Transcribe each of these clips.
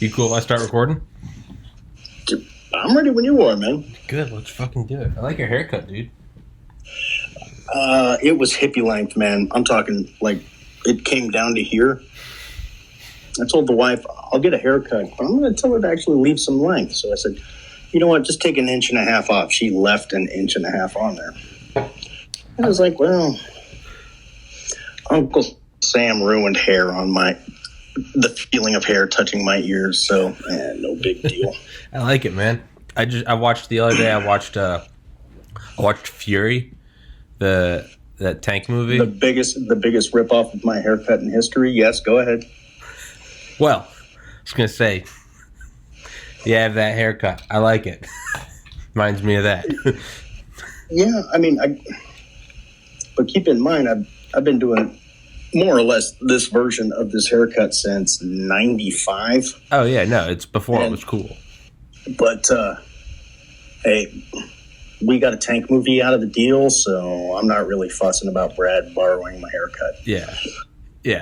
You cool if I start recording? I'm ready when you are, man. Good, let's fucking do it. I like your haircut, dude. It was hippie length, man. I'm talking, like, it came down to here. I told the wife, I'll get a haircut, but I'm going to tell her to actually leave some length. So I said, you know what, just take 1.5 inches off. She left 1.5 inches on there. And I was like, well, Uncle Sam ruined hair on the feeling of hair touching my ears, so no big deal. I like it, man. I watched the other day. I watched Fury, that tank movie. The biggest ripoff of my haircut in history. Yes, go ahead. Well, I was gonna say, you have that haircut. I like it. Reminds me of that. Yeah, I mean, but keep in mind, I've been doing more or less this version of this haircut since '95. Oh yeah, no, it's before it was cool. But hey, we got a tank movie out of the deal, so I'm not really fussing about Brad borrowing my haircut. Yeah.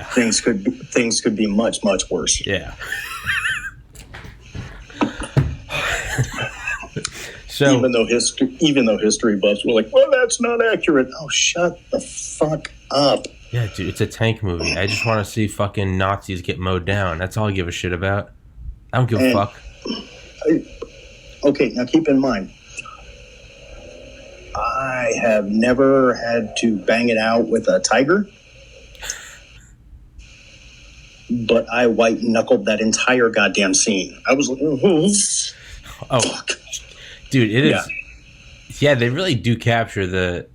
Things could be much worse. Yeah. So even though history buffs were like, well, that's not accurate. Oh, shut the fuck up. Yeah, dude, it's a tank movie. I just want to see fucking Nazis get mowed down. That's all I give a shit about. I don't give a fuck. Okay, now keep in mind, I have never had to bang it out with a tiger, but I white-knuckled that entire goddamn scene. I was like, oh, fuck. Dude, it is. Yeah, they really do capture the.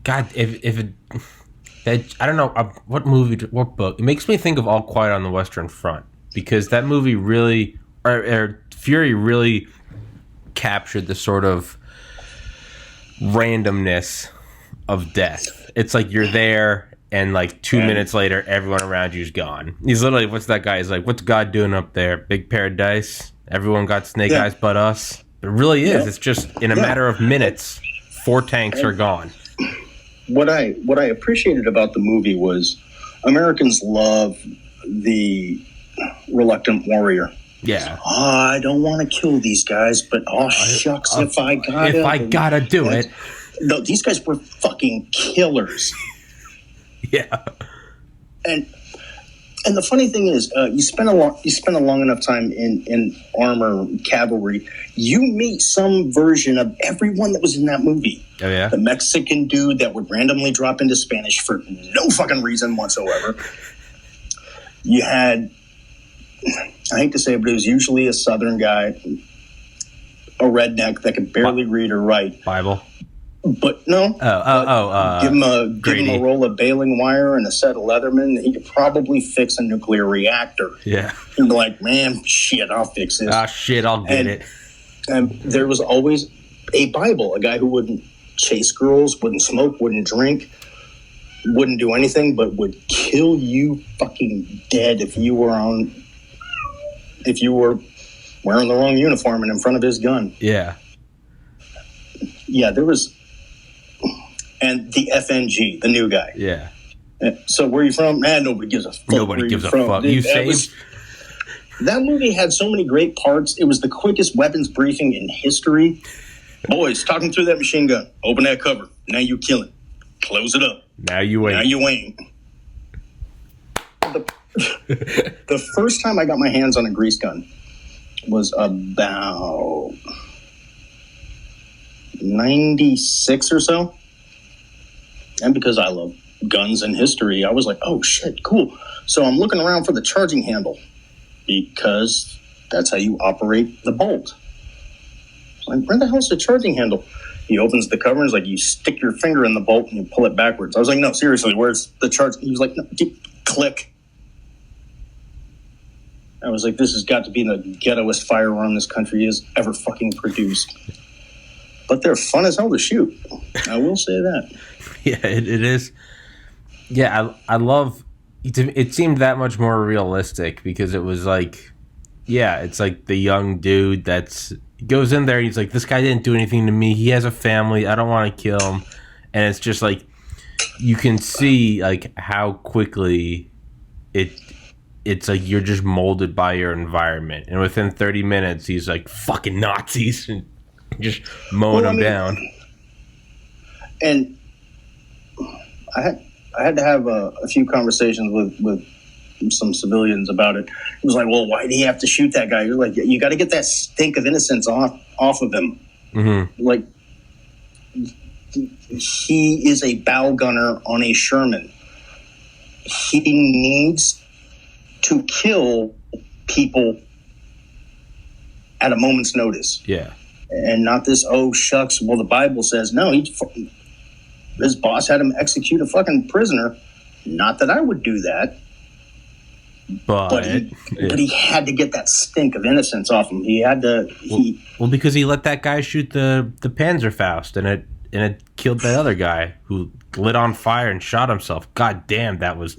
God, I don't know what movie, what book. It makes me think of All Quiet on the Western Front, because that movie really, or Fury really captured the sort of randomness of death. It's like you're there, and like 2 minutes later, everyone around you's gone. He's literally, what's that guy? He's like, what's God doing up there? Big pair of dice. Everyone got snake eyes but us. It really is. It's just in a matter of minutes, 4 tanks are gone. What I appreciated about the movie was Americans love the reluctant warrior. Yeah. Oh, I don't want to kill these guys, but shucks, if I gotta do it. No, these guys were fucking killers. Yeah. And the funny thing is, you spend a long enough time in armor cavalry, you meet some version of everyone that was in that movie. Oh yeah. The Mexican dude that would randomly drop into Spanish for no fucking reason whatsoever. You had, I hate to say it, but it was usually a Southern guy, a redneck that could barely read or write. Bible. But no. Give him a roll of baling wire and a set of Leatherman. He could probably fix a nuclear reactor. Yeah. And be like, man, shit, I'll fix this. Ah, shit, I'll get it. And there was always a Bible, a guy who wouldn't chase girls, wouldn't smoke, wouldn't drink, wouldn't do anything, but would kill you fucking dead if you were wearing the wrong uniform and in front of his gun. Yeah. Yeah, there was. And the FNG, the new guy. Yeah. So where are you from? Nobody gives a fuck. Nobody gives a fuck. You saved? That movie had so many great parts. It was the quickest weapons briefing in history. Boys, talking through that machine gun. Open that cover. Now you kill it. Close it up. Now you aim. The first time I got my hands on a grease gun was about 96 or so. And because I love guns and history, I was like, oh, shit, cool. So I'm looking around for the charging handle because that's how you operate the bolt. Like, where the hell's the charging handle? He opens the cover and is like, you stick your finger in the bolt and you pull it backwards. I was like, no, seriously, where's the charge? He was like, no, click. I was like, this has got to be the ghettoest firearm this country has ever fucking produced. But they're fun as hell to shoot. I will say that. Yeah, it is. Yeah, I love it. Seemed that much more realistic because it was like, yeah, it's like the young dude that's goes in there and he's like, this guy didn't do anything to me. He has a family. I don't want to kill him. And it's just like, you can see like how quickly it it's like you're just molded by your environment, and within 30 minutes he's like fucking Nazis and just mowing them down. And I had to have a few conversations with some civilians about it. It was like, well, why did he have to shoot that guy? You're like, you got to get that stink of innocence off of him. Mm-hmm. Like, he is a bow gunner on a Sherman. He needs to kill people at a moment's notice. Yeah. And not this, oh, shucks, well, the Bible says, no, his boss had him execute a fucking prisoner. Not that I would do that. But he had to get that stink of innocence off him. He had to. Well, because he let that guy shoot the Panzerfaust, and it killed that other guy who lit on fire and shot himself. God damn, that was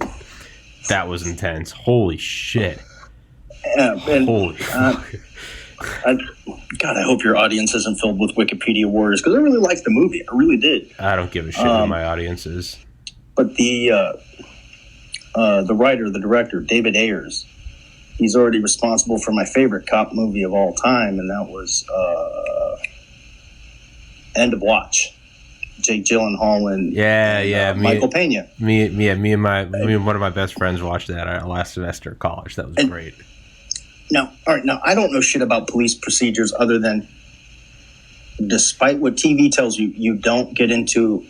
intense. Holy shit. Holy. God, I hope your audience isn't filled with Wikipedia warriors, because I really liked the movie. I really did. I don't give a shit who my audience is. But the writer, the director, David Ayers, he's already responsible for my favorite cop movie of all time, and that was End of Watch. Jake Gyllenhaal and Michael Pena. Me and one of my best friends watched that last semester of college. That was great. Now, I don't know shit about police procedures other than, despite what TV tells you, you don't get into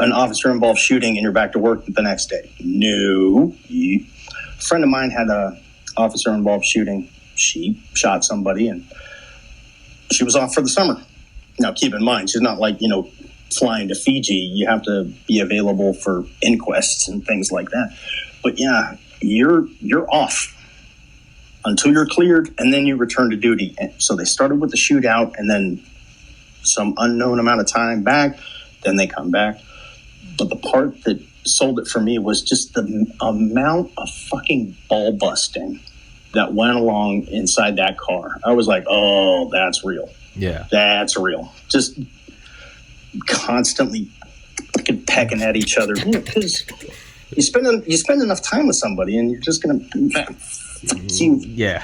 an officer-involved shooting and you're back to work the next day. No. A friend of mine had a officer-involved shooting. She shot somebody and she was off for the summer. Now, keep in mind, she's not like, flying to Fiji. You have to be available for inquests and things like that. But yeah, you're off until you're cleared, and then you return to duty. And so they started with the shootout, and then some unknown amount of time back, then they come back. But the part that sold it for me was just the amount of fucking ball busting that went along inside that car. I was like, oh, that's real. Yeah. That's real. Just constantly fucking pecking at each other. Because you spend enough time with somebody and you're just going to... Yeah.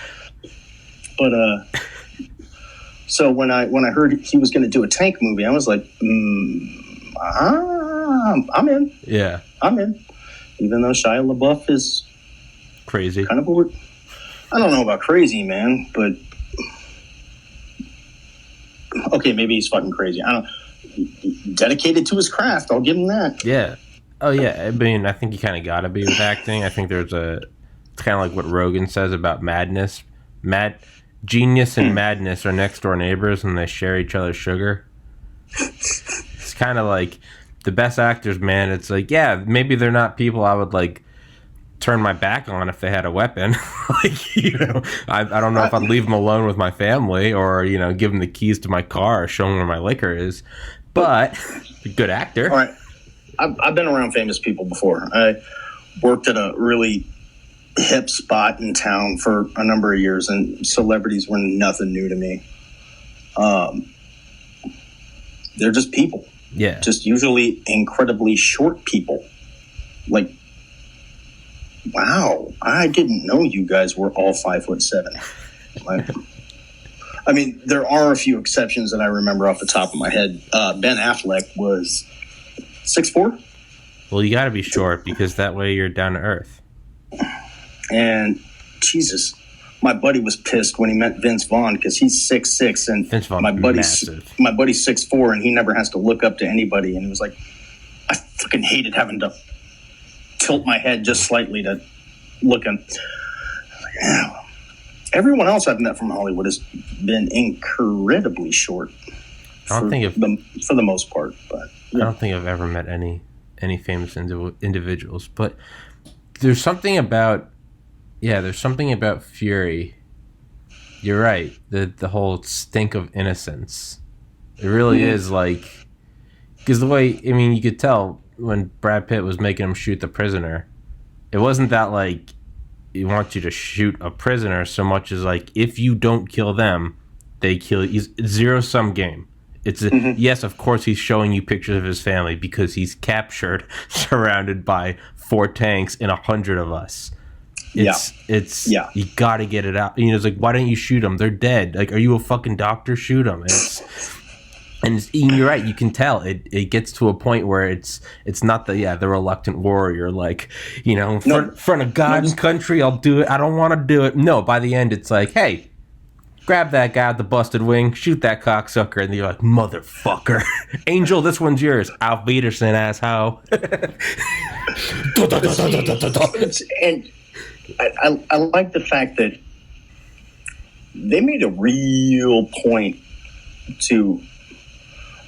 But so when I heard he was going to do a tank movie, I was like, I'm in. Yeah. I'm in. Even though Shia LaBeouf is crazy. Kind of over. I don't know about crazy, man, but okay, maybe he's fucking crazy. I don't. Dedicated to his craft. I'll give him that. Yeah. Oh yeah. I mean, I think you kind of got to be with acting. I think it's kind of like what Rogan says about madness. Genius and madness are next door neighbors, and they share each other's sugar. It's kind of like the best actors, man. It's like, yeah, maybe they're not people I would like turn my back on if they had a weapon. I don't know if I'd leave them alone with my family or, give them the keys to my car or show them where my liquor is. But a good actor. All right. I've been around famous people before. I worked at a really hip spot in town for a number of years, and celebrities were nothing new to me. They're just people. Yeah. Just usually incredibly short people. Like, wow, I didn't know you guys were all 5'7". Like, I mean, there are a few exceptions that I remember off the top of my head. Ben Affleck was 6'4". Well, you got to be short because that way you're down to earth. And Jesus, my buddy was pissed when he met Vince Vaughn because he's 6'6", and Vince Vaughn's my buddy's massive. My buddy's 6'4", and he never has to look up to anybody. And he was like, I fucking hated having to tilt my head just slightly to look at him. Like, yeah. Everyone else I've met from Hollywood has been incredibly short. For the most part, but yeah. I don't think I've ever met any famous individuals, but there's something about Fury. You're right. The whole stink of innocence. It really is like, because the way, I mean, you could tell when Brad Pitt was making him shoot the prisoner, it wasn't that like he wants you to shoot a prisoner so much as like, if you don't kill them, they kill you. It's zero-sum game. It's yes, of course he's showing you pictures of his family because he's captured, surrounded by 4 tanks and 100 of us. It's you got to get it out. You know, it's like, why don't you shoot them? They're dead. Like, are you a fucking doctor? Shoot them. And you're right. You can tell it gets to a point where it's not the reluctant warrior, like, you know, in front of God and country, I'll do it. I don't want to do it. No, by the end, it's like, hey, grab that guy with the busted wing, shoot that cocksucker, and you're like, motherfucker, Angel, this one's yours. Auf Wiedersehen, asshole. And I like the fact that they made a real point to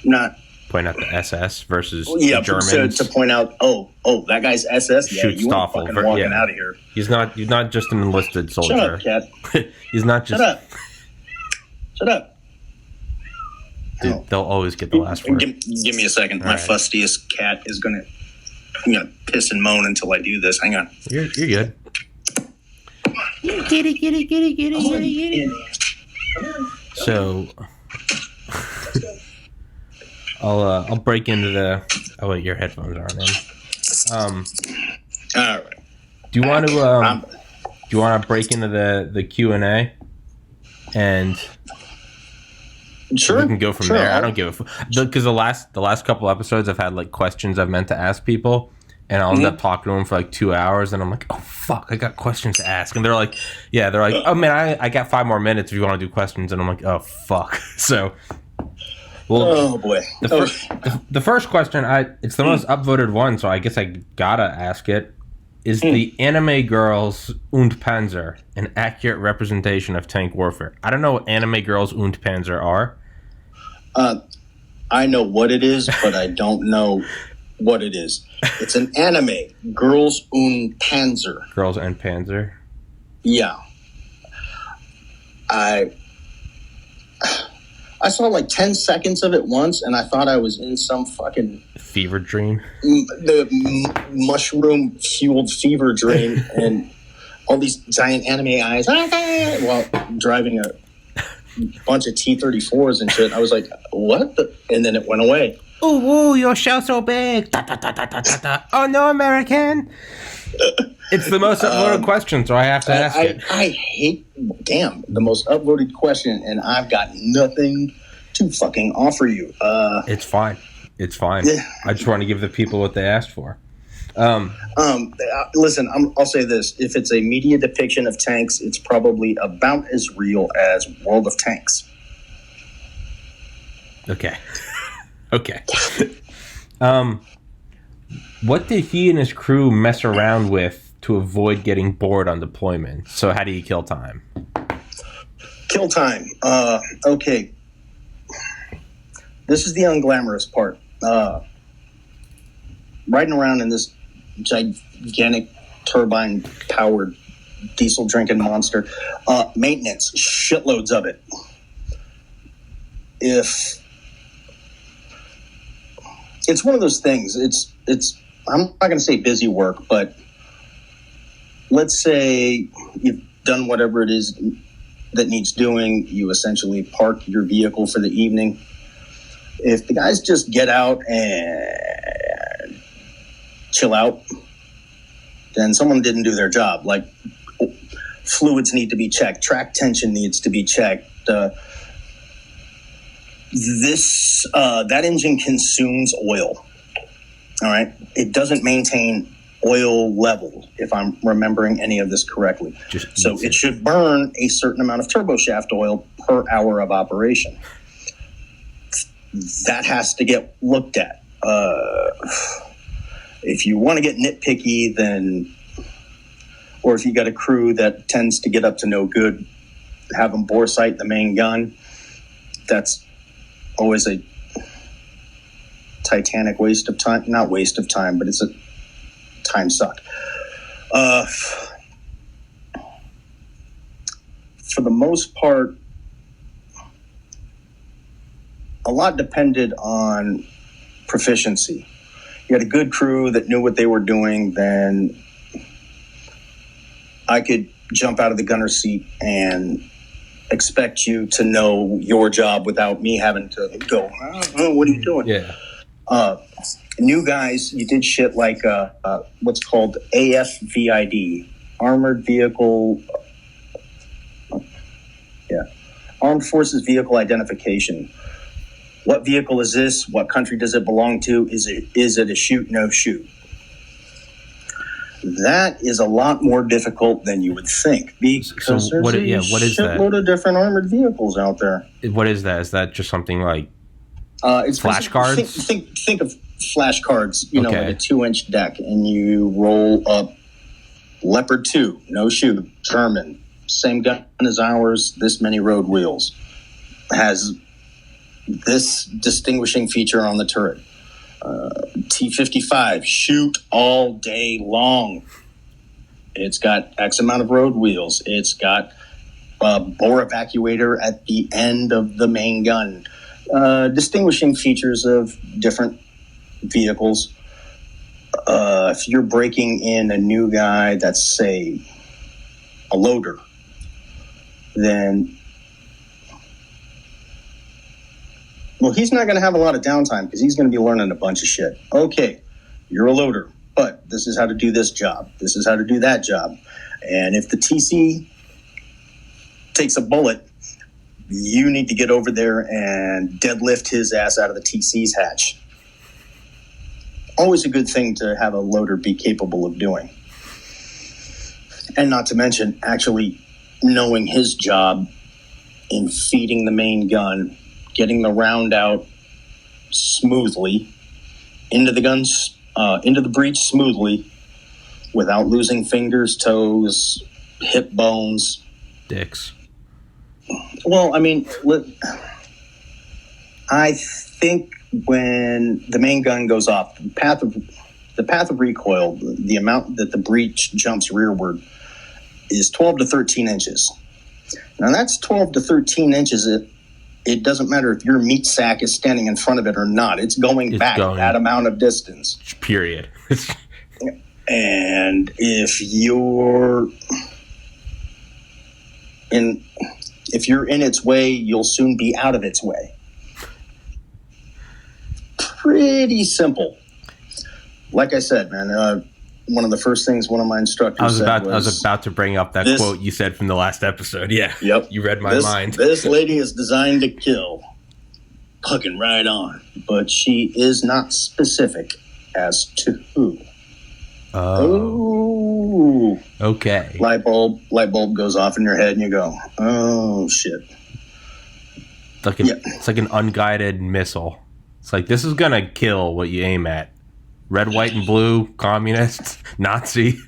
not point out the SS versus the Germans. To point out, that guy's SS. Yeah, shoot you weren't fucking walking out of here. He's not just an enlisted soldier. Shut up, cat. He's not just. Shut up. Dude, they'll always get the last word. Give me a second. All My fustiest cat is gonna piss and moan until I do this. Hang on. You're good. Get it. So, I'll break into the. Oh wait, your headphones aren't in. All right. Do you want to break into the Q&A and? Sure. We can go from there. I don't give a fuck. Because the last couple episodes, I've had like questions I've meant to ask people, and I'll end up talking to them for like 2 hours, and I'm like, oh fuck, I got questions to ask, and they're like, oh man, I got 5 more minutes if you want to do questions, and I'm like, oh fuck. So, oh boy. The first question, it's the most upvoted one, so I guess I gotta ask it. Is the anime girls und Panzer an accurate representation of tank warfare? I don't know what anime girls und Panzer are. I know what it is, but I don't know what it is. It's an anime, Girls und Panzer. Girls and Panzer? Yeah. I saw like 10 seconds of it once, and I thought I was in some fucking fever dream. The mushroom-fueled fever dream, and all these giant anime eyes while driving a bunch of T-34s and shit. I was like, what? And then it went away. Ooh, your shell so big. Da, da, da, da, da, da. Oh, no, American. It's the most upvoted question, so I have to ask it. I hate, the most upvoted question, and I've got nothing to fucking offer you. It's fine. It's fine. I just want to give the people what they asked for. Listen, I'll say this. If it's a media depiction of tanks, it's probably about as real as World of Tanks. Okay. Okay. What did he and his crew mess around with to avoid getting bored on deployment? So how do you kill time? Kill time. Okay. This is the unglamorous part. Riding around in this gigantic turbine-powered diesel-drinking monster. Maintenance. Shitloads of it. If... It's one of those things. It's. I'm not going to say busy work, but let's say you've done whatever it is that needs doing. You essentially park your vehicle for the evening. If the guys just get out and chill out, then someone didn't do their job. Like fluids need to be checked, track tension needs to be checked. That engine consumes oil. All right. It doesn't maintain oil level, if I'm remembering any of this correctly. So it should burn a certain amount of turboshaft oil per hour of operation. That has to get looked at. If you want to get nitpicky, then, or if you got a crew that tends to get up to no good, have them bore sight the main gun. That's always a titanic waste of time. Not waste of time, but it's a time suck. For the most part, a lot depended on proficiency. You had a good crew that knew what they were doing, then I could jump out of the gunner's seat and expect you to know your job without me having to go, oh, what are you doing? Yeah. New guys, you did shit like what's called AFVID, Armored Vehicle. Armed Forces Vehicle Identification. What vehicle is this? What country does it belong to? Is it a shoot, no shoot? That is a lot more difficult than you would think because there's what is shitload that? of different armored vehicles out there. What is that? Is that just something like it's flashcards? Think of flashcards, like a 2-inch deck, and you roll up Leopard 2, no shoot, German, same gun as ours, this many road wheels, has this distinguishing feature on the turret. T-55, shoot all day long. It's got X amount of road wheels. It's got a bore evacuator at the end of the main gun. Distinguishing features of different vehicles. If you're breaking in a new guy that's, say, a loader, then he's not going to have a lot of downtime because he's going to be learning a bunch of shit. Okay, you're a loader, but this is how to do this job. This is how to do that job. And if the TC takes a bullet, you need to get over there and deadlift his ass out of the TC's hatch. Always a good thing to have a loader be capable of doing. And not to mention actually knowing his job in feeding the main gun, getting the round out smoothly into the guns, into the breech smoothly, without losing fingers, toes, hip bones, dicks. Well, I mean, I think when the main gun goes off, the path of recoil, the amount that the breech jumps rearward, is 12 to 13 inches. Now that's 12 to 13 inches. It doesn't matter if your meat sack is standing in front of it or not. It's going back that amount of distance. Period. And if you're in its way, you'll soon be out of its way. Pretty simple. Like I said, man, one of the first things one of my instructors said was... I was about to bring up that quote you said from the last episode. Yeah. Yep. You read my mind. This lady is designed to kill. Fucking right on. But she is not specific as to who. Oh. Okay. Light bulb goes off in your head and you go, oh, shit. It's like an unguided missile. It's like, this is going to kill what you aim at. Red, white, and blue, communist, Nazi.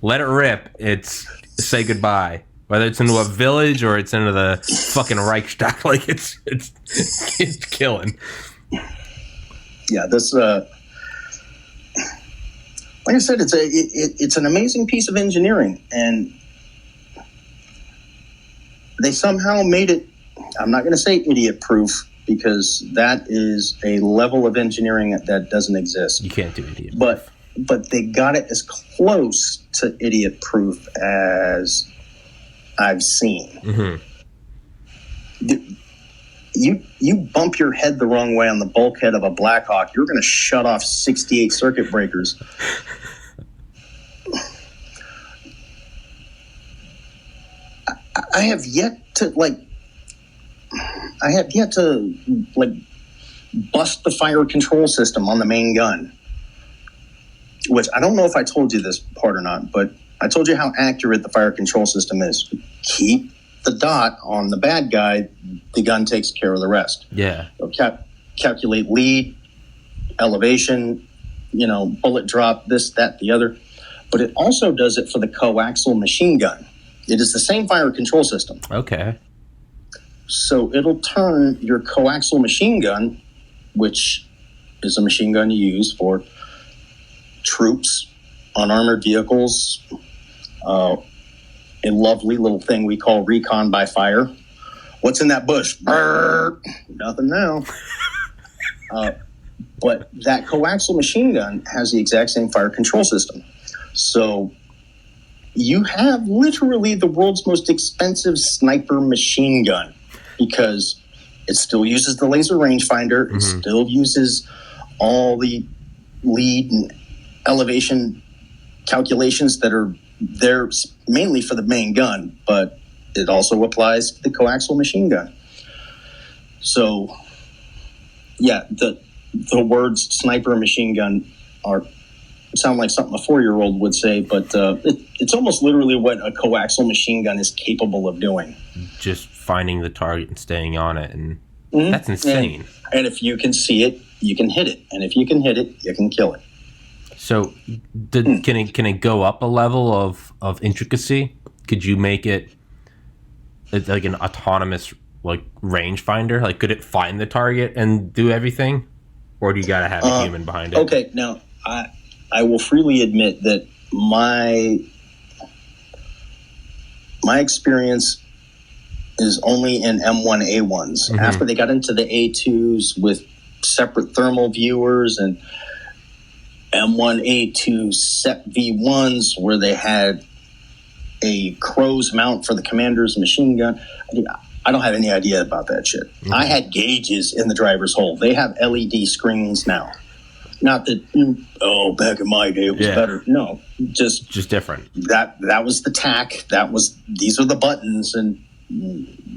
Let it rip. It's say goodbye. Whether it's into a village or it's into the fucking Reichstag, like it's killing. Yeah, this like I said, it's an amazing piece of engineering, and they somehow made it. I'm not going to say idiot-proof, because that is a level of engineering that doesn't exist. You can't do idiot. But they got it as close to idiot-proof as I've seen. Mm-hmm. You bump your head the wrong way on the bulkhead of a Blackhawk, you're going to shut off 68 circuit breakers. I have yet to bust the fire control system on the main gun, which I don't know if I told you this part or not, but I told you how accurate the fire control system is. Keep the dot on the bad guy, the gun takes care of the rest. Yeah. So calculate lead, elevation, bullet drop, this, that, the other. But it also does it for the coaxial machine gun. It is the same fire control system. Okay. So it'll turn your coaxial machine gun, which is a machine gun you use for troops, unarmored vehicles, a lovely little thing we call recon by fire. What's in that bush? Brrr. Nothing now. But that coaxial machine gun has the exact same fire control system. So you have literally the world's most expensive sniper machine gun, because it still uses the laser rangefinder. Mm-hmm. It still uses all the lead and elevation calculations that are there mainly for the main gun, but it also applies to the coaxial machine gun. So, yeah, the words sniper and machine gun sound like something a 4-year-old would say, but it's almost literally what a coaxial machine gun is capable of doing. Just finding the target and staying on it, and that's insane. And if you can see it, you can hit it, and if you can hit it, you can kill it. So, can it go up a level of intricacy? Could you make it like an autonomous like rangefinder? Like, could it find the target and do everything, or do you got to have a human behind it? Okay, now I will freely admit that my experience is only in M1 A1s. Mm-hmm. After they got into the A2s with separate thermal viewers and M1 A2 set V1s where they had a crow's mount for the commander's machine gun, I don't have any idea about that shit. Mm-hmm. I had gauges in the driver's hole. They have LED screens now. Not that, back in my day it was better. No, just different. That was the tack. These are the buttons, and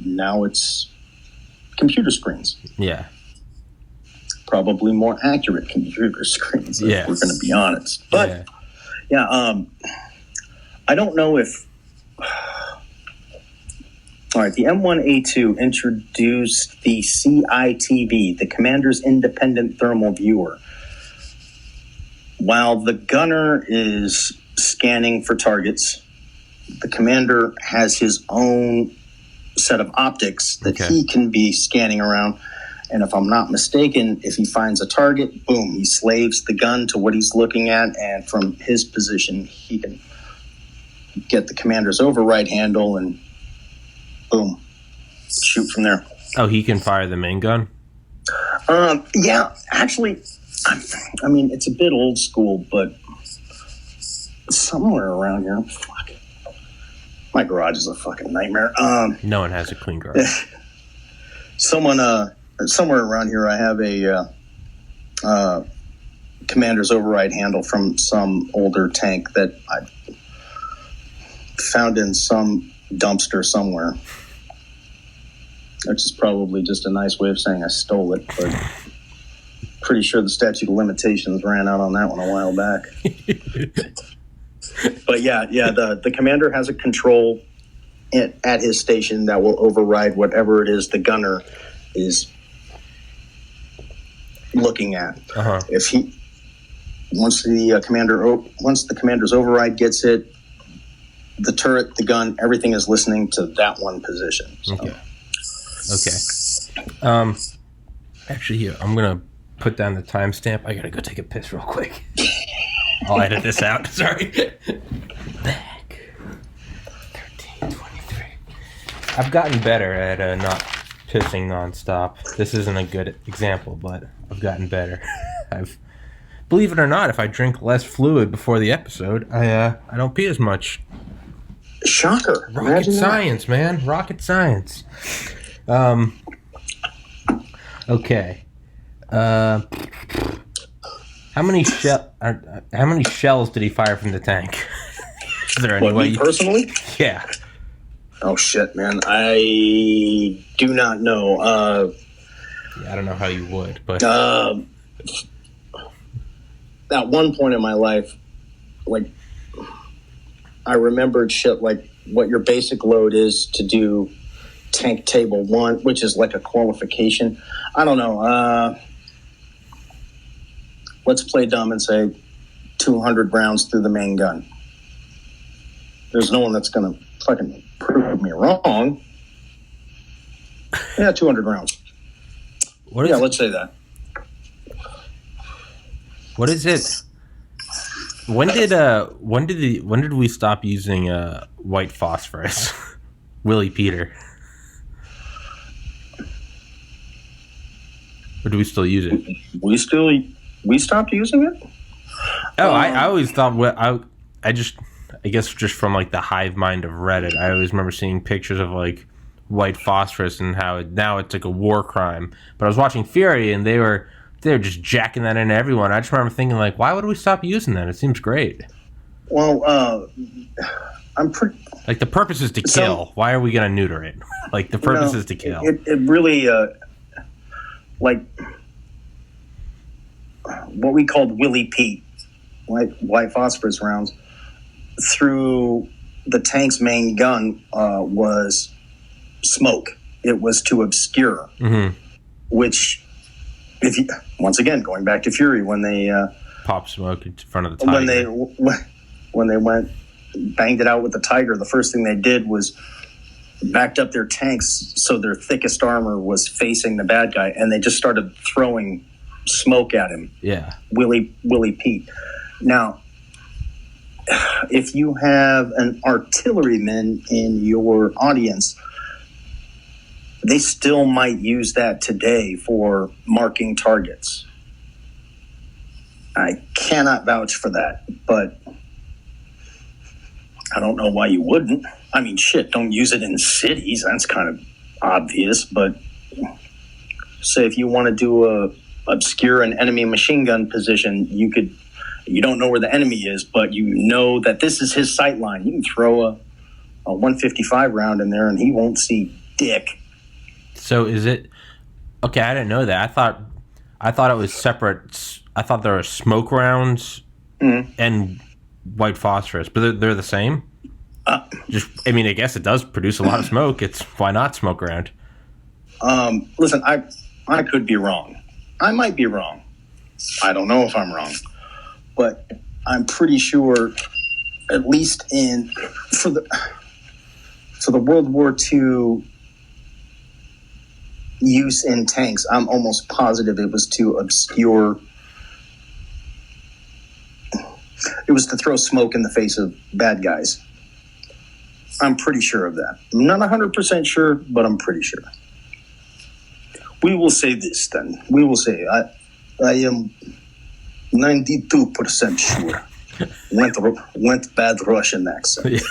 now it's computer screens. Yeah. Probably more accurate computer screens, if we're going to be honest. But, I don't know if... All right, the M1A2 introduced the CITV, the Commander's Independent Thermal Viewer. While the gunner is scanning for targets, the commander has his own set of optics that he can be scanning around. And if I'm not mistaken, if he finds a target, boom, he slaves the gun to what he's looking at. And from his position, he can get the commander's override handle and boom, shoot from there. Oh, he can fire the main gun? Yeah, actually, I mean, it's a bit old school, but somewhere around here, fuck. My garage is a fucking nightmare. No one has a clean garage. Somewhere around here, I have a commander's override handle from some older tank that I found in some dumpster somewhere. Which is probably just a nice way of saying I stole it, but pretty sure the statute of limitations ran out on that one a while back. But the commander has a control at his station that will override whatever it is the gunner is looking at. Uh-huh. Once the commander's override gets hit, the turret, the gun, everything is listening to that one position. So. Okay. Actually, here, I'm going to put down the timestamp. I got to go take a piss real quick. I'll edit this out. Sorry. Back. 13:23. I've gotten better at not pissing nonstop. This isn't a good example, but I've gotten better. Believe it or not, if I drink less fluid before the episode, I don't pee as much. Shocker. Rocket science, man. Rocket science. Okay. How many shells did he fire from the tank? Is there any way? Me personally? Yeah. Oh shit, man! I do not know. I don't know how you would, but at one point in my life, like I remembered shit like what your basic load is to do tank table 1, which is like a qualification. I don't know. Let's play dumb and say 200 rounds through the main gun. There's no one that's going to fucking prove me wrong. Yeah, 200 rounds. Let's say that. What is it? When did we stop using white phosphorus? Willie Peter. Or do we still use it? We stopped using it? Oh, I always thought I guess just from like the hive mind of Reddit, I always remember seeing pictures of like white phosphorus and how now it's like a war crime. But I was watching Fury and they were they're just jacking that into everyone. I just remember thinking, like, why would we stop using that? It seems great. Well, I'm pretty... Like, the purpose is to kill. Why are we going to neuter it? Like, the purpose is to kill. It really, like, what we called Willie Pete, white phosphorus rounds, through the tank's main gun was smoke. It was to obscure, which, once again, going back to Fury, when they... Pop smoke in front of the Tiger. When they went... banged it out with the Tiger, the first thing they did was backed up their tanks so their thickest armor was facing the bad guy, and they just started throwing smoke at him. Yeah. Willie Pete. Now, if you have an artilleryman in your audience, they still might use that today for marking targets. I cannot vouch for that, but I don't know why you wouldn't. I mean, shit, don't use it in cities. That's kind of obvious. But say if you want to do obscure an enemy machine gun position, you don't know where the enemy is, but you know that this is his sight line. You can throw a 155 round in there and he won't see dick. So is it... Okay, I didn't know that. I thought it was separate. I thought there were smoke rounds and white phosphorus, but they're the same. I guess it does produce a lot of smoke. Why not smoke around? Listen, I could be wrong. I might be wrong. I don't know if I'm wrong, but I'm pretty sure, at least for the World War II use in tanks, I'm almost positive it was to obscure. It was to throw smoke in the face of bad guys. I'm pretty sure of that. I'm not 100% sure, but I'm pretty sure. We will say this then. We will say I am 92% sure. Went bad Russian accent.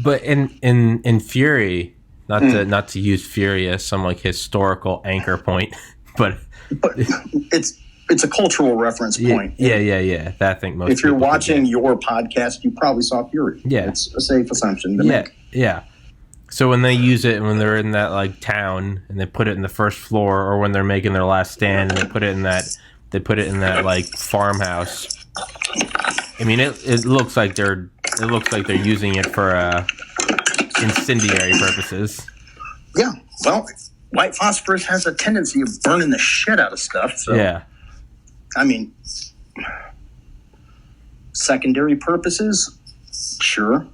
But in Fury, not to use Fury as some like historical anchor point, but it's a cultural reference point. Yeah. That thing most. If you're watching your podcast, you probably saw Fury. Yeah, it's a safe assumption to make. Yeah. So when they use it, when they're in that like town, and they put it in the first floor, or when they're making their last stand, and they put it in that like farmhouse. I mean, it looks like they're using it for incendiary purposes. Yeah. Well, white phosphorus has a tendency of burning the shit out of stuff. So yeah. I mean, secondary purposes, sure.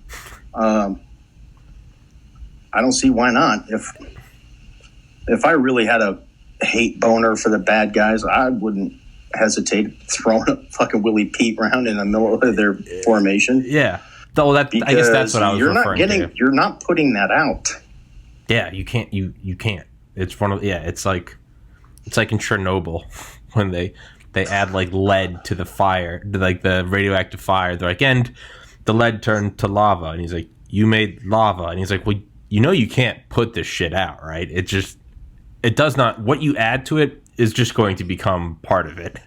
I don't see why not. If I really had a hate boner for the bad guys, I wouldn't hesitate throwing a fucking Willie Pete round in the middle of their formation. Yeah. Well, I guess that's what I was referring to. You're not putting that out. Yeah, you can't. You can't. It's one of it's like in Chernobyl when they add like lead to the fire, like the radioactive fire. They're like, and the lead turned to lava, and he's like, you made lava, and he's like, well, you can't put this shit out, right? It does not. What you add to it is just going to become part of it.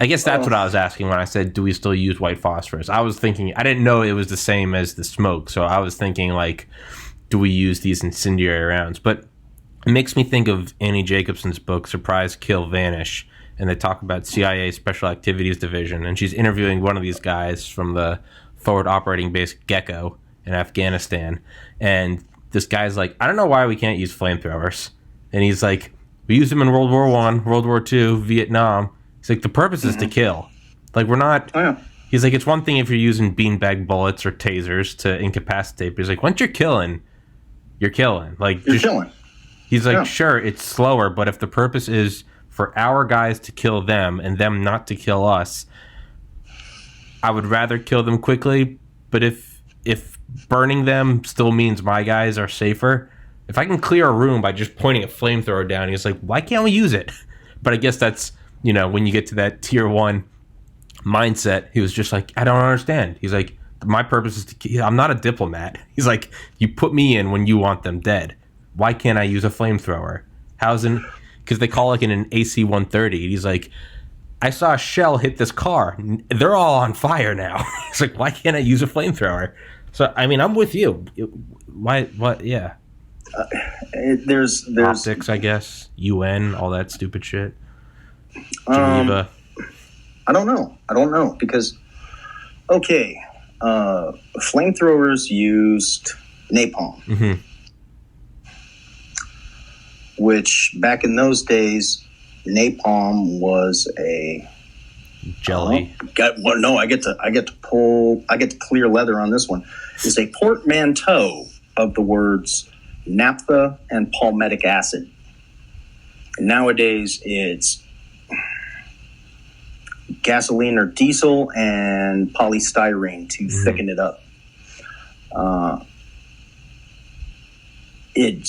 I guess that's what I was asking when I said, do we still use white phosphorus? I was thinking, I didn't know it was the same as the smoke, so I was thinking like, do we use these incendiary rounds? But it makes me think of Annie Jacobson's book, Surprise, Kill, Vanish, and they talk about CIA Special Activities Division, and she's interviewing one of these guys from the Forward Operating Base Gecko in Afghanistan, and this guy's like, I don't know why we can't use flamethrowers. And he's like, we used them in World War I, World War II, Vietnam. He's like, the purpose is to kill. Like, we're not... Oh, yeah. He's like, it's one thing if you're using beanbag bullets or tasers to incapacitate, but he's like, once you're killing, you're killing. Like, you're killing. He's like, sure, it's slower, but if the purpose is for our guys to kill them and them not to kill us, I would rather kill them quickly. But if burning them still means my guys are safer, if I can clear a room by just pointing a flamethrower down, he's like, why can't we use it? But I guess that's, when you get to that tier 1 mindset, he was just like, I don't understand. He's like, my purpose is to kill. I'm not a diplomat. He's like, you put me in when you want them dead. Why can't I use a flamethrower? because they call like in an AC-130. He's like, I saw a shell hit this car. They're all on fire now. It's like, why can't I use a flamethrower? So, I mean, I'm with you. Why? What? Yeah. There's optics, I guess. UN, all that stupid shit. Geneva. I don't know because, okay, flamethrowers used napalm, which back in those days, napalm was a jelly. I get to clear leather on this one. Is a portmanteau of the words naphtha and palmitic acid. And nowadays, it's gasoline or diesel and polystyrene to thicken it up. It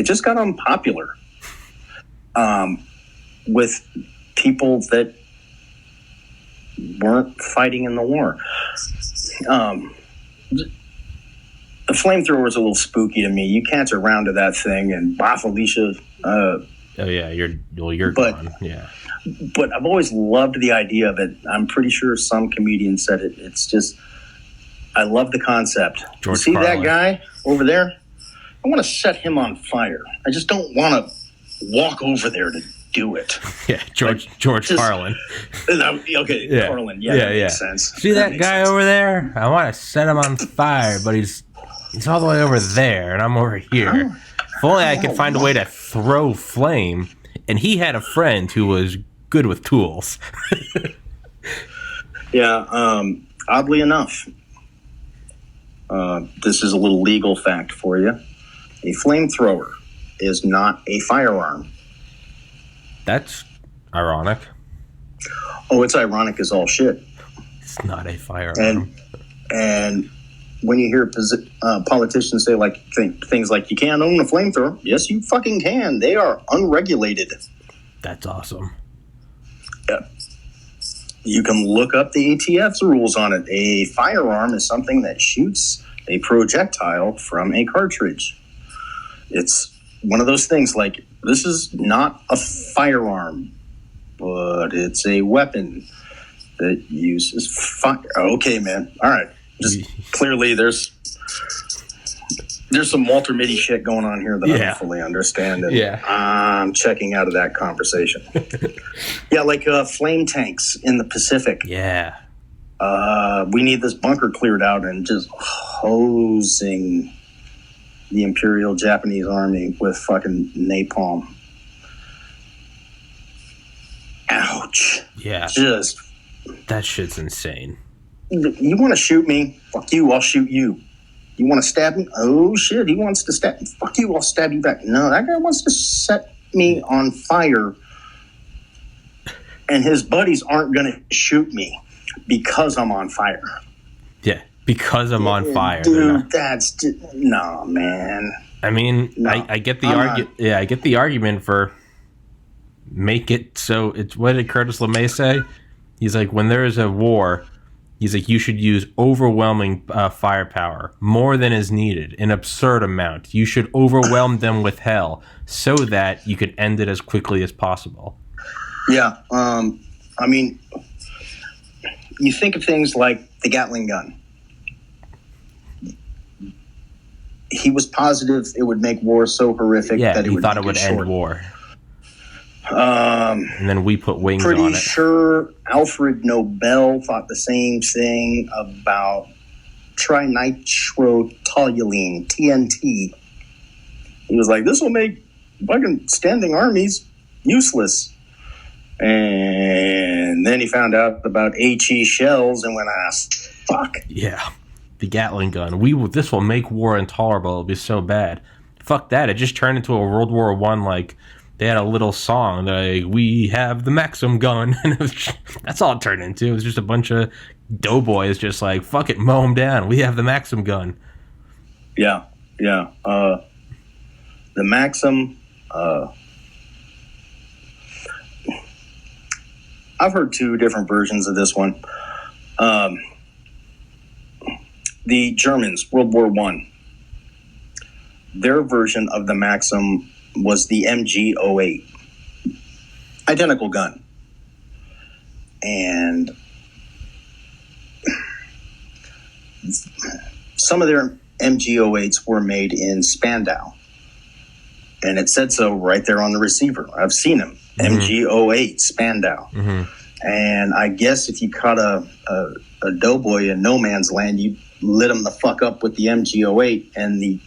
just got unpopular with people that weren't fighting in the war. The flamethrower is a little spooky to me. You can't around to that thing and Felicia. Oh yeah, you're gone. Yeah. But I've always loved the idea of it. I'm pretty sure some comedian said it. It's just, I love the concept. George See Carlin. that guy over there? I want to set him on fire. I just don't want to walk over there to do it. Yeah, George Carlin. Okay, yeah. Carlin. Yeah, that makes sense. See that guy over there? I want to set him on fire, but he's all the way over there, and I'm over here. If only I could find a way to throw flame. And he had a friend who was good with tools. Yeah, oddly enough, this is a little legal fact for you. A flamethrower is not a firearm. That's ironic. Oh, it's ironic as all shit. It's not a firearm. And when you hear politicians say things like, you can't own a flamethrower, yes, you fucking can. They are unregulated. That's awesome. Yeah. You can look up the ATF's rules on it. A firearm is something that shoots a projectile from a cartridge. It's one of those things like, this is not a firearm, but it's a weapon that uses fire. Okay, man. All right. Just clearly there's some Walter Mitty shit going on here that I don't fully understand. And I'm checking out of that conversation. Yeah, like flame tanks in the Pacific. Yeah. We need this bunker cleared out and just hosing the Imperial Japanese Army with fucking napalm. Ouch. Yeah. Just. That shit's insane. You want to shoot me? Fuck you, I'll shoot you. You want to stab me? Oh shit, he wants to stab me. Fuck you, I'll stab you back. No, that guy wants to set me on fire. And his buddies aren't going to shoot me because I'm on fire. Yeah, because I'm on fire. Dude, that's no, man. I mean, no, I get the argument. Yeah, I get the argument for make it so it's. What did Curtis LeMay say? He's like, when there is a war, he's like, you should use overwhelming firepower, more than is needed, an absurd amount. You should overwhelm them with hell so that you could end it as quickly as possible. Yeah, I mean, you think of things like the Gatling gun. He was positive it would make war so horrific that he thought it would end war. And then we put wings on it. Pretty sure Alfred Nobel thought the same thing about trinitrotoluene, TNT. He was like, this will make fucking standing armies useless. And then he found out about HE shells and went, fuck. Yeah, the Gatling gun. This will make war intolerable. It'll be so bad. Fuck that. It just turned into a World War I, like, they had a little song, like, we have the Maxim gun. And that's all it turned into. It was just a bunch of doughboys just like, fuck it, mow them down. We have the Maxim gun. Yeah. The Maxim, I've heard two different versions of this one. The Germans, World War I. their version of the Maxim was the MG08. Identical gun. And some of their MG08s were made in Spandau. And it said so right there on the receiver. I've seen them. MG08 Spandau. And I guess if you caught a doughboy in no man's land, you lit him the fuck up with the MG08, and the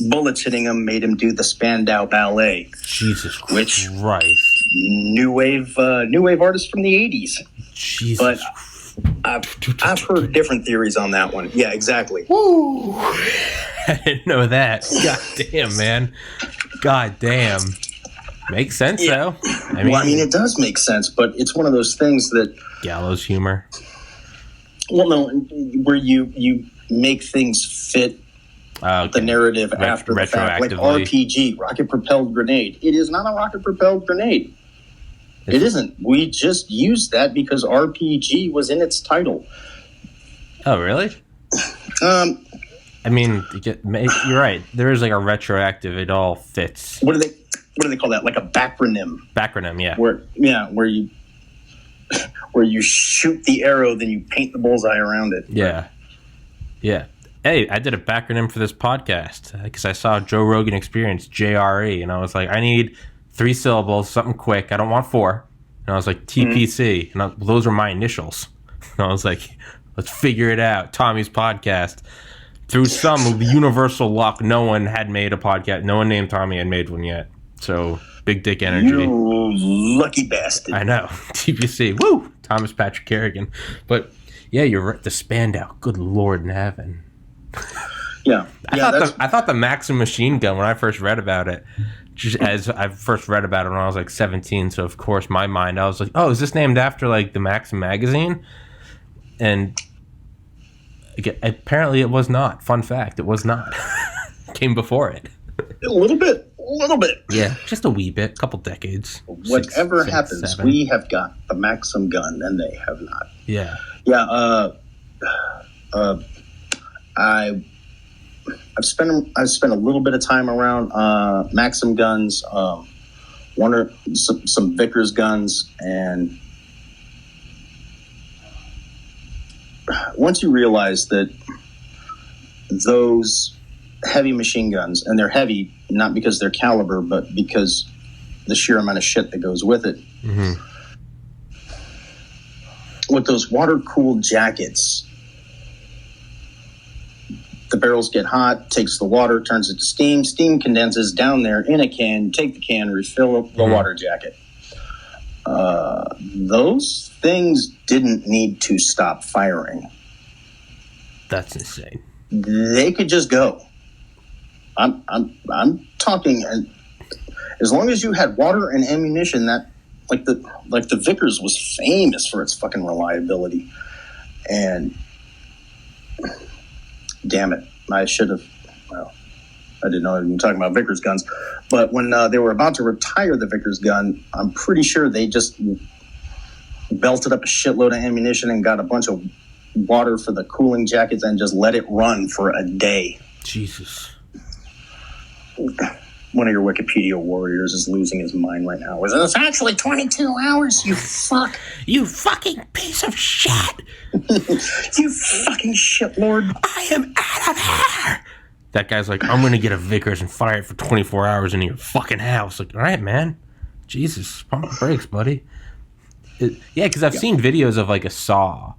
bullets hitting him made him do the Spandau Ballet. Jesus which Christ. New wave artist from the 80s. Jesus. But I've heard different theories on that one. Yeah, exactly. Woo! I didn't know that. God damn, man. God damn. Makes sense, though. I mean, it does make sense, but it's one of those things that... Gallows humor. Well, no, where you make things fit the narrative after the fact. Like RPG, rocket-propelled grenade. It is not a rocket-propelled grenade. It isn't. We just used that because RPG was in its title. Oh, really? I mean, you're right. There is like a retroactive. It all fits. What do they call that? Like a backronym. Backronym, yeah. Where you shoot the arrow, then you paint the bullseye around it. Yeah. Yeah. Hey, I did a backronym for this podcast because I saw Joe Rogan Experience, JRE, and I was like, I need 3 syllables, something quick. I don't want 4. And I was like, TPC. And those were my initials. And I was like, let's figure it out. Tommy's podcast. Through some universal luck, no one had made a podcast. No one named Tommy had made one yet. So, big dick energy. You lucky bastard. I know. TPC. Woo! Thomas Patrick Kerrigan. But, yeah, you're right. The Spandau. Good Lord in heaven. Yeah. I thought the Maxim machine gun, when I first read about it, just as I first read about it when I was like 17, so of course my mind, I was like, oh, is this named after like the Maxim magazine? And apparently it was not. Fun fact, it was not. Came before it. A little bit. Yeah, just a wee bit, couple decades. Whatever happens, 7. We have got the Maxim gun and they have not. Yeah. Yeah, I've spent a little bit of time around Maxim guns, some Vickers guns, and once you realize that those heavy machine guns, and they're heavy not because they're caliber, but because the sheer amount of shit that goes with it. With those water-cooled jackets, the barrels get hot, takes the water, turns it to steam. Steam condenses down there in a can. Take the can, refill the water jacket. Those things didn't need to stop firing. That's insane. They could just go. I'm talking. As long as you had water and ammunition, that like the Vickers was famous for its fucking reliability. And damn it, I should have. Well, I didn't know I was talking about Vickers guns, but when they were about to retire the Vickers gun, I'm pretty sure they just belted up a shitload of ammunition and got a bunch of water for the cooling jackets and just let it run for a day. Jesus. One of your Wikipedia warriors is losing his mind right now. It's actually 22 hours, you fuck. You fucking piece of shit. You fucking shitlord. I am out of here. That guy's like, I'm going to get a Vickers and fire it for 24 hours into your fucking house. Like, all right, man. Jesus, pump the brakes, buddy. Yeah, because I've seen videos of like a saw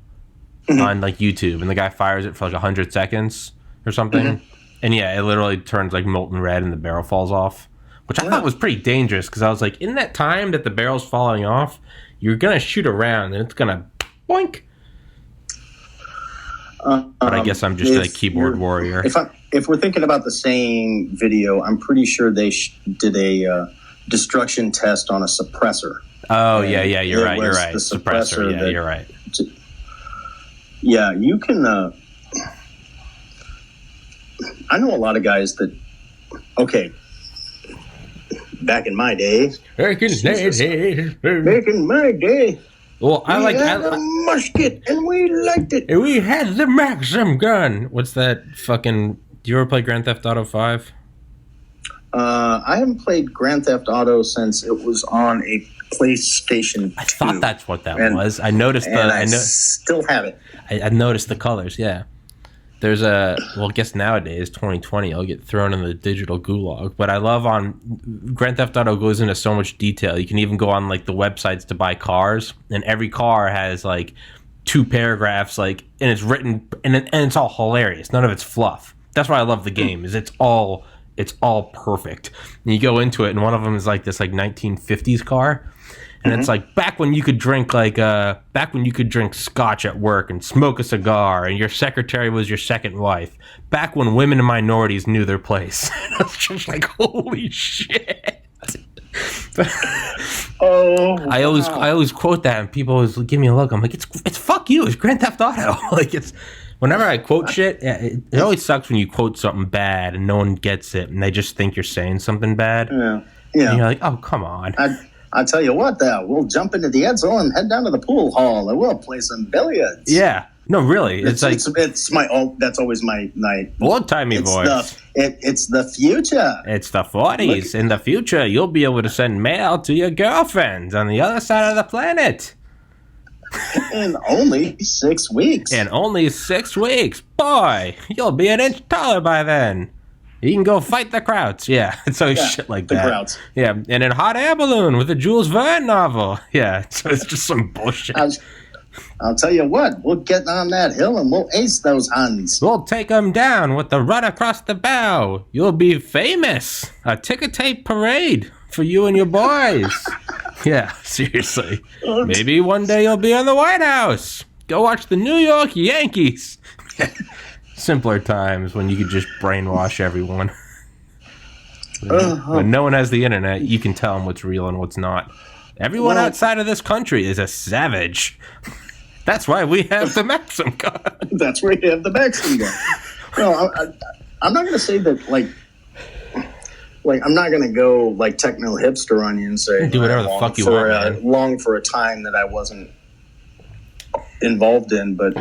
on like YouTube, and the guy fires it for like 100 seconds or something. And yeah, it literally turns like molten red and the barrel falls off, which I thought was pretty dangerous because I was like, in that time that the barrel's falling off, you're going to shoot around and it's going to boink. But I guess I'm just a keyboard warrior. If we're thinking about the same video, I'm pretty sure they did a destruction test on a suppressor. Oh, yeah, you're right. The suppressor, you're right. Yeah, you can... I know a lot of guys that... Okay. Back in my day... Back in my day... Well, we had a musket, and we liked it. We had the Maxim gun. What's that fucking Do you ever play Grand Theft Auto 5? I haven't played Grand Theft Auto since it was on a PlayStation 2. I thought that's what that was. I noticed still have it. I noticed the colors, yeah. There's I guess nowadays, 2020, I'll get thrown in the digital gulag. But I love Grand Theft Auto goes into so much detail. You can even go on, like, the websites to buy cars, and every car has, like, 2 paragraphs, like, and it's written, and it's all hilarious. None of it's fluff. That's why I love the game, is it's all perfect. And you go into it, and one of them is, like, this, like, 1950s car. And it's like back when you could drink scotch at work and smoke a cigar, and your secretary was your second wife. Back when women and minorities knew their place. I was just like, holy shit. I always quote that, and people always give me a look. I'm like, it's fuck you. It's Grand Theft Auto. Like, it's whenever I quote shit, it always sucks when you quote something bad and no one gets it, and they just think you're saying something bad. Yeah. And you're like, oh, come on. I tell you what, though, we'll jump into the end zone and head down to the pool hall, and we'll play some billiards. Yeah, no, really, it's that's always my night. Old timey voice. It's the future. It's the 40s. In the future, you'll be able to send mail to your girlfriends on the other side of the planet. In only 6 weeks. Boy, you'll be an inch taller by then. You can go fight the Krauts. Yeah, it's always shit like that. The Krauts. Yeah, and in Hot Air Balloon with a Jules Verne novel. Yeah, so it's just some bullshit. I'll tell you what, we'll get on that hill and we'll ace those Huns. We'll take them down with the run across the bow. You'll be famous. A ticker tape parade for you and your boys. Yeah, seriously. Maybe one day you'll be in the White House. Go watch the New York Yankees. Simpler times when you could just brainwash everyone. When no one has the internet, you can tell them what's real and what's not. Everyone outside of this country is a savage. That's why we have the Maxim gun. That's why we have the Maxim gun. No, I'm not going to say that, like I'm not going to go, like, techno hipster on you and say, do whatever the fuck you want, man. Long for a time that I wasn't involved in, but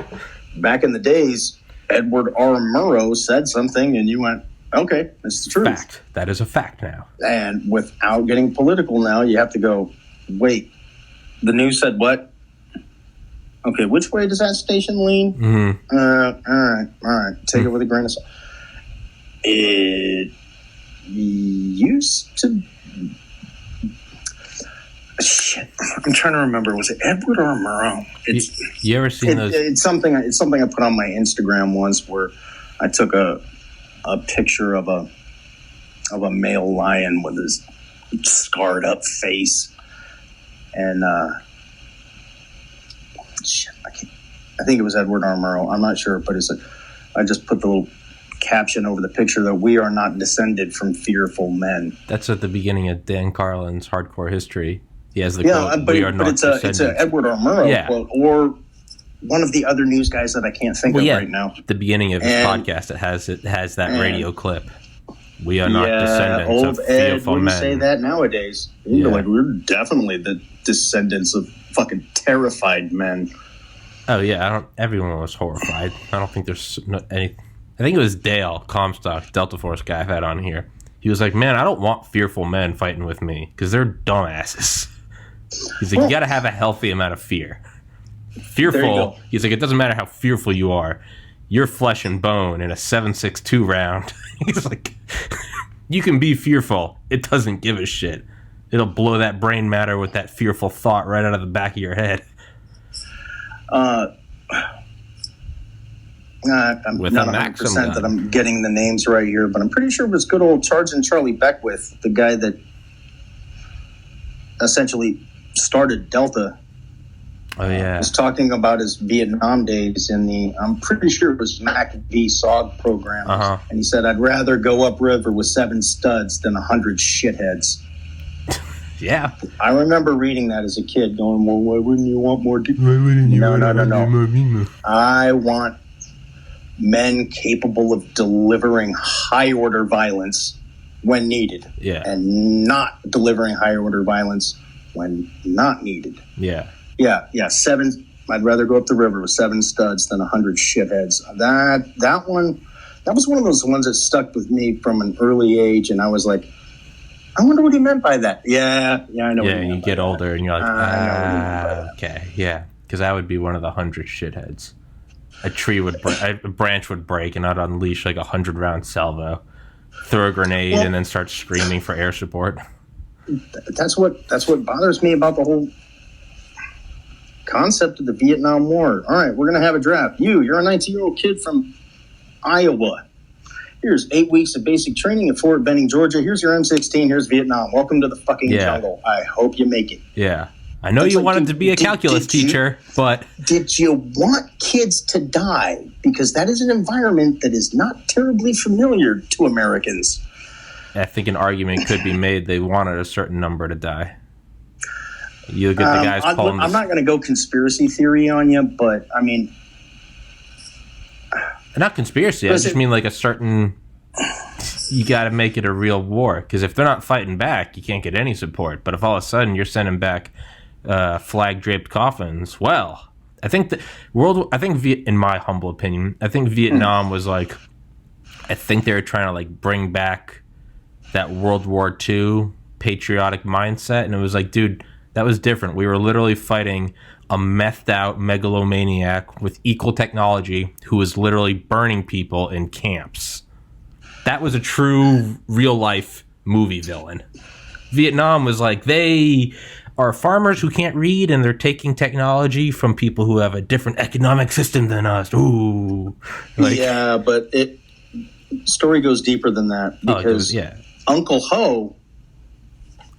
back in the days, Edward R. Murrow said something, and you went, okay, it's the truth. Fact. That is a fact now. And without getting political now, you have to go, wait, the news said what? Okay, which way does that station lean? Mm-hmm. All right. Take it with a grain of salt. It used to... Shit, I'm trying to remember. Was it Edward or Murrow? You ever seen those? It's something I put on my Instagram once, where I took a picture of a male lion with his scarred up face, and I think it was Edward R. Murrow. I'm not sure, but I just put the little caption over the picture that we are not descended from fearful men. That's at the beginning of Dan Carlin's Hardcore History. He has the quote, but it's a Edward R. Murrow quote, or one of the other news guys that I can't think of right now. The beginning of his podcast, it has that radio clip. We are not descendants of fearful men. Say that nowadays. Like, we're definitely the descendants of fucking terrified men. Oh yeah, everyone was horrified. I don't think there's any. I think it was Dale Comstock, Delta Force guy I've had on here. He was like, man, I don't want fearful men fighting with me because they're dumbasses. He's like, you got to have a healthy amount of fear. Fearful. He's like, it doesn't matter how fearful you are. You're flesh and bone in a 7.62 round. He's like, you can be fearful. It doesn't give a shit. It'll blow that brain matter with that fearful thought right out of the back of your head. I'm with not 100% that I'm getting the names right here, but I'm pretty sure it was good old Sergeant Charlie Beckwith, the guy that essentially started Delta. Oh, yeah. Was talking about his Vietnam days in I'm pretty sure it was MAC-V SOG program. Uh-huh. And he said, I'd rather go upriver with 7 studs than 100 shitheads. Yeah. I remember reading that as a kid going, well, why wouldn't you want more? No. I want men capable of delivering high-order violence when needed. Yeah. And not delivering high-order violence when not needed. Yeah. Yeah, 7. I'd rather go up the river with 7 studs than 100 shitheads. That one, that was one of those ones that stuck with me from an early age, and I was like, I wonder what he meant by that. Yeah, I know. Yeah, you get older and you're like, okay, yeah, because I would be one of the 100 shitheads. A branch would break, and I'd unleash like 100-round salvo, throw a grenade, and then start screaming for air support. That's what bothers me about the whole concept of the Vietnam War. All right, we're gonna have a draft. You're a 19-year-old kid from Iowa. Here's 8 weeks of basic training at Fort Benning, Georgia. Here's your M16. Here's Vietnam. Welcome to the fucking jungle. I hope you make it. Yeah. I know you wanted to be a calculus teacher, but... Did you want kids to die? Because that is an environment that is not terribly familiar to Americans. I think an argument could be made they wanted a certain number to die. You look at the guys pulling... I'm not going to go conspiracy theory on you, but, I mean... Not conspiracy. I just mean like a certain... You got to make it a real war. Because if they're not fighting back, you can't get any support. But if all of a sudden you're sending back flag-draped coffins, well, I think in my humble opinion, I think Vietnam was like... I think they were trying to like bring back that World War II patriotic mindset. And it was like, dude, that was different. We were literally fighting a methed out megalomaniac with equal technology who was literally burning people in camps. That was a true real life movie villain. Vietnam was like, they are farmers who can't read and they're taking technology from people who have a different economic system than us. Ooh. Yeah, but story goes deeper than that because Uncle Ho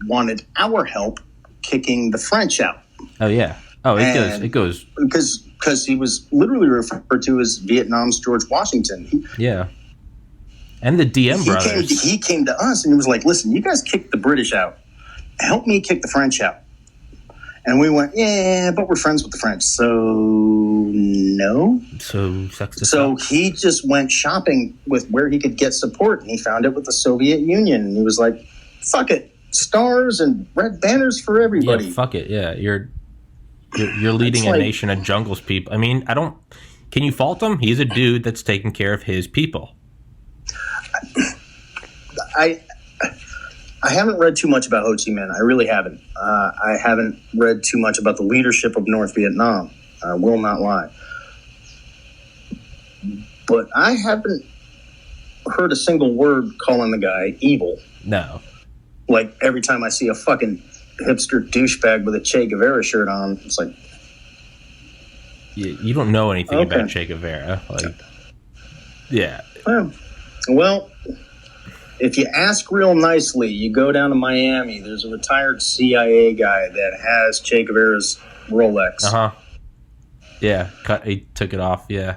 wanted our help kicking the French out. Oh yeah. Oh, it goes because he was literally referred to as Vietnam's George Washington. And the DM brothers. He came to us and he was like, "Listen, you guys kicked the British out. Help me kick the French out." And we went, "Yeah, but we're friends with the French, so no." So he just went shopping with where he could get support, and he found it with the Soviet Union. And he was like, "Fuck it, stars and red banners for everybody." Yeah, fuck it. Yeah, you're leading a nation of jungles people. I mean, can you fault him? He's a dude that's taking care of his people. I haven't read too much about Ho Chi Minh. I really haven't. I haven't read too much about the leadership of North Vietnam. I will not lie. But I haven't heard a single word calling the guy evil. No. Like, every time I see a fucking hipster douchebag with a Che Guevara shirt on, it's like... You don't know anything about Che Guevara. Like, yeah. Well, if you ask real nicely, you go down to Miami, there's a retired CIA guy that has Che Guevara's Rolex. Uh-huh. Yeah, he took it off, yeah.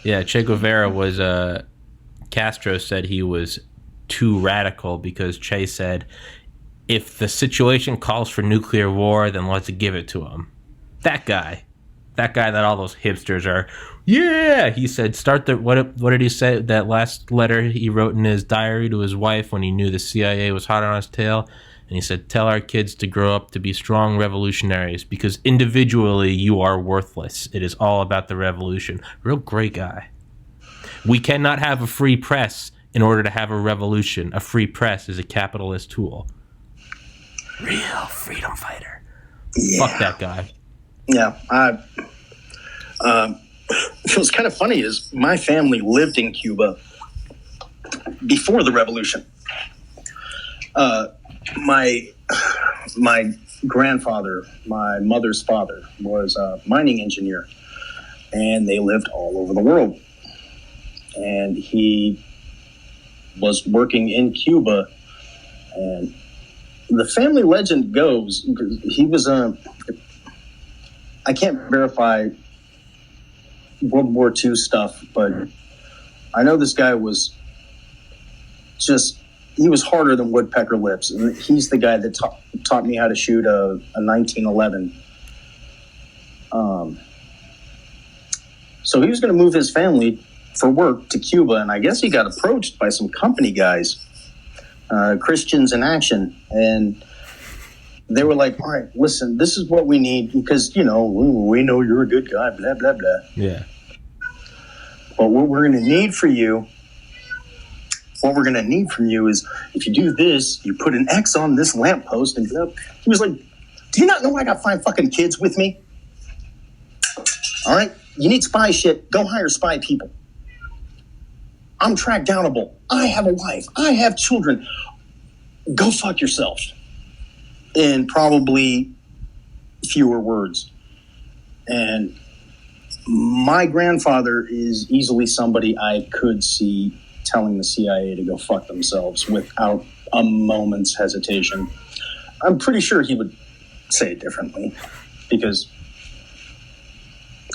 Yeah, Che Guevara was... Castro said he was too radical because Che said, if the situation calls for nuclear war, then let's give it to him. That guy that all those hipsters are, yeah, he said, what did he say, that last letter he wrote in his diary to his wife when he knew the CIA was hot on his tail? And he said, tell our kids to grow up to be strong revolutionaries because individually you are worthless. It is all about the revolution. Real great guy. We cannot have a free press in order to have a revolution. A free press is a capitalist tool. Real freedom fighter. Yeah. Fuck that guy. Yeah. What's kind of funny is my family lived in Cuba before the revolution. My grandfather, my mother's father, was a mining engineer, and they lived all over the world. And he was working in Cuba, and the family legend goes he was I can't verify World War II stuff, but I know this guy was he was harder than woodpecker lips, and he's the guy that taught me how to shoot a 1911. So he was going to move his family for work to Cuba, and I guess he got approached by some company guys, Christians in Action, and they were like, all right, listen, this is what we need because, we know you're a good guy, blah, blah, blah. Yeah. But what we're going to need from you is if you do this, you put an X on this lamppost. And he was like, do you not know I got 5 fucking kids with me? All right? You need spy shit. Go hire spy people. I'm track downable. I have a wife. I have children. Go fuck yourself. In probably fewer words. And my grandfather is easily somebody I could see telling the CIA to go fuck themselves without a moment's hesitation. I'm pretty sure he would say it differently because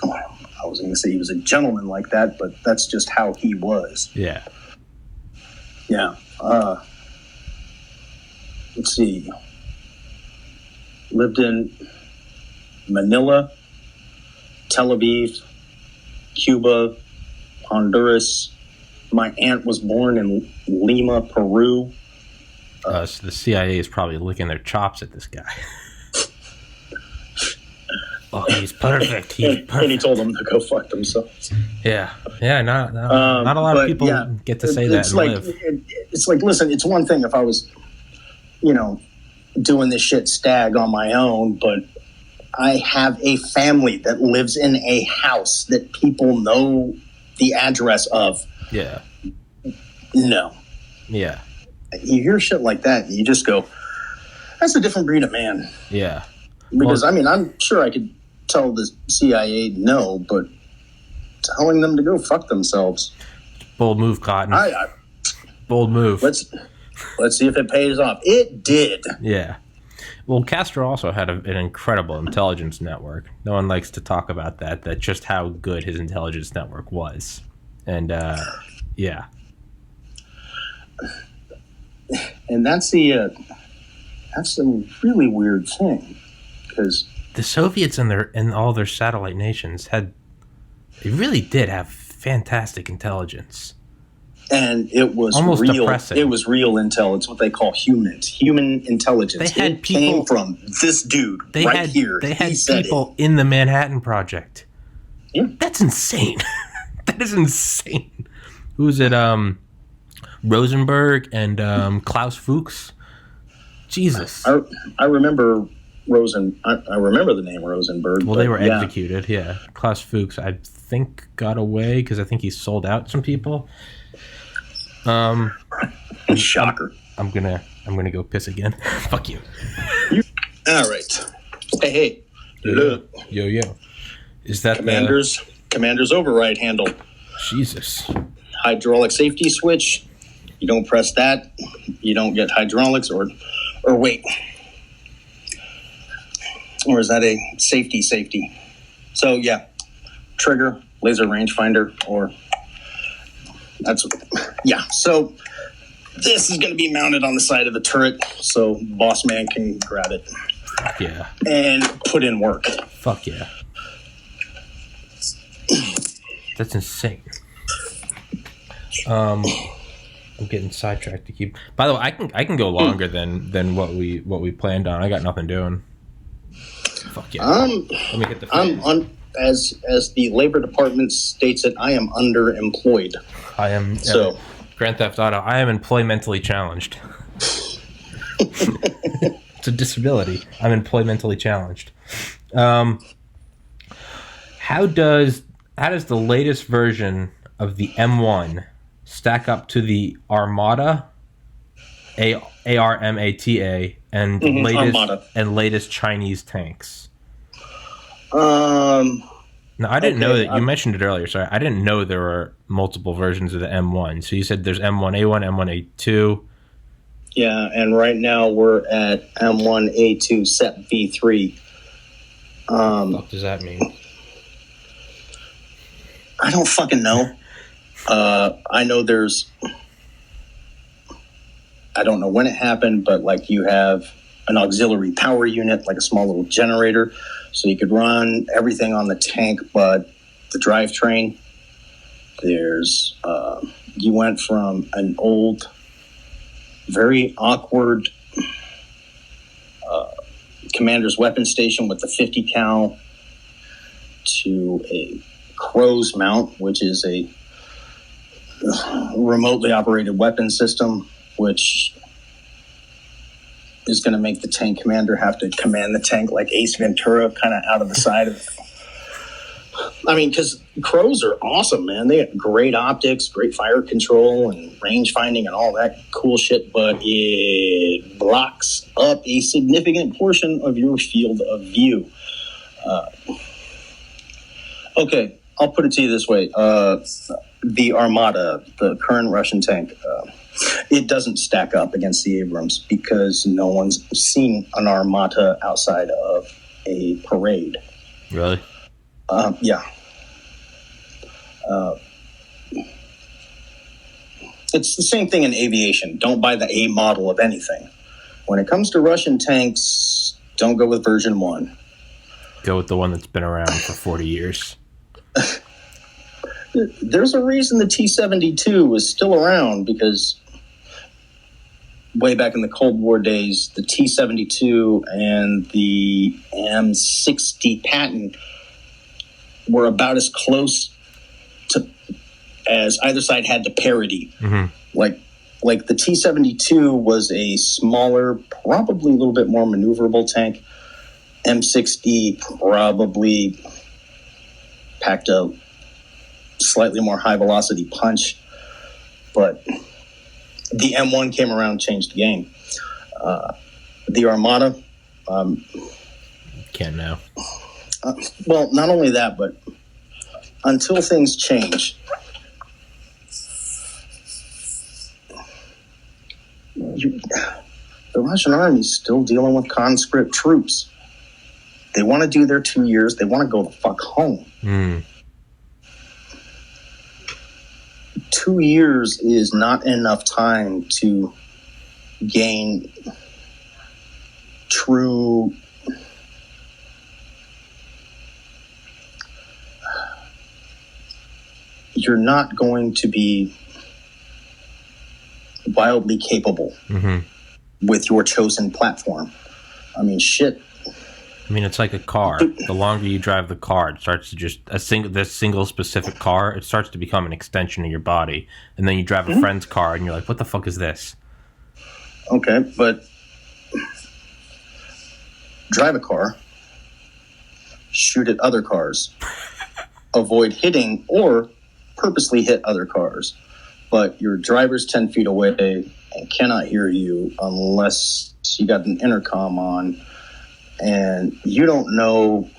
I was going to say he was a gentleman like that, but that's just how he was. Yeah. Yeah. Let's see. Lived in Manila, Tel Aviv, Cuba, Honduras. My aunt was born in Lima, Peru. So the CIA is probably licking their chops at this guy. Oh, he's perfect. He's perfect. And he told them to go fuck themselves. Yeah. Not a lot of people get to say that and like, live. It's like, listen, it's one thing if I was, doing this shit stag on my own, but I have a family that lives in a house that people know the address of. Yeah. No. Yeah. You hear shit like that, and you just go, that's a different breed of man. Yeah. Because, I'm sure I could tell the CIA no, but telling them to go fuck themselves. Bold move, Cotton. Bold move. Let's see if it pays off. It did. Yeah. Well, Castro also had an incredible intelligence network. No one likes to talk about that just how good his intelligence network was. And, yeah. And that's a really weird thing, because the Soviets and all their satellite nations they really did have fantastic intelligence. And it was almost real. Depressing. It was real intelligence. It's what they call human intelligence. They had it came from this dude here. They had people in the Manhattan Project. Yeah, that's insane. That is insane. Who's it? Rosenberg and Klaus Fuchs. Jesus. I remember I remember the name Rosenberg. Well, they were executed. Yeah, Klaus Fuchs, I think, got away because I think he sold out some people. Shocker. I'm gonna go piss again. Fuck you. All right. Hey. Look. Yo. Is that Commander's override handle? Jesus. Hydraulic safety switch. You don't press that, you don't get hydraulics, or wait. Or is that a safety? So yeah, trigger, laser rangefinder, or so this is going to be mounted on the side of the turret so boss man can grab it. Fuck yeah. And put in work. Fuck yeah. That's insane. I'm getting sidetracked to keep. By the way, I can go longer than what we planned on. I got nothing doing. Fuck yeah. Let me get the as the Labor Department states it, I am underemployed. I am Grand Theft Auto. I am employmentally challenged. It's a disability. I'm employmentally challenged. How does the latest version of the M1 stack up to the Armata, ARMATA, and latest Chinese tanks? No, I didn't know that. You mentioned it earlier. Sorry, I didn't know there were multiple versions of the M1. So you said there's M1A1, M1A2. Yeah, and right now we're at M1A2 SEP V3. What does that mean? I don't fucking know. I know I don't know when it happened, but like you have an auxiliary power unit, like a small little generator, so you could run everything on the tank, but the drivetrain. There's you went from an old, very awkward commander's weapon station with the 50 cal to a crow's mount, which is a remotely operated weapon system, which is going to make the tank commander have to command the tank like Ace Ventura, kind of out of the side of it. I mean, because Crows are awesome, man. They have great optics, great fire control, and range finding and all that cool shit, but it blocks up a significant portion of your field of view. Okay, I'll put it to you this way. The Armada, the current Russian tank, it doesn't stack up against the Abrams because no one's seen an Armada outside of a parade. Really? Yeah. It's the same thing in aviation. Don't buy the A model of anything. When it comes to Russian tanks, don't go with version 1. Go with the one that's been around for 40 years. There's a reason the T-72 is still around, because way back in the Cold War days, the T-72 and the M60 Patton were about as close to as either side had to parity. Mm-hmm. Like the T-72 was a smaller, probably a little bit more maneuverable tank. M60 probably packed a slightly more high velocity punch, but the M1 came around and changed the game. The Armada, can't know. Well, not only that, but until things change, the Russian army's still dealing with conscript troops. They want to do their 2 years. They want to go the fuck home. 2 years is not enough time to gain true you're not going to be wildly capable with your chosen platform. I mean, shit. I mean, it's like a car. The longer you drive the car, it starts to just this single specific car. It starts to become an extension of your body, and then you drive a friend's car, and you're like, "What the fuck is this?" Okay, but drive a car, shoot at other cars, avoid hitting or purposely hit other cars, but your driver's 10 feet away and cannot hear you unless you got an intercom on. And you don't know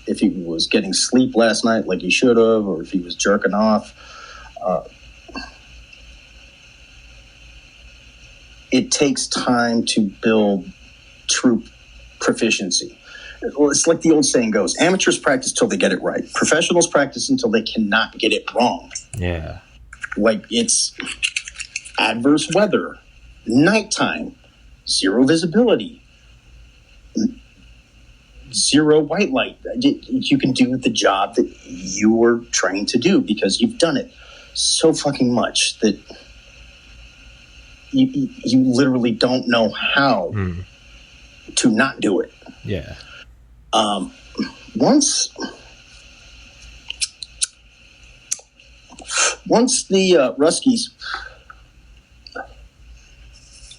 if he was getting sleep last night like he should have, or if he was jerking off. It takes time to build troop proficiency. Well, it's like the old saying goes, amateurs practice till they get it right. Professionals practice until they cannot get it wrong. Yeah. Like, it's adverse weather, nighttime, zero visibility, zero white light. You can do the job that you were trained to do because you've done it so fucking much that you literally don't know how to not do it. Yeah. Once the Ruskies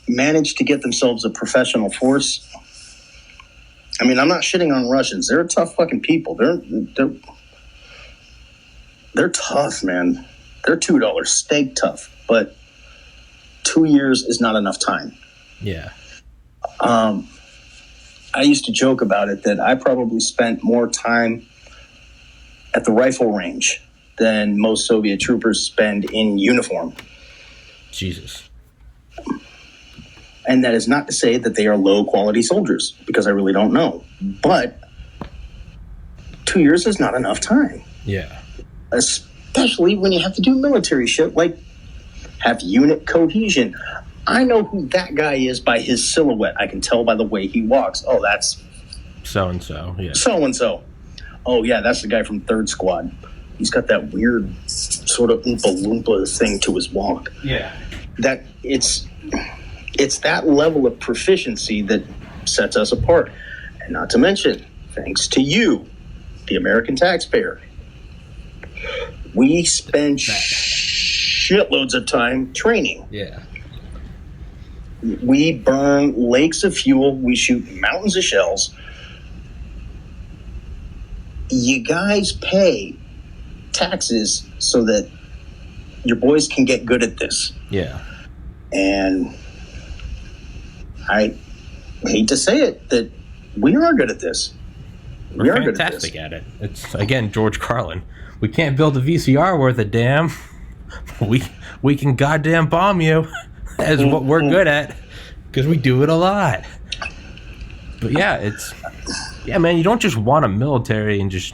managed to get themselves a professional force, I mean, I'm not shitting on Russians. They're tough fucking people. They're tough, man. They're $2 steak tough, but 2 years is not enough time. Yeah. I used to joke about it that I probably spent more time at the rifle range than most Soviet troopers spend in uniform. Jesus. And that is not to say that they are low-quality soldiers, because I really don't know. But 2 years is not enough time. Yeah. Especially when you have to do military shit, like have unit cohesion. I know who that guy is by his silhouette. I can tell by the way he walks. Oh, that's so-and-so, yeah. So-and-so. Oh, yeah, that's the guy from 3rd Squad. He's got that weird sort of Oompa Loompa thing to his walk. Yeah. That it's that level of proficiency that sets us apart. And not to mention, thanks to you, the American taxpayer, we spend shitloads of time training. Yeah. We burn lakes of fuel. We shoot mountains of shells. You guys pay taxes so that your boys can get good at this. Yeah. And I hate to say it, that we are good at this. We're fantastic at it. It's, again, George Carlin. We can't build a VCR worth a damn. We can goddamn bomb you. That's what we're good at, because we do it a lot. But yeah, man, you don't just want a military and just,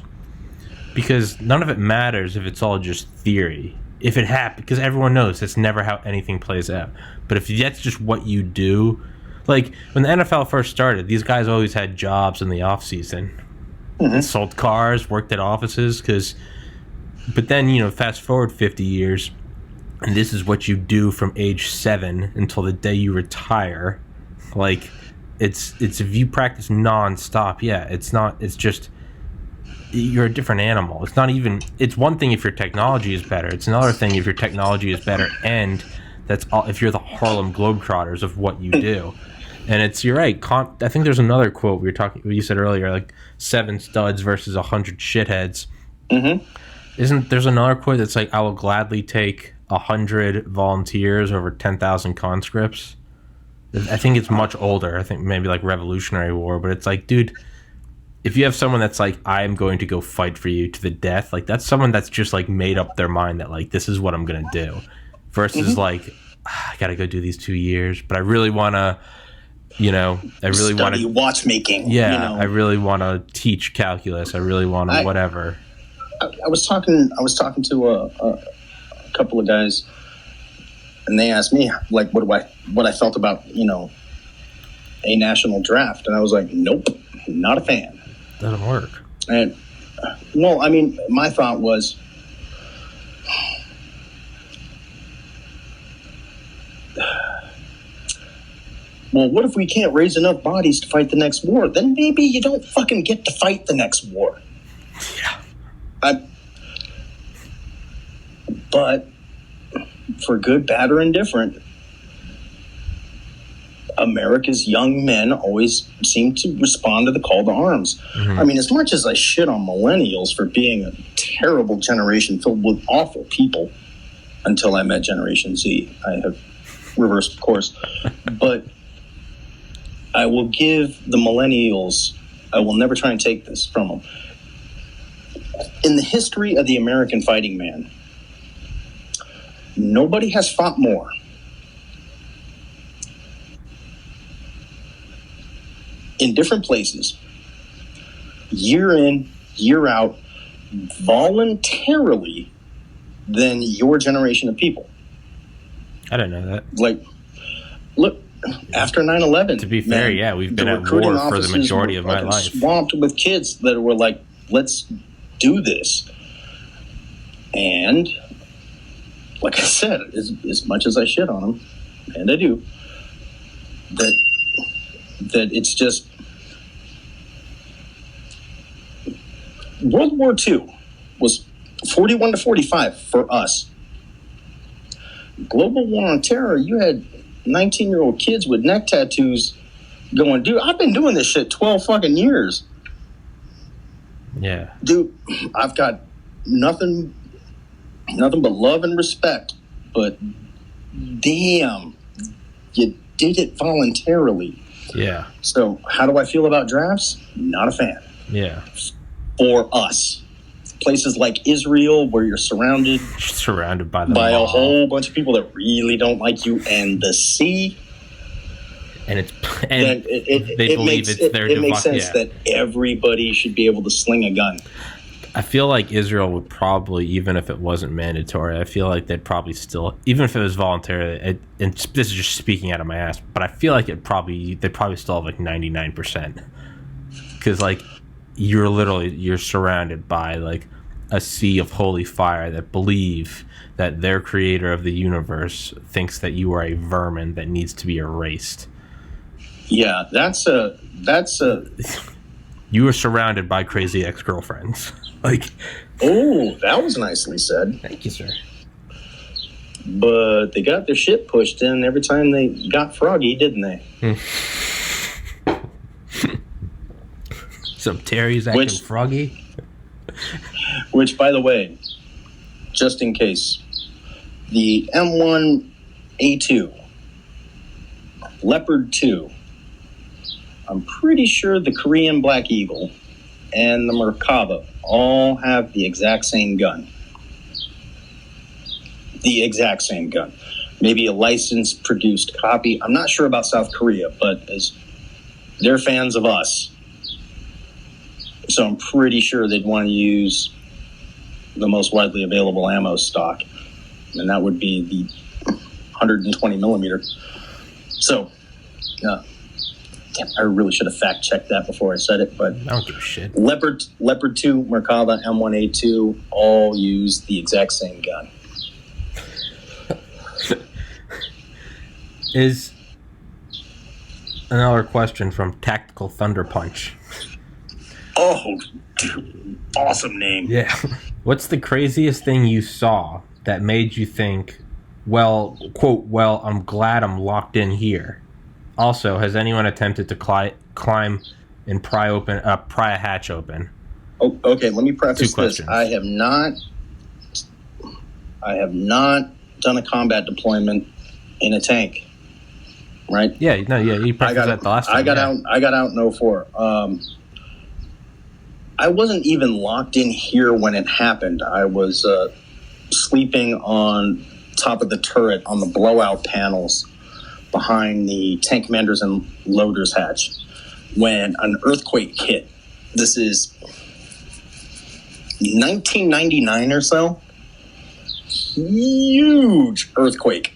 because none of it matters if it's all just theory. If it happens, because everyone knows that's never how anything plays out. But if that's just what you do, like when the NFL first started, these guys always had jobs in the off season. Sold cars, worked at offices, but then, fast forward 50 years, and this is what you do from age 7 until the day you retire. Like, it's if you practice nonstop, it's just, you're a different animal. It's not even, it's one thing if your technology is better. It's another thing if your technology is better, and that's all, if you're the Harlem Globetrotters of what you do. And you're right. I think there's another quote you said earlier, like 7 studs versus 100 shitheads. There's another quote that's like, I will gladly take 100 volunteers over 10,000 conscripts. I think it's much older. I think maybe like Revolutionary War, but it's like, dude, if you have someone that's like, I am going to go fight for you to the death, like that's someone that's just like made up their mind that like, this is what I'm going to do, versus like, I got to go do these 2 years, but I really want to, I really want to watchmaking. Yeah, I really want to teach calculus. I really want to whatever. I was talking to a couple of guys, and they asked me like, what I felt about a national draft, and I was like, nope, not a fan. Doesn't work. And well, I mean, my thought was, well, what if we can't raise enough bodies to fight the next war? Then maybe you don't fucking get to fight the next war. Yeah. But for good, bad, or indifferent, America's young men always seem to respond to the call to arms. I mean, as much as I shit on millennials for being a terrible generation filled with awful people, until I met Generation Z, I have reversed course. But I will give the millennials, I will never try and take this from them. In the history of the American fighting man, nobody has fought more in different places, year in, year out, voluntarily, than your generation of people. I didn't know that. Like, look, after 9/11, to be fair, we've been at war for the majority of my life. Swamped with kids that were like, let's do this. And like I said, as much as I shit on them, and I do, that it's just, World War II was 41 to 45 for us. Global War on Terror, you had 19-year-old kids with neck tattoos going, dude, I've been doing this shit 12 fucking years. Yeah. Dude, I've got nothing but love and respect, but damn, you did it voluntarily. Yeah. So how do I feel about drafts? Not a fan. Yeah. For us. Places like Israel, where you're surrounded by a whole bunch of people that really don't like you, and the sea. And it makes sense that everybody should be able to sling a gun. I feel like Israel would probably, even if it wasn't mandatory, I feel like they'd probably still, even if it was voluntary, and this is just speaking out of my ass, but I feel like they'd probably still have like 99%. Because like, you're surrounded by like a sea of holy fire that believe that their creator of the universe thinks that you are a vermin that needs to be erased. Yeah, that's a you are surrounded by crazy ex-girlfriends. Like, oh, that was nicely said. Thank you, sir. But they got their shit pushed in every time they got froggy, didn't they? Some Terry's acting froggy. Which, by the way, just in case, the M1 A2, Leopard 2, I'm pretty sure the Korean Black Eagle and the Merkava all have the exact same gun. The exact same gun. Maybe a licensed produced copy. I'm not sure about South Korea, but as they're fans of us, so I'm pretty sure they'd want to use the most widely available ammo stock, and that would be the 120 millimeter. So, I really should have fact checked that before I said it, but I don't give a shit. Leopard 2, Merkava, M1A2 all use the exact same gun. Is another question from Tactical Thunder Punch. Oh, dude, awesome name. Yeah. What's the craziest thing you saw that made you think, well, quote, well, I'm glad I'm locked in here? Also, has anyone attempted to climb and pry a hatch open? Oh, okay, let me preface Two this. questions. I have not done a combat deployment in a tank. Right? Yeah, no, yeah, you prefaced that the last time. I got out in 04. I wasn't even locked in here when it happened. I was sleeping on top of the turret on the blowout panels behind the tank commander's and loader's hatch when an earthquake hit. This is 1999 or so. Huge earthquake.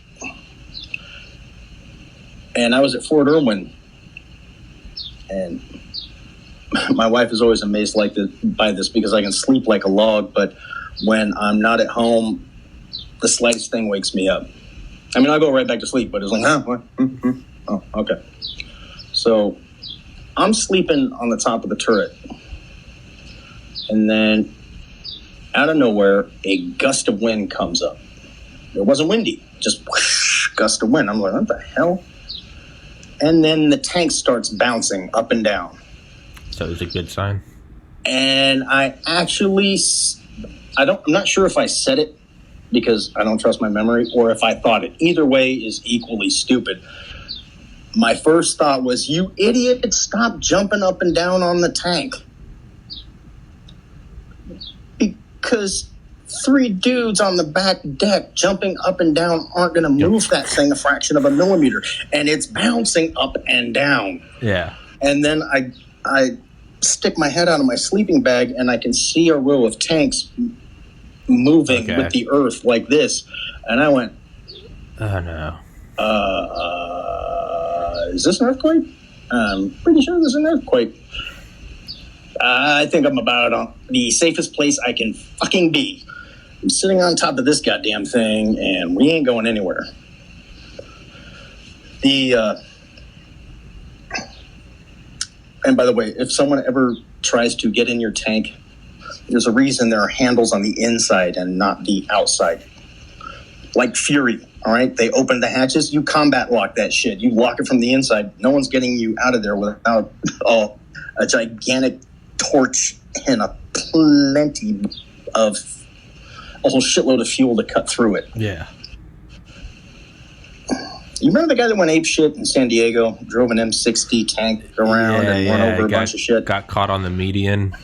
And I was at Fort Irwin, and my wife is always amazed by this because I can sleep like a log, but when I'm not at home, the slightest thing wakes me up. I mean, I'll go right back to sleep, but it's like, what? Oh, okay. So I'm sleeping on the top of the turret, and then out of nowhere, a gust of wind comes up. It wasn't windy, just whoosh, gust of wind. I'm like, what the hell? And then the tank starts bouncing up and down. So it was a good sign. And I actually, I'm not sure if I said it because I don't trust my memory or if I thought it. Either way is equally stupid. My first thought was, you idiot, stop jumping up and down on the tank. Because 3 dudes on the back deck jumping up and down aren't going to move that thing a fraction of a millimeter, and it's bouncing up and down. Yeah. And then I stick my head out of my sleeping bag, and I can see a row of tanks moving with the earth like this, and I went, oh no. Is this an earthquake? I'm pretty sure there's an earthquake. I think I'm about on the safest place I can fucking be. I'm sitting on top of this goddamn thing, and we ain't going anywhere. And by the way, if someone ever tries to get in your tank, there's a reason there are handles on the inside and not the outside. Like Fury, all right? They open the hatches, you combat lock that shit. You lock it from the inside. No one's getting you out of there without a gigantic torch and a whole shitload of fuel to cut through it. Yeah. You remember the guy that went ape shit in San Diego, drove an M60 tank around and run over a bunch of shit? Got caught on the median.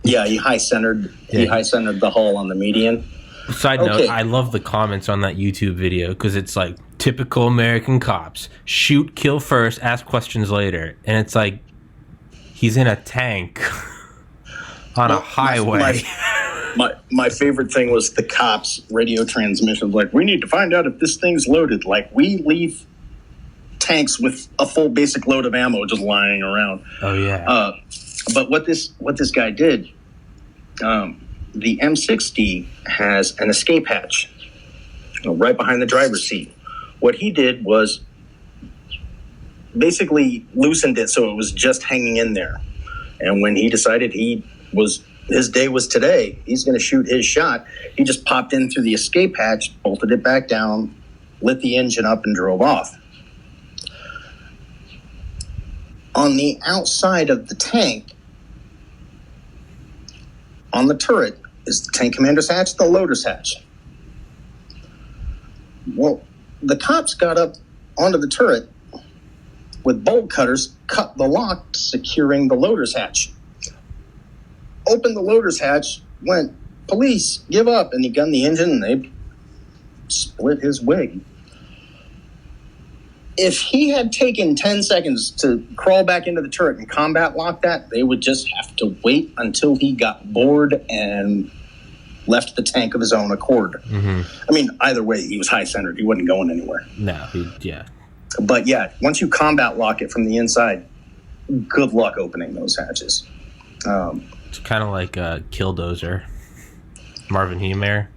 Yeah, he high-centered the hull on the median. Side note, I love the comments on that YouTube video because it's like, typical American cops. Shoot, kill first, ask questions later. And it's like, he's in a tank on a highway. My favorite thing was the cops' radio transmissions. Like, we need to find out if this thing's loaded. Like, we leave tanks with a full basic load of ammo just lying around. Oh yeah. But what this guy did, the M60 has an escape hatch right behind the driver's seat. What he did was basically loosened it so it was just hanging in there. And when he decided he was his day was today. He's going to shoot his shot. He just popped in through the escape hatch, bolted it back down, lit the engine up, and drove off. On the outside of the tank, on the turret, is the tank commander's hatch, the loader's hatch. Well, the cops got up onto the turret with bolt cutters, cut the lock, securing the loader's hatch. Opened the loader's hatch, went, "Police, give up," and he gunned the engine, and they split his wig. If he had taken 10 seconds to crawl back into the turret and combat lock that, they would just have to wait until he got bored and left the tank of his own accord. Mm-hmm. I mean, either way, he was high-centered. He wasn't going anywhere. No, yeah. But yeah, once you combat lock it from the inside, good luck opening those hatches. It's kind of like Killdozer. Marvin Heemeyer.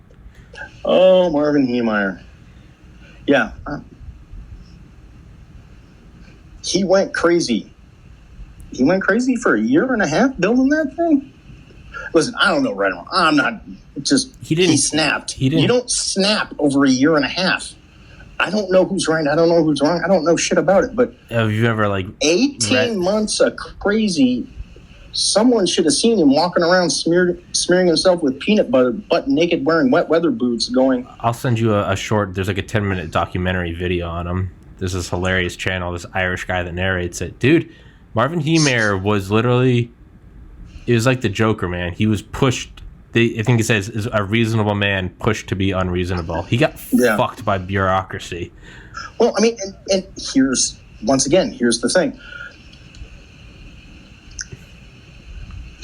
Oh, Marvin Heemeyer. Yeah. He went crazy. He went crazy for a year and a half building that thing. Listen, I don't know right or wrong. I'm not just. He snapped. You don't snap over a year and a half. I don't know who's right. I don't know who's wrong. I don't know shit about it. But have you ever 18 months of crazy? Someone should have seen him walking around smearing himself with peanut butter, butt naked, wearing wet weather boots. Going. I'll send you a short. There's like a 10-minute documentary video on him. There's this hilarious channel. This Irish guy that narrates it. Dude, Marvin Heemeyer was literally. It was like the Joker, man. He was pushed. I think it says is a reasonable man pushed to be unreasonable. He got fucked by bureaucracy. Well, I mean, and here's the thing.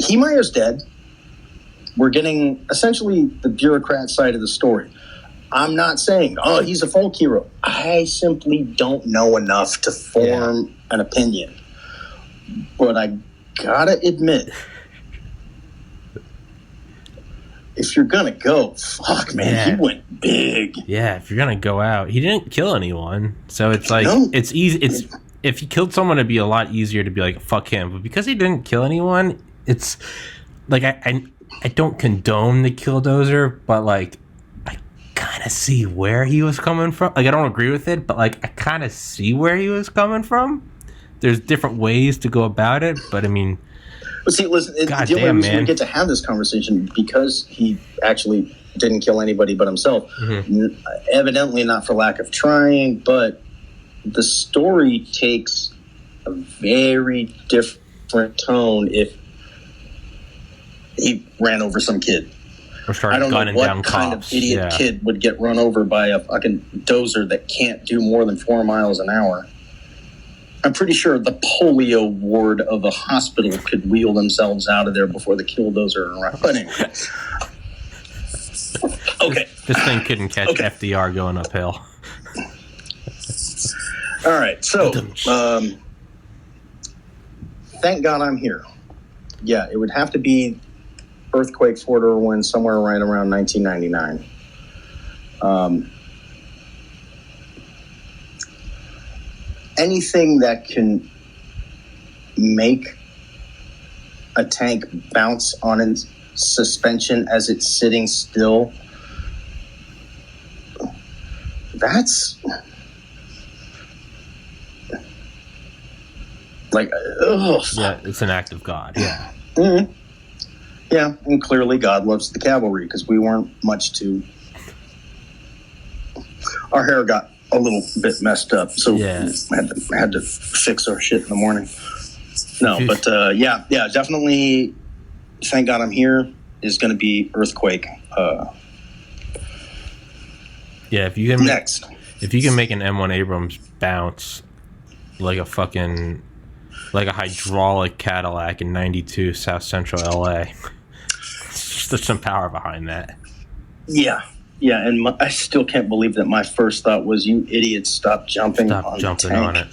Heemeyer's dead. We're getting essentially the bureaucrat side of the story. I'm not saying, he's a folk hero. I simply don't know enough to form an opinion. But I gotta admit, if you're gonna go, fuck, man, he went big. Yeah, if you're gonna go out, he didn't kill anyone, so it's like it's easy. It's if he killed someone, it'd be a lot easier to be like, fuck him. But because he didn't kill anyone, it's like I don't condone the Killdozer, but like I kind of see where he was coming from. Like I don't agree with it, but like I kind of see where he was coming from. There's different ways to go about it, but I mean. But see, listen, the only reason we get to have this conversation because he actually didn't kill anybody but himself. Mm-hmm. Evidently not for lack of trying, but the story takes a very different tone if he ran over some kid. I don't know what kind of idiot kid would get run over by a fucking dozer that can't do more than 4 miles an hour. I'm pretty sure the polio ward of a hospital could wheel themselves out of there before the Killdozer arrived. But anyway. Okay. This thing couldn't catch FDR going uphill. All right. So, thank God I'm here. Yeah, it would have to be earthquake Fort Irwin somewhere right around 1999. Anything that can make a tank bounce on its suspension as it's sitting still, that's like, ugh. Yeah, it's an act of God. Yeah. Mm-hmm. Yeah, and clearly God loves the cavalry because we weren't much to. Our hair got a little bit messed up, so had to fix our shit in the morning. No, but definitely. Thank God I'm here. Is going to be earthquake. If you can next, if you can make an M1 Abrams bounce like a hydraulic Cadillac in '92 South Central LA, there's some power behind that. Yeah. Yeah, and I still can't believe that my first thought was, you idiots, stop jumping on it.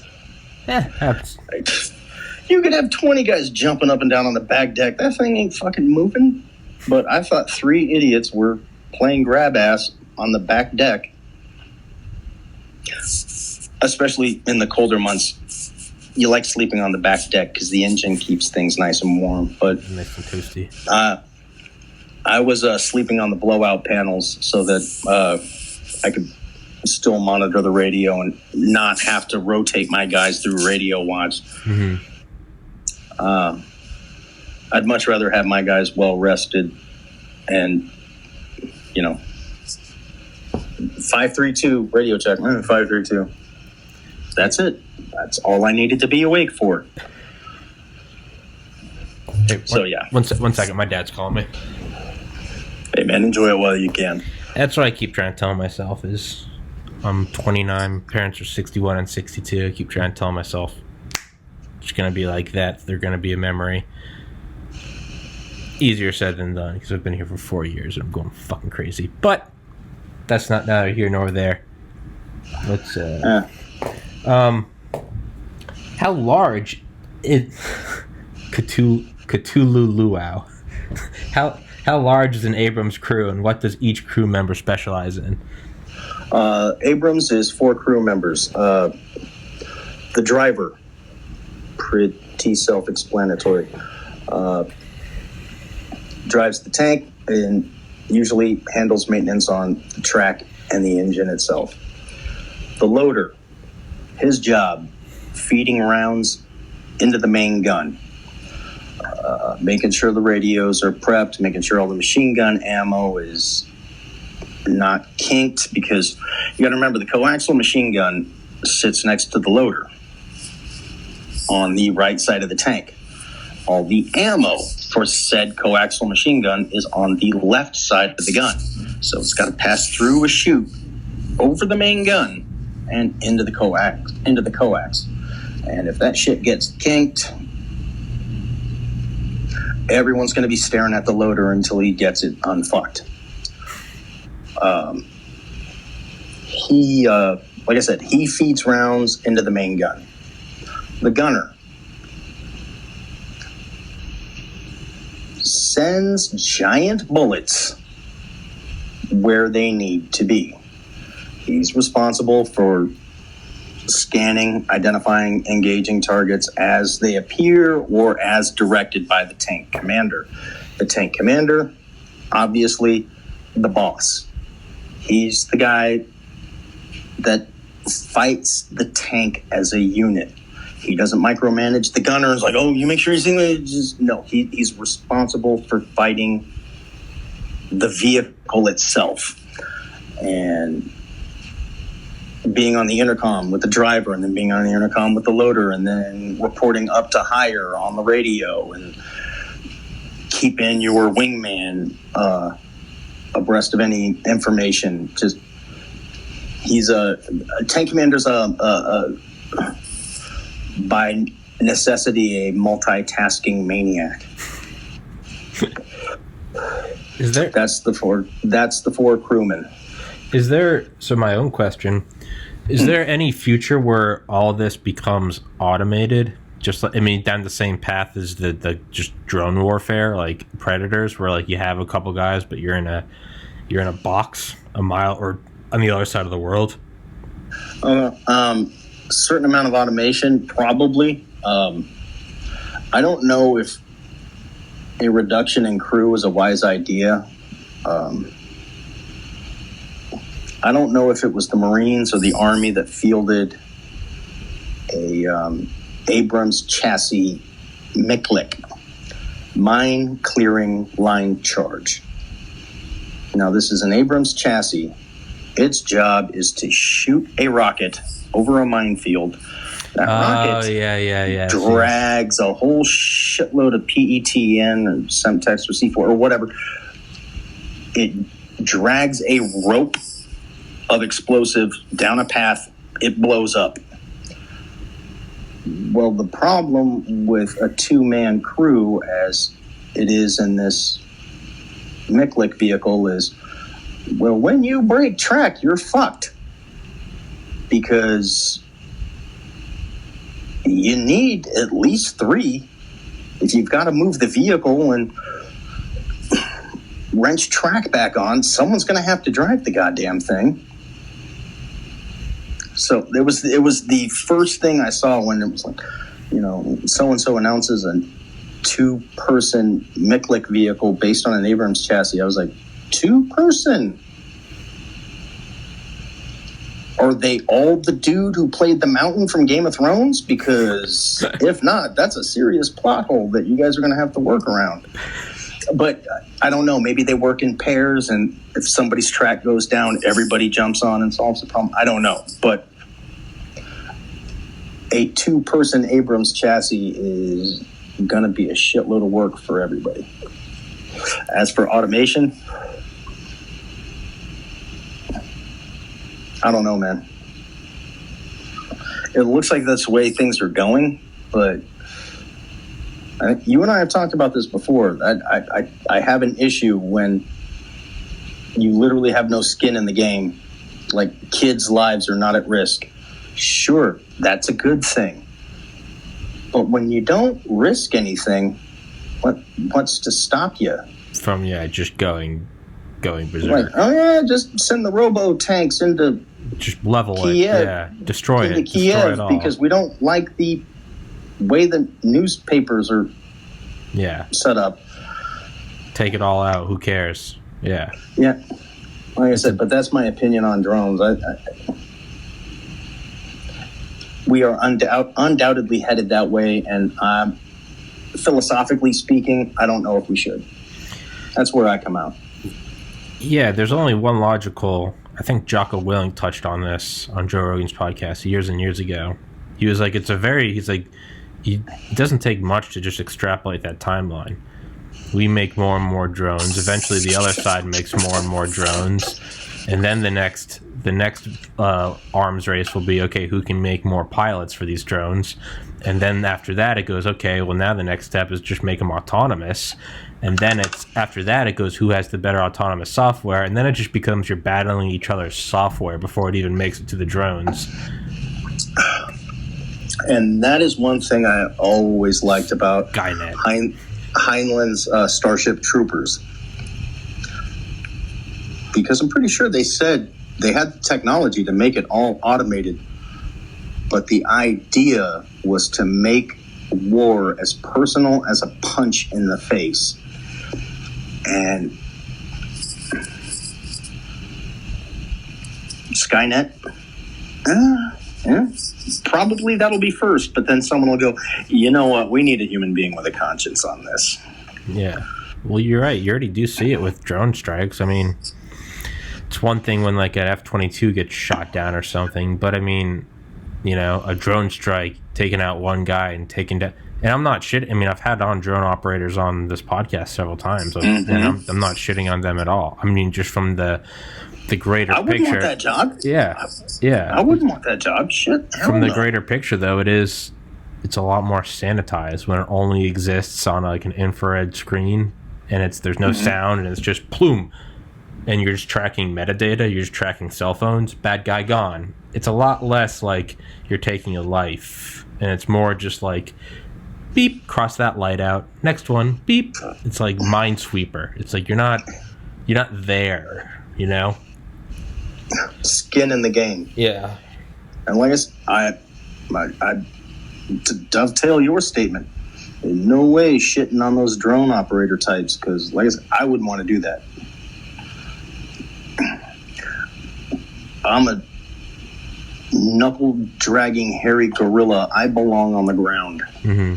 Yeah, happens. You could have 20 guys jumping up and down on the back deck. That thing ain't fucking moving. But I thought 3 idiots were playing grab ass on the back deck. Especially in the colder months. You like sleeping on the back deck because the engine keeps things nice and warm. But nice and toasty. I was sleeping on the blowout panels so that I could still monitor the radio and not have to rotate my guys through radio watch. Mm-hmm. I'd much rather have my guys well rested and, 532 radio check. 532. That's it. That's all I needed to be awake for. Hey, one second. My dad's calling me. Hey, man, enjoy it while you can. That's what I keep trying to tell myself is I'm 29. Parents are 61 and 62. I keep trying to tell myself it's going to be like that. They're going to be a memory. Easier said than done because I've been here for 4 years and I'm going fucking crazy. But that's not neither here nor there. Let's how large is Cthulhu Luau? How large is an Abrams crew, and what does each crew member specialize in? Abrams is 4 crew members. The driver, pretty self-explanatory, drives the tank and usually handles maintenance on the track and the engine itself. The loader, his job, feeding rounds into the main gun, making sure the radios are prepped, making sure all the machine gun ammo is not kinked, because you got to remember the coaxial machine gun sits next to the loader on the right side of the tank. All the ammo for said coaxial machine gun is on the left side of the gun. So it's got to pass through a chute over the main gun and into the coax. And if that shit gets kinked, everyone's going to be staring at the loader until he gets it unfucked. Like I said, he feeds rounds into the main gun. The gunner sends giant bullets where they need to be. He's responsible for scanning, identifying, engaging targets as they appear or as directed by the tank commander. The tank commander, obviously, the boss. He's the guy that fights the tank as a unit. He doesn't micromanage the gunners like, oh, you make sure he's in the... No, he's responsible for fighting the vehicle itself. And being on the intercom with the driver, and then being on the intercom with the loader, and then reporting up to higher on the radio, and keeping your wingman abreast of any information. Just he's a tank commander's by necessity a multitasking maniac. Is there? That's the four crewmen. Is there? So my own question: is there any future where all this becomes automated? Just like, I mean, down the same path as the just drone warfare, like Predators, where like you have a couple guys, but you're in a box a mile or on the other side of the world. Certain amount of automation, probably. I don't know if a reduction in crew is a wise idea. I don't know if it was the Marines or the Army that fielded a Abrams chassis MICLIC, mine clearing line charge. Now, this is an Abrams chassis. Its job is to shoot a rocket over a minefield. That rocket drags a whole shitload of PETN or Semtex or C4 or whatever. It drags a rope of explosive down a path. It blows up. Well, the problem with a two-man crew, as it is in this MICLIC vehicle, is, well, when you break track, you're fucked. Because you need at least 3 if you've got to move the vehicle and wrench track back on. Someone's going to have to drive the goddamn thing. So it was the first thing I saw when it was like, so and so announces a 2-person Miklik vehicle based on an Abrams chassis. I was like, 2-person? Are they all the dude who played the Mountain from Game of Thrones? Because if not, that's a serious plot hole that you guys are going to have to work around. But I don't know. Maybe they work in pairs, and if somebody's track goes down, everybody jumps on and solves the problem. I don't know. But a 2-person Abrams chassis is going to be a shitload of work for everybody. As for automation, I don't know, man. It looks like that's the way things are going, but you and I have talked about this before. I have an issue when you literally have no skin in the game. Like, kids' lives are not at risk. Sure, that's a good thing. But when you don't risk anything, what's to stop you? From, just going berserk. Like, oh yeah, just send the robo tanks into just level Kiev, it, destroy it, Kiev, destroy it all. Because we don't like the way the newspapers are set up. Take it all out. Who cares? Yeah. Like I said, but that's my opinion on drones. We are undoubtedly headed that way, and philosophically speaking, I don't know if we should. That's where I come out. Yeah, there's only one logical. I think Jocko Willing touched on this on Joe Rogan's podcast years and years ago. He was like, it doesn't take much to just extrapolate that timeline. We make more and more drones. Eventually, the other side makes more and more drones, and then the next arms race will be, okay, who can make more pilots for these drones? And then after that, it goes, okay, well, now the next step is just make them autonomous. And then after that, it goes, who has the better autonomous software? And then it just becomes you're battling each other's software before it even makes it to the drones. And that is one thing I always liked about Skynet. Heinlein's Starship Troopers. Because I'm pretty sure they said they had the technology to make it all automated. But the idea was to make war as personal as a punch in the face. And Skynet, probably that'll be first, but then someone will go, you know what, we need a human being with a conscience on this. Yeah. Well, you're right. You already do see it with drone strikes. I mean, it's one thing when like an F-22 gets shot down or something, but I mean, a drone strike taking out one guy and taking down. And I'm not shitting. I mean, I've had on drone operators on this podcast several times, and I'm not shitting on them at all. I mean, just from the greater picture. I wouldn't want that job. Yeah. I wouldn't want that job. Shit. From the greater picture, though, it's a lot more sanitized when it only exists on like an infrared screen, and there's no sound, and it's just plume, and you're just tracking metadata. You're just tracking cell phones. Bad guy gone. It's a lot less like you're taking a life, and it's more just like, beep, cross that light out. Next one, beep. It's like Minesweeper. It's like you're not there, Skin in the game. Yeah. And like I to dovetail your statement, in no way shitting on those drone operator types, because like I said, I wouldn't want to do that. I'm a knuckle-dragging, hairy gorilla. I belong on the ground. Mm-hmm.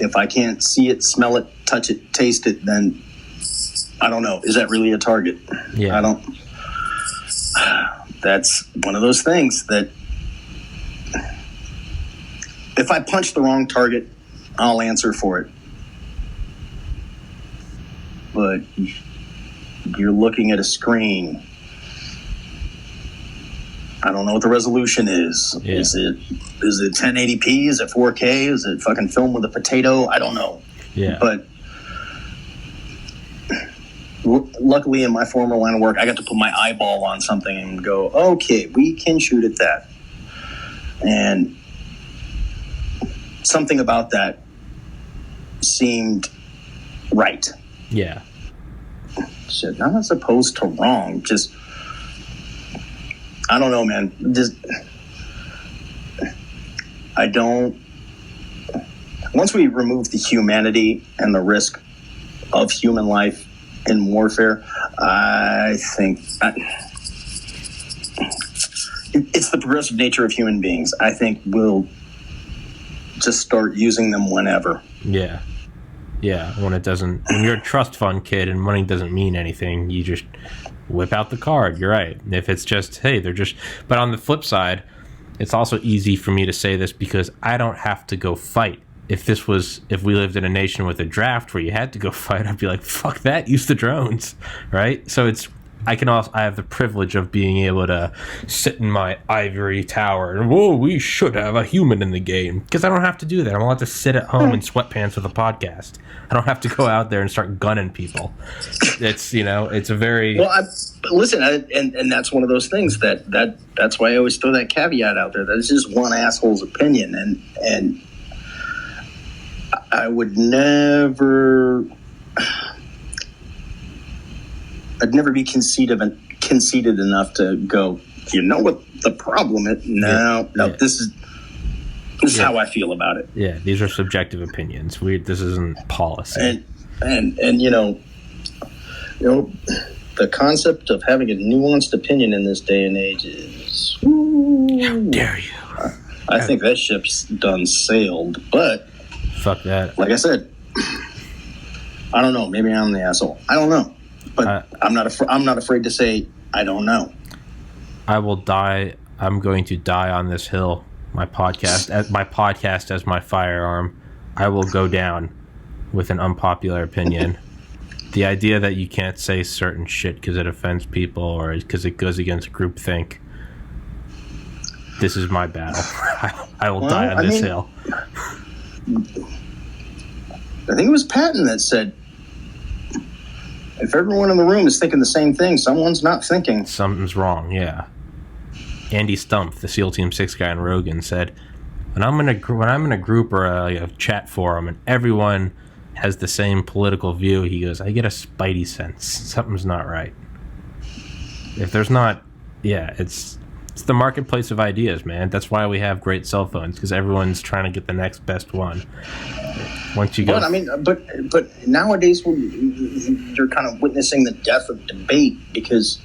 If I can't see it, smell it, touch it, taste it, then I don't know. Is that really a target? Yeah. I don't. That's one of those things that if I punch the wrong target, I'll answer for it. But you're looking at a screen. I don't know what the resolution is. Yeah. Is it 1080p? Is it 4K? Is it fucking film with a potato? I don't know. Yeah. But luckily in my former line of work, I got to put my eyeball on something and go, okay, we can shoot at that. And something about that seemed right. Yeah. Shit, not as opposed to wrong. Just, I don't know, man. Just I don't. Once we remove the humanity and the risk of human life in warfare, I think it's the progressive nature of human beings. I think we'll just start using them whenever. Yeah. When you're a trust fund kid and money doesn't mean anything, you just whip out the card. You're right. If it's just, hey, but on the flip side, it's also easy for me to say this because I don't have to go fight. If we lived in a nation with a draft where you had to go fight, I'd be like, fuck that, use the drones, right? So I have the privilege of being able to sit in my ivory tower and, whoa, we should have a human in the game. Because I don't have to do that. I'm allowed to sit at home in sweatpants with a podcast. I don't have to go out there and start gunning people. It's, it's a very... Well, listen, and that's one of those things that's why I always throw that caveat out there. That it's just one asshole's opinion. And I would never... I'd never be conceited enough to go, you know what the problem is? No, this is how I feel about it. Yeah, these are subjective opinions. This isn't policy. And the concept of having a nuanced opinion in this day and age is... How dare you? I think that ship's done sailed, but... Fuck that. Like I said, I don't know. Maybe I'm the asshole. I don't know. But I'm not afraid to say I don't know. I will die. I'm going to die on this hill. My podcast as my firearm. I will go down with an unpopular opinion. The idea that you can't say certain shit because it offends people or because it goes against groupthink. This is my battle. I will die on this hill. I think it was Patton that said, if everyone in the room is thinking the same thing, someone's not thinking. Something's wrong, yeah. Andy Stumpf, the SEAL Team 6 guy on Rogan, said, when I'm in a group or a chat forum and everyone has the same political view, he goes, I get a spidey sense. Something's not right. If there's not, it's the marketplace of ideas, man. That's why we have great cell phones, because everyone's trying to get the next best one. Once you go, but nowadays you're kind of witnessing the death of debate because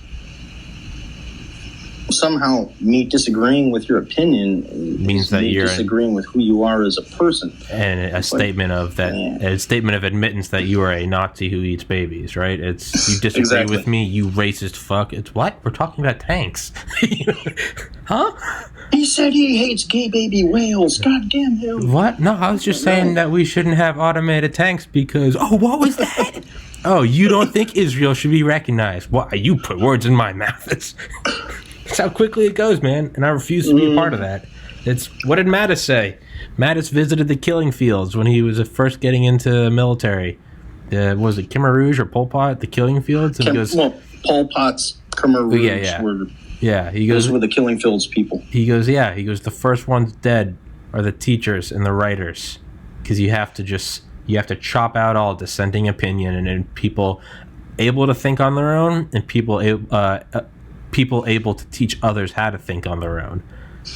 somehow me disagreeing with your opinion means that you're disagreeing with who you are as a person, and a statement of admittance that you are a Nazi who eats babies, right? It's you disagree with me, you racist fuck. It's what? We're talking about tanks. Huh? He said he hates gay baby whales. God damn him. What? No, I was just saying that we shouldn't have automated tanks because... Oh, what was that? Oh, you don't think Israel should be recognized? Why? You put words in my mouth. That's how quickly it goes, man. And I refuse to be a part of that. What did Mattis say? Mattis visited the killing fields when he was first getting into the military. Was it Khmer Rouge or Pol Pot? The killing fields? And Pol Pot's Khmer Rouge were... Yeah, he goes... Those were the killing fields people. He goes, the first ones dead are the teachers and the writers. Because you have to chop out all dissenting opinion and then people able to think on their own and people able to teach others how to think on their own.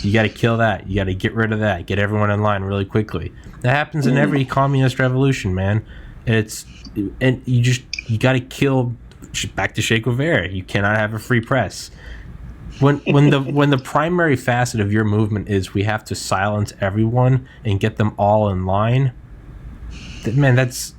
You got to kill that. You got to get rid of that. Get everyone in line really quickly. That happens in every communist revolution, man. And you got to kill... Back to Che Guevara. You cannot have a free press. When the primary facet of your movement is we have to silence everyone and get them all in line, man, it's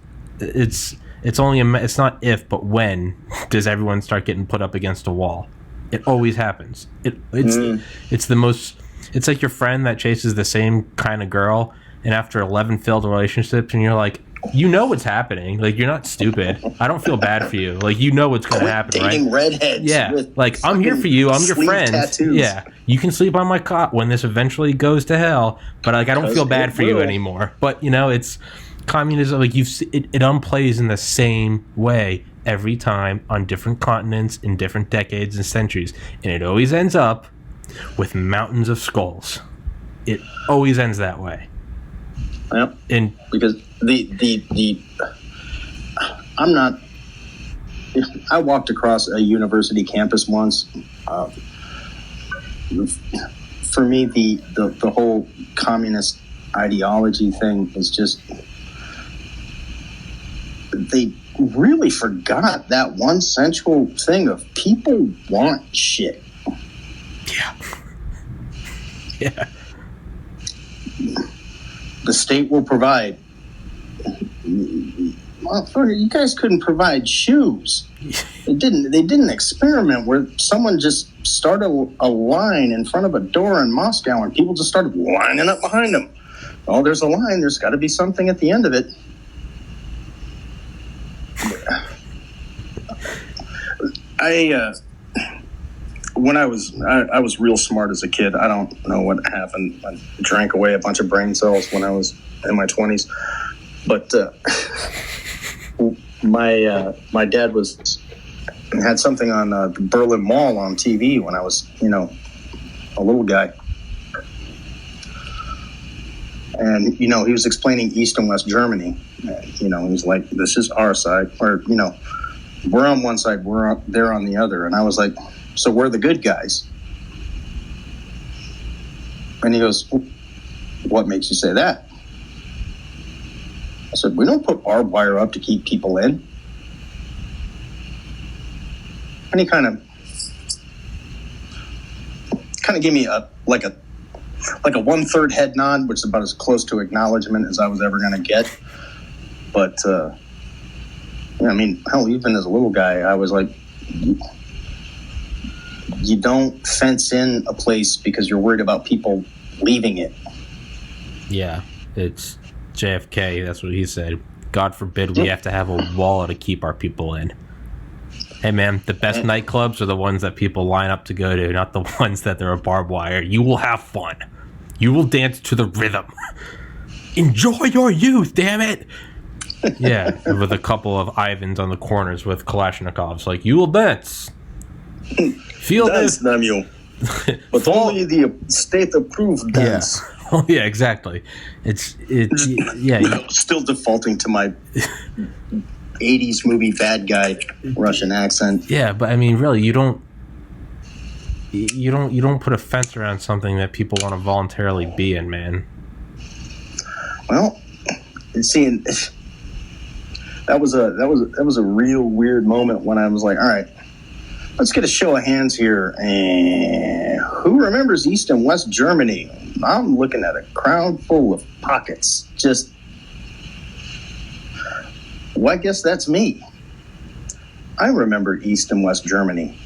not if but when does everyone start getting put up against a wall. It always happens. It's the most. It's like your friend that chases the same kind of girl, and after 11 failed relationships, and you're like, you know what's happening. Like, you're not stupid. I don't feel bad for you. Like, you know what's going to happen, dating right? Redheads. Yeah. Like, I'm here for you. I'm your friend. Tattoos. Yeah. You can sleep on my cot when this eventually goes to hell, but like, I don't feel bad for you anymore. But it's communism. Like, it unplays in the same way every time on different continents in different decades and centuries, and it always ends up with mountains of skulls. It always ends that way. Yep. And because I'm not. I walked across a university campus once, for me, the whole communist ideology thing is just, they really forgot that one central thing of people want shit. Yeah. Yeah. The state will provide. Motherfucker, you guys couldn't provide shoes. They didn't experiment where someone just started a line in front of a door in Moscow and people just started lining up behind them. Oh, there's a line. There's got to be something at the end of it. When I was real smart as a kid. I don't know what happened. I drank away a bunch of brain cells when I was in my 20s. But my dad had something on the Berlin Mall on TV when I was, a little guy. And, he was explaining East and West Germany. He was like, this is our side. Or, we're on one side, they're on the other. And I was like, so we're the good guys. And he goes, what makes you say that? I said, we don't put barbed wire up to keep people in. And he kind of gave me a 1/3 head nod, which is about as close to acknowledgement as I was ever going to get. But, hell, even as a little guy, I was like, you don't fence in a place because you're worried about people leaving it. Yeah, it's JFK. That's what he said. God forbid we have to have a wall to keep our people in. Hey, man, the best nightclubs are the ones that people line up to go to, not the ones that there are barbed wire. You will have fun. You will dance to the rhythm. Enjoy your youth, damn it. Yeah, with a couple of Ivans on the corners with Kalashnikovs. Like, you will dance. Feel dance, this. Damn you. But only the state-approved dance. Yeah. Oh, yeah, exactly. Still defaulting to my 80s movie bad guy Russian accent. Yeah, but I mean, really, you don't put a fence around something that people want to voluntarily be in, man. Well, see, that was a real weird moment when I was like, all right, let's get a show of hands here. And who remembers East and West Germany? I'm looking at a crowd full of pockets. Well, I guess that's me. I remember East and West Germany.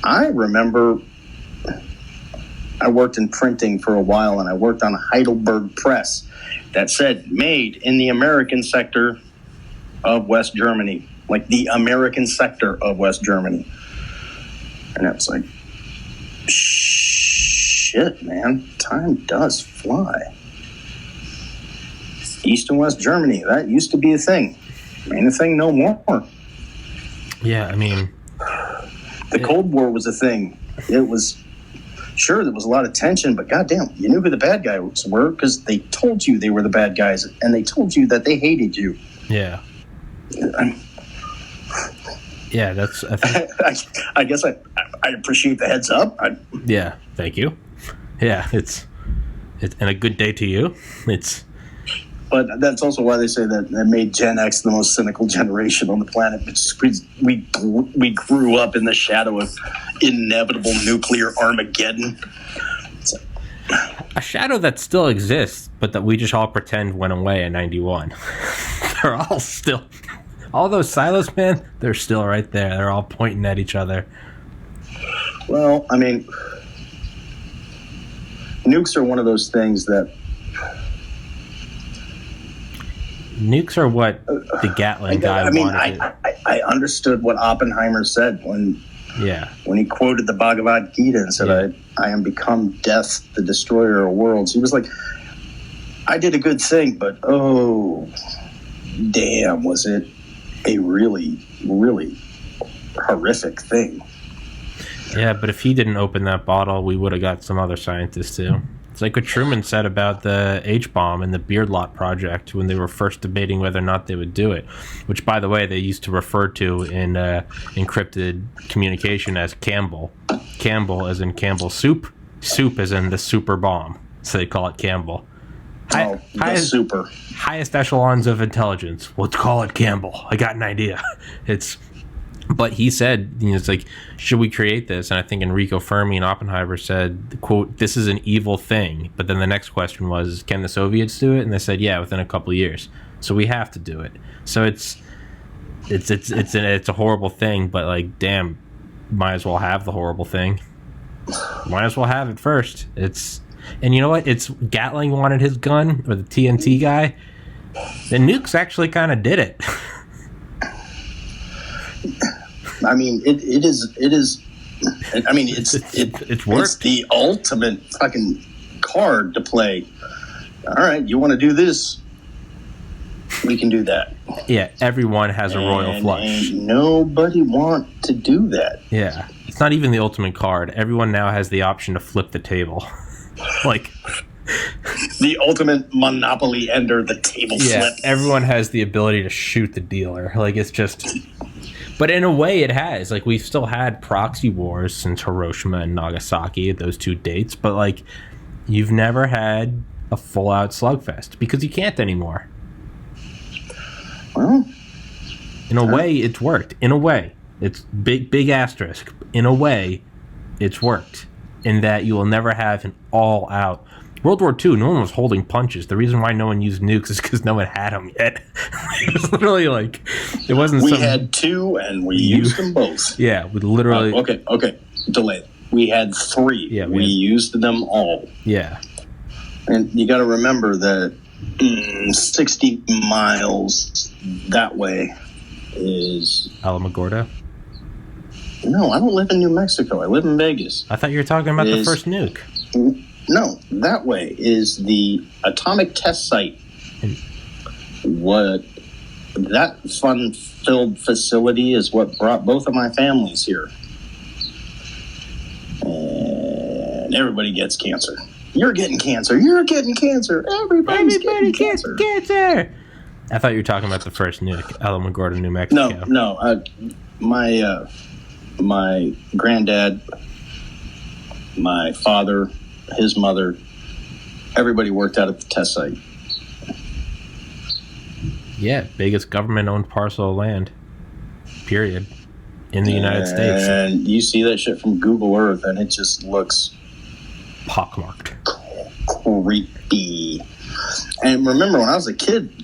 I remember I worked in printing for a while, and I worked on a Heidelberg press that said made in the American sector of West Germany, like the American sector of West Germany. And it was like, shit, man, time does fly. East and West Germany, that used to be a thing. Ain't a thing no more. Yeah, I mean... The Cold War was a thing. It was... Sure, there was a lot of tension, but goddamn, you knew who the bad guys were because they told you they were the bad guys, and they told you that they hated you. Yeah. Yeah, that's... I guess I appreciate the heads up. Yeah, thank you. Yeah, it's and a good day to you. But that's also why they say that made Gen X the most cynical generation on the planet. We grew up in the shadow of inevitable nuclear Armageddon. A shadow that still exists, but that we just all pretend went away in 91. They're all still... All those silos, man, they're still right there. They're all pointing at each other. Well, I mean... Nukes are one of those things that... Nukes are what the Gatling guy wanted. I understood what Oppenheimer said when he quoted the Bhagavad Gita and said, I am become death, the destroyer of worlds. He was like, I did a good thing, but oh, damn, was it a really, really horrific thing. Yeah, but if he didn't open that bottle, we would have got some other scientists too. It's like what Truman said about the H-bomb and the Beard Lot project when they were first debating whether or not they would do it, which, by the way, they used to refer to in encrypted communication as Campbell. Campbell as in Campbell soup. Soup as in the super bomb. So they call it Campbell. Super. Highest echelons of intelligence. Let's call it Campbell. I got an idea. But he said, it's like, should we create this? And I think Enrico Fermi and Oppenheimer said, quote, this is an evil thing. But then the next question was, can the Soviets do it? And they said, yeah, within a couple of years. So we have to do it. So it's a horrible thing, but like, damn, might as well have the horrible thing. Might as well have it first. And you know what? It's Gatling wanted his gun, or the TNT guy. The nukes actually kind of did it. I mean, it is. I mean, it's worked. It's the ultimate fucking card to play. All right, you want to do this? We can do that. Yeah, everyone has a royal flush. And nobody want to do that. Yeah, it's not even the ultimate card. Everyone now has the option to flip the table. Like the ultimate monopoly ender, the table flip. Everyone has the ability to shoot the dealer. Like, it's just. But in a way, it has. Like, we've still had proxy wars since Hiroshima and Nagasaki at those two dates. But, like, you've never had a full-out slugfest because you can't anymore. Well, in a way, it's worked. In a way, it's big asterisk. In a way, it's worked. In that you will never have an all-out. World War II, no one was holding punches. The reason why no one used nukes is because no one had them yet. It was literally like, it wasn't. We had two, and we used them both. Yeah, we literally. Okay. Delay. We had three. Yeah, we used them all. Yeah, and you got to remember that 60 miles that way is Alamogordo. No, I don't live in New Mexico. I live in Vegas. I thought you were talking about the first nuke. No, that way is the atomic test site. What that fun-filled facility is what brought both of my families here. And everybody gets cancer. You're getting cancer. You're getting cancer. Everybody's getting cancer. I thought you were talking about the first nuke, Alamogordo, New Mexico. No. My granddad, my father, his mother, everybody worked out at the test site. Yeah, biggest government-owned parcel of land, period, in the United States. And you see that shit from Google Earth, and it just looks pockmarked, creepy. And remember, when I was a kid,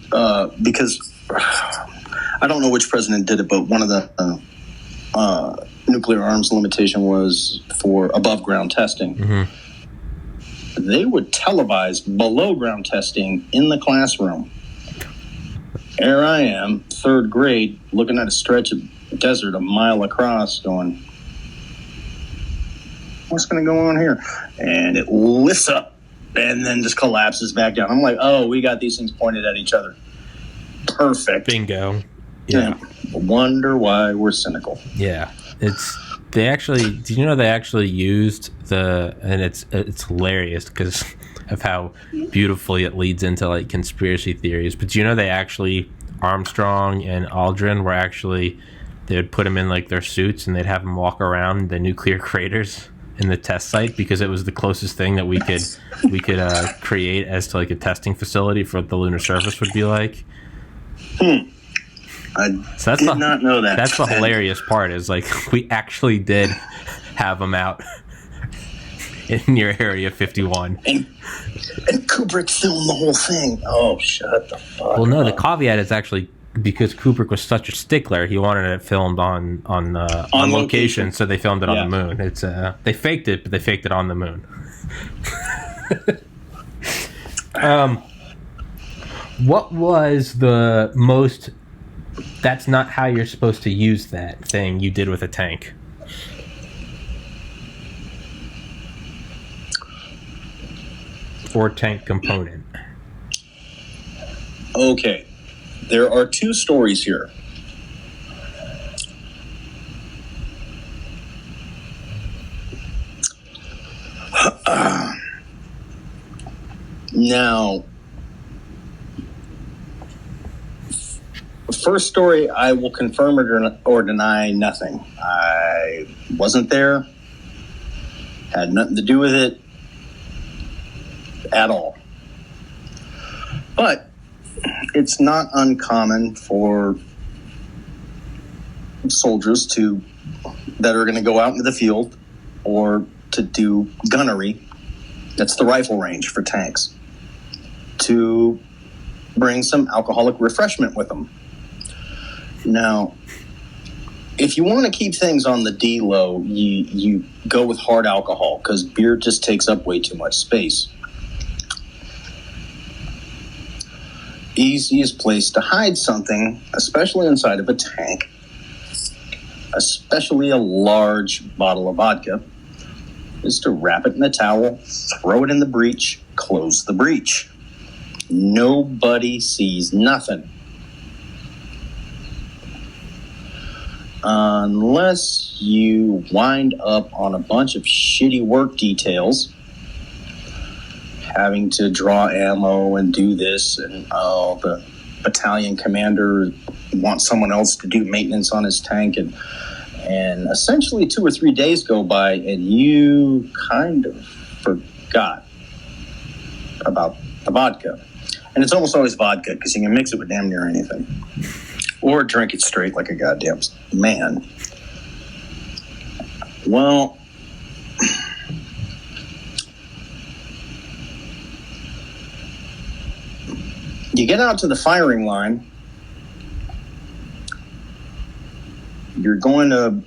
because I don't know which president did it, but one of the nuclear arms limitation was for above-ground testing. Mm-hmm. They would televise below-ground testing in the classroom. Here I am, third grade, looking at a stretch of desert a mile across, going, what's going to go on here? And it lifts up and then just collapses back down. I'm like, oh, we got these things pointed at each other. Perfect. Bingo. Yeah. Wonder why we're cynical. Yeah. They actually used and it's hilarious because of how beautifully it leads into like conspiracy theories. But do you know they actually, Armstrong and Aldrin were actually, they would put them in like their suits and they'd have them walk around the nuclear craters in the test site because it was the closest thing that we could create as to like a testing facility for what the lunar surface would be like. I did not know that. That's the hilarious part is like we actually did have them out near Area 51. And Kubrick filmed the whole thing. Oh, shut the fuck Well, no, up. the caveat is actually because Kubrick was such a stickler, he wanted it filmed on location, so they filmed it on the moon. It's they faked it, but they faked it on the moon. What was the most... That's not how you're supposed to use that thing you did with a tank? Or tank component? Okay. There are two stories here. Now, first story, I will confirm or deny nothing. I wasn't there, had nothing to do with it at all. But it's not uncommon for soldiers that are going to go out into the field or to do gunnery. That's the rifle range for tanks. To bring some alcoholic refreshment with them. Now, if you want to keep things on the D low, you go with hard alcohol because beer just takes up way too much space. Easiest place to hide something, especially inside of a tank, especially a large bottle of vodka, is to wrap it in a towel, throw it in the breech, close the breech. Nobody sees nothing. Unless you wind up on a bunch of shitty work details, having to draw ammo and do this, and the battalion commander wants someone else to do maintenance on his tank, and essentially 2 or 3 days go by and you kind of forgot about the vodka. And it's almost always vodka because you can mix it with damn near anything. Or drink it straight like a goddamn man. Well, you get out to the firing line. You're going to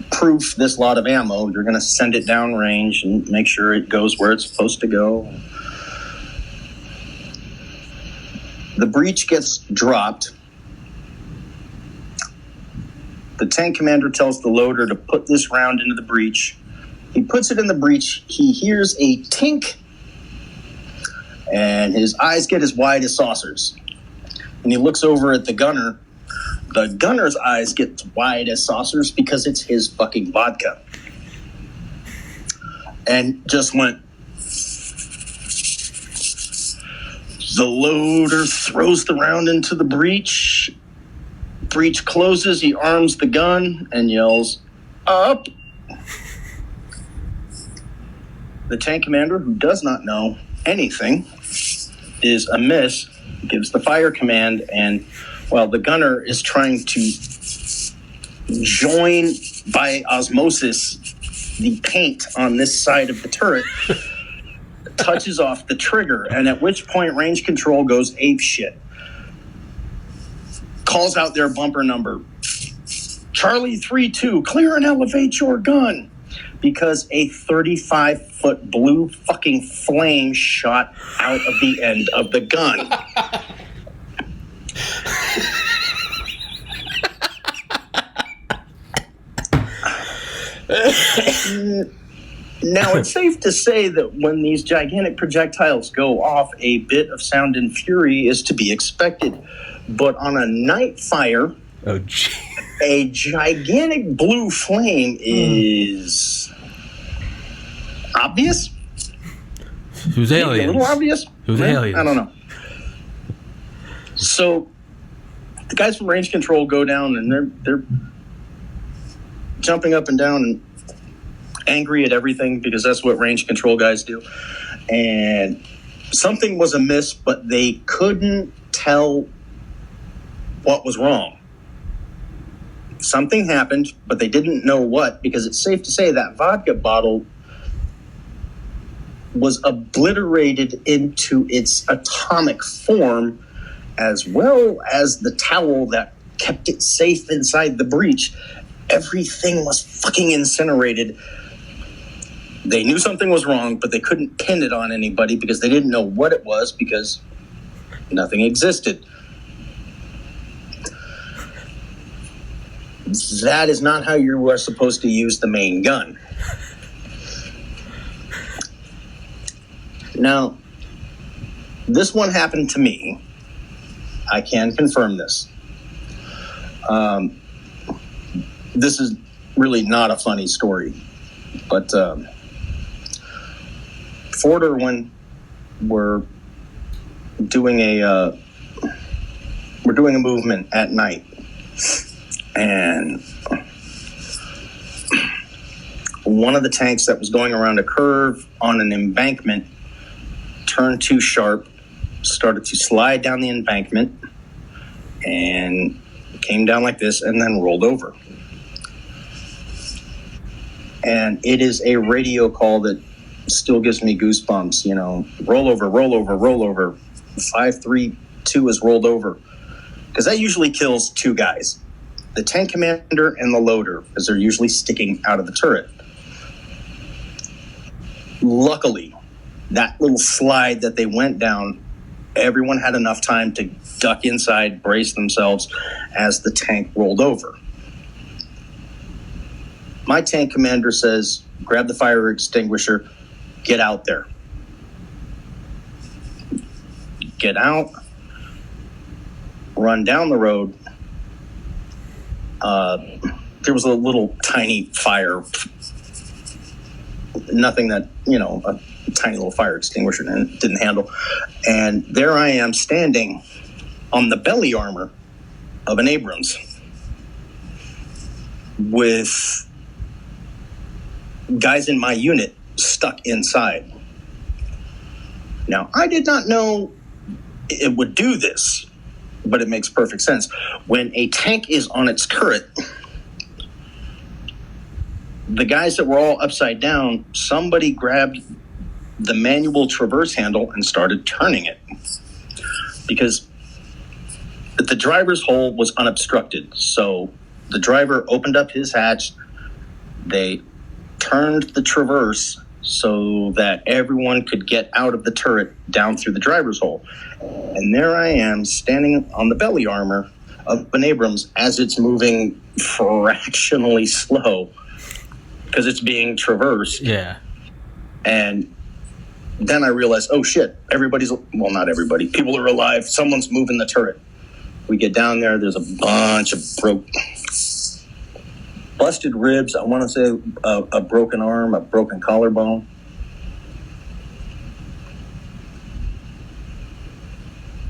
proof this lot of ammo. You're going to send it downrange and make sure it goes where it's supposed to go. The breech gets dropped. The tank commander tells the loader to put this round into the breech. He puts it in the breech. He hears a tink, and his eyes get as wide as saucers. And he looks over at the gunner. The gunner's eyes get wide as saucers because it's his fucking vodka. And just went. The loader throws the round into the breech. Breech closes. He arms the gun and yells, "Up!" The tank commander, who does not know anything, is amiss, gives the fire command, and while the gunner is trying to join by osmosis the paint on this side of the turret, touches off the trigger, and at which point range control goes ape shit. Calls out their bumper number. Charlie 3-2, clear and elevate your gun. Because a 35-foot blue fucking flame shot out of the end of the gun. Now, it's safe to say that when these gigantic projectiles go off, a bit of sound and fury is to be expected. But on a night fire, a gigantic blue flame is obvious. Who's aliens? A little obvious. Who's aliens? I don't know. So the guys from range control go down, and they're jumping up and down and angry at everything because that's what range control guys do. And something was amiss, but they couldn't tell what was wrong. Something happened, but they didn't know what, because it's safe to say that vodka bottle was obliterated into its atomic form, as well as the towel that kept it safe inside the breech. Everything was fucking incinerated. They knew something was wrong, but they couldn't pin it on anybody because they didn't know what it was, because nothing existed. That is not how you are supposed to use the main gun. Now, this one happened to me. I can confirm this. This is really not a funny story, but Ford Irwin were doing a movement at night, and one of the tanks that was going around a curve on an embankment turned too sharp, started to slide down the embankment, and came down like this and then rolled over. And it is a radio call that still gives me goosebumps, you know, roll over, roll over, roll over. 532 is rolled over. Because that usually kills two guys, the tank commander and the loader, because they're usually sticking out of the turret. Luckily, that little slide that they went down, everyone had enough time to duck inside, brace themselves as the tank rolled over. My tank commander says, grab the fire extinguisher, get out there. Get out, run down the road. There was a little tiny fire, nothing that, you know, a tiny little fire extinguisher didn't handle. And there I am standing on the belly armor of an Abrams with guys in my unit stuck inside. Now, I did not know it would do this, but it makes perfect sense. When a tank is on its turret, the guys that were all upside down, somebody grabbed the manual traverse handle and started turning it, because the driver's hole was unobstructed. So the driver opened up his hatch, they turned the traverse so that everyone could get out of the turret down through the driver's hole. And there I am standing on the belly armor of an Abrams as it's moving fractionally slow because it's being traversed. Yeah. And then I realized, oh shit, well, not everybody, people are alive. Someone's moving the turret. We get down there, there's a bunch of busted ribs. I want to say a broken arm, a broken collarbone.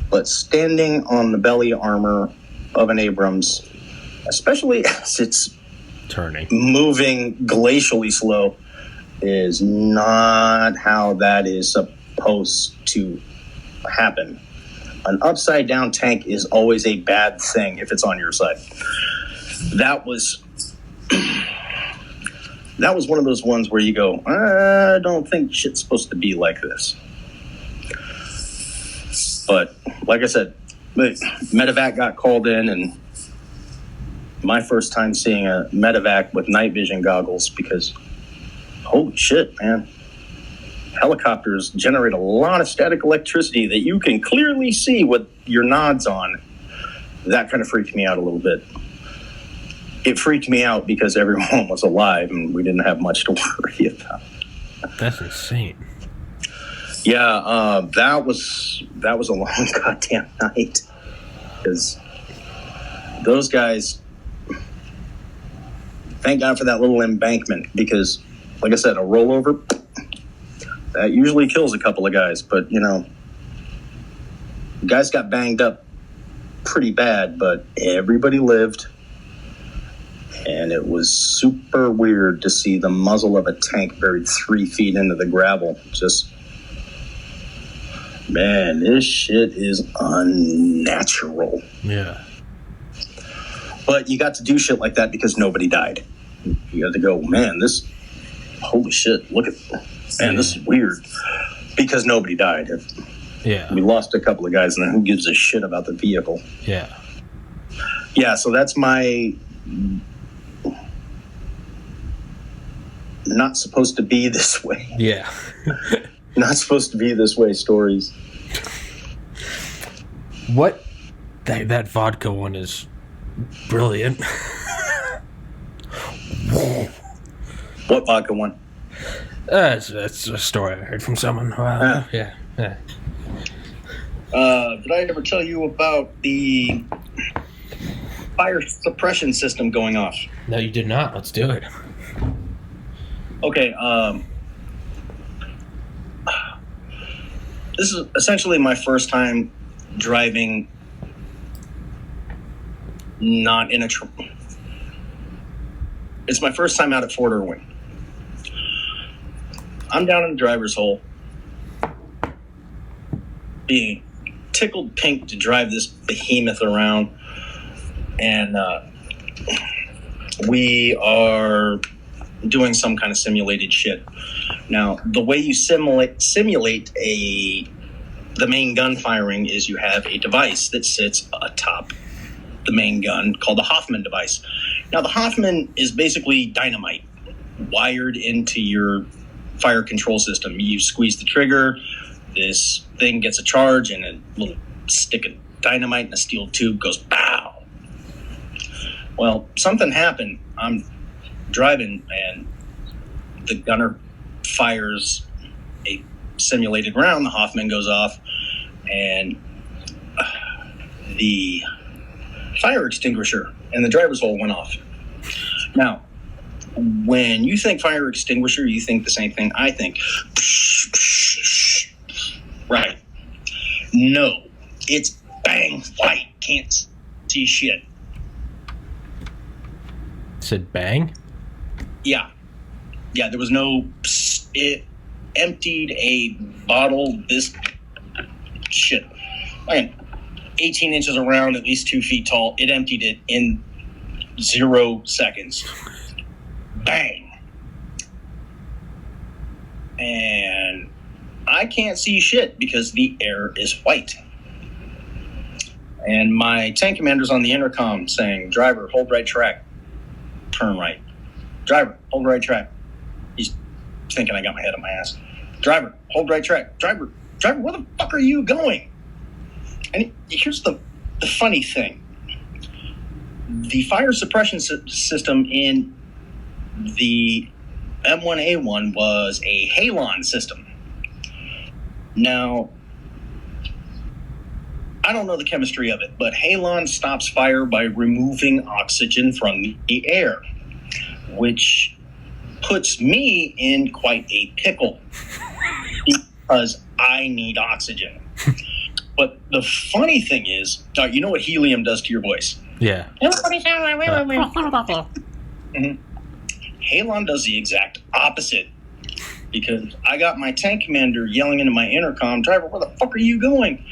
But standing on the belly armor of an Abrams, especially as it's turning, moving glacially slow, is not how that is supposed to happen. An upside down tank is always a bad thing if it's on your side. That was one of those ones where you go, I don't think shit's supposed to be like this. But like I said, medevac got called in, and my first time seeing a medevac with night vision goggles, because holy shit, man. Helicopters generate a lot of static electricity that you can clearly see with your nods on. That kind of freaked me out a little bit. It freaked me out because everyone was alive and we didn't have much to worry about. That's insane. Yeah, that was a long goddamn night, because those guys, thank God for that little embankment, because like I said, a rollover, that usually kills a couple of guys. But, you know, guys got banged up pretty bad, but everybody lived. And it was super weird to see the muzzle of a tank buried 3 feet into the gravel. Just, man, this shit is unnatural. Yeah. But you got to do shit like that because nobody died. You got to go, man, holy shit, look at, man, this is weird. Because nobody died. Yeah. We lost a couple of guys, and then who gives a shit about the vehicle? Yeah. Yeah, so that's my not supposed to be this way. Yeah. Not supposed to be this way stories. What? That vodka one is brilliant. What vodka one? That's a story I heard from someone. Wow. Yeah. Did I ever tell you about the fire suppression system going off? No, you did not. Let's do it. Okay. This is essentially my first time driving not in a it's my first time out at Fort Irwin. I'm down in the driver's hole, being tickled pink to drive this behemoth around, and we are doing some kind of simulated shit. Now, the way you simulate the main gun firing is you have a device that sits atop the main gun called the Hoffman device. Now, the Hoffman is basically dynamite wired into your fire control system. You squeeze the trigger, this thing gets a charge, and a little stick of dynamite in a steel tube goes pow. Well, something happened. I'm driving, and the gunner fires a simulated round. The Hoffman goes off, and the fire extinguisher in the driver's hole went off. Now, when you think fire extinguisher, you think the same thing I think. Right. No, it's bang white. Can't see shit. Said bang? Yeah, there was no. It emptied a bottle this shit. Man, 18 inches around, at least 2 feet tall. It emptied it in 0 seconds. Bang. And I can't see shit because the air is white. And my tank commander's on the intercom saying, "Driver, hold right track. Turn right. Driver, hold right track." He's thinking I got my head on my ass. "Driver, hold right track. Driver, where the fuck are you going?" And here's the funny thing. The fire suppression system in the M1A1 was a halon system. Now, I don't know the chemistry of it, but halon stops fire by removing oxygen from the air, which puts me in quite a pickle because I need oxygen. But the funny thing is, you know what helium does to your voice? Yeah. Halon does the exact opposite, because I got my tank commander yelling into my intercom, "Driver, where the fuck are you going?"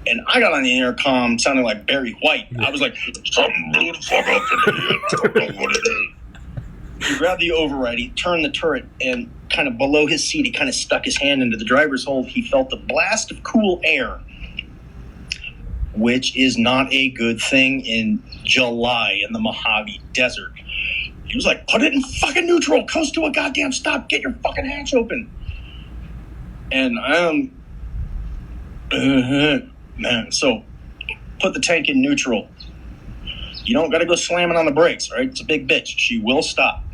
And I got on the intercom sounding like Barry White. I was like, "Something blew the fuck up today. I don't know what it is." He grabbed the override, he turned the turret, and kind of below his seat, he kind of stuck his hand into the driver's hole. He felt the blast of cool air, which is not a good thing in July in the Mojave Desert. He was like, "Put it in fucking neutral. Coast to a goddamn stop. Get your fucking hatch open." And man, so put the tank in neutral. You don't got to go slamming on the brakes, right? It's a big bitch. She will stop.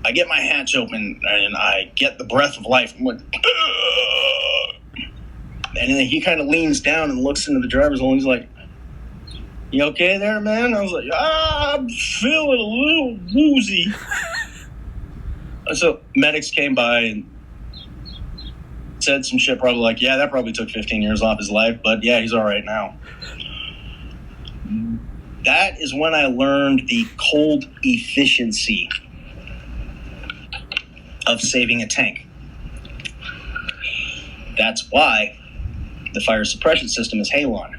I get my hatch open, and I get the breath of life. I'm like, ugh. And then he kind of leans down and looks into the driver's hole, and he's like, "You okay there, man?" I was like, "I'm feeling a little woozy." So medics came by and said some shit, probably like, "Yeah, that probably took 15 years off his life, but yeah, he's all right now." That is when I learned the cold efficiency of saving a tank. That's why the fire suppression system is halon,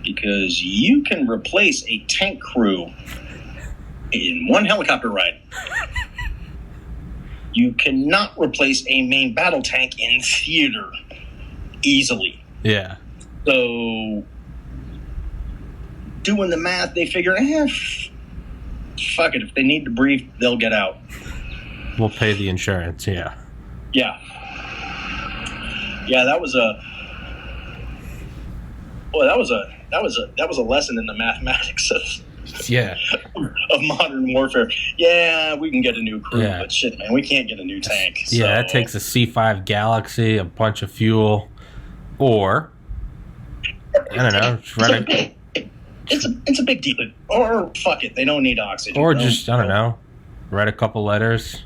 because you can replace a tank crew in one helicopter ride. You cannot replace a main battle tank in theater easily. Yeah. So, doing the math, they figure, fuck it. If they need to breathe, they'll get out. We'll pay the insurance. Yeah. Yeah. Yeah, that was a lesson in the mathematics of modern warfare. Yeah, we can get a new crew, but shit, man, we can't get a new tank. So. Yeah, that takes a C5 Galaxy, a bunch of fuel, or I don't know, it's a big deal. Or fuck it, they don't need oxygen. Or just I don't know, write a couple letters,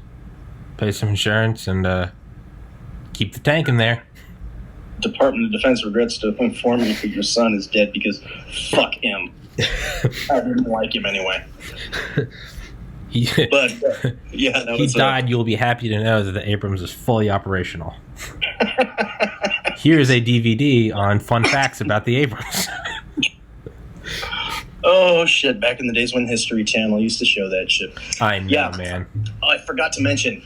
pay some insurance, and keep the tank in there. Department of Defense regrets to inform you that your son is dead because fuck him. I didn't like him anyway. But yeah, that he was died. You'll be happy to know that the Abrams is fully operational. Here's a DVD on fun facts about the Abrams. Oh shit! Back in the days when History Channel used to show that shit. I know, man. I forgot to mention.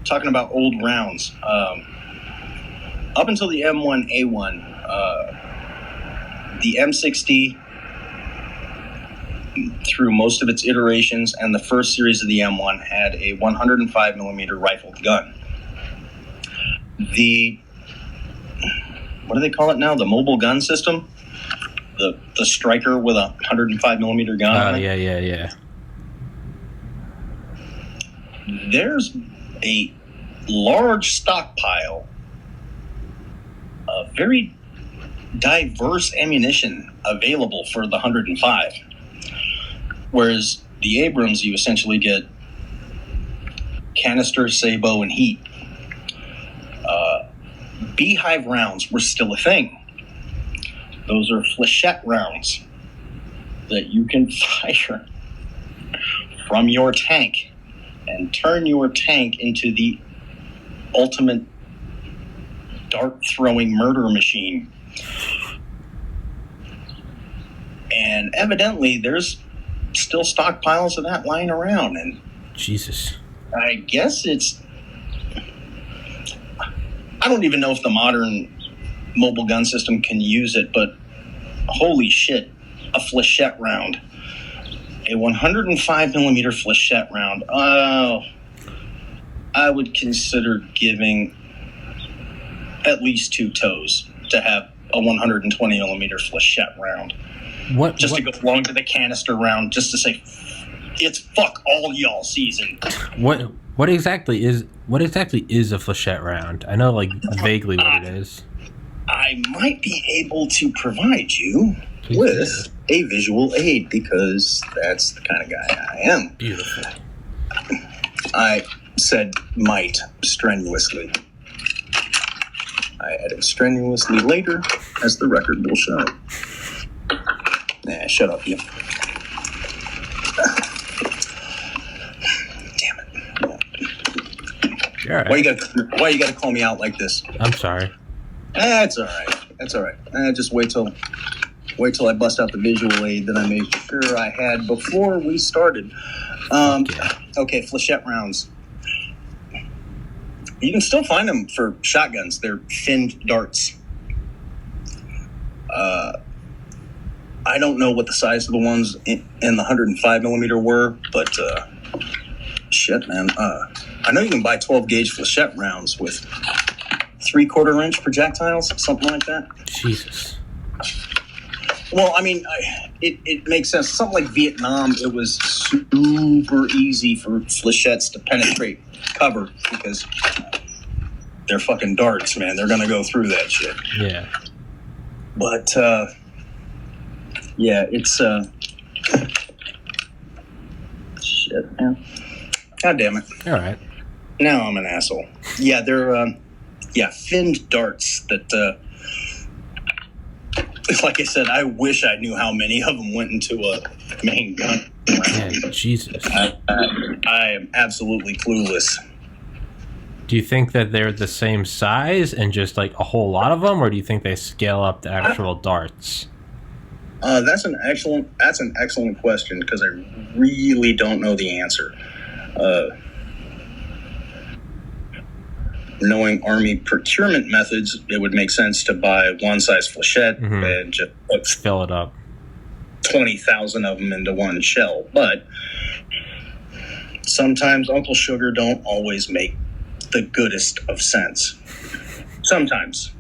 Talking about old rounds. Up until the M1 A1, the M60, through most of its iterations, and the first series of the M1 had a 105 millimeter rifled gun. What do they call it now? The mobile gun system? The Striker with a 105 millimeter gun. Oh, yeah. There's a large stockpile of very diverse ammunition available for the 105. Whereas the Abrams, you essentially get canister, sabot, and heat. Beehive rounds were still a thing. Those are flechette rounds that you can fire from your tank and turn your tank into the ultimate dart-throwing murder machine. And evidently, there's still stockpiles of that lying around. And Jesus. I guess I don't even know if the modern mobile gun system can use it, but holy shit, a flechette round. A 105 millimeter flechette round. Oh, I would consider giving at least 2 toes to have a 120 millimeter flechette round. To go along to the canister round, just to say it's fuck all y'all season. What exactly is a flechette round? I know like vaguely what it is. I might be able to provide you with a visual aid because that's the kind of guy I am. Beautiful. I said might strenuously. I added strenuously later, as the record will show. Nah, shut up, you. Damn it. You're all right. Why you gotta call me out like this? I'm sorry. That's all right. That's all right. Just wait till I bust out the visual aid that I made sure I had before we started. Okay, flechette rounds. You can still find them for shotguns. They're finned darts. I don't know what the size of the ones in the 105 millimeter were, but shit, man. I know you can buy 12 gauge flechette rounds with 3/4 inch projectiles, something like that. Jesus. Well, I mean, it makes sense. Something like Vietnam, it was super easy for flechettes to penetrate cover because they're fucking darts, man. They're gonna go through that shit. Yeah. But yeah, it's shit, man. God damn it. All right. Now I'm an asshole. Yeah, they're finned darts that like I said, I wish I knew how many of them went into a main gun. Man, Jesus. I am absolutely clueless. Do you think that they're the same size and just like a whole lot of them, or do you think they scale up to actual darts? That's an excellent question because I really don't know the answer. Knowing Army procurement methods, it would make sense to buy one size flechette and just fill it up. 20,000 of them into one shell. But sometimes Uncle Sugar don't always make the goodest of sense. Sometimes.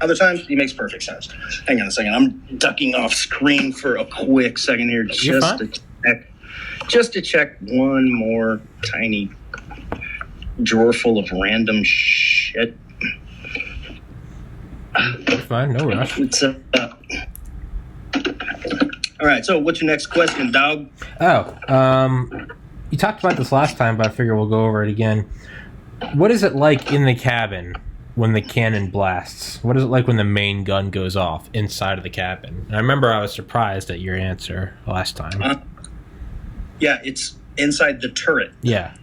Other times, he makes perfect sense. Hang on a second. I'm ducking off screen for a quick second here just to check one more tiny drawer full of random shit. Fine, no rush. It's all right, so what's your next question, dog? You talked about this last time, but I figure we'll go over it again. What is it like in the cabin when the cannon blasts? What is it like when the main gun goes off inside of the cabin? And I remember I was surprised at your answer last time. Yeah, it's inside the turret. Yeah.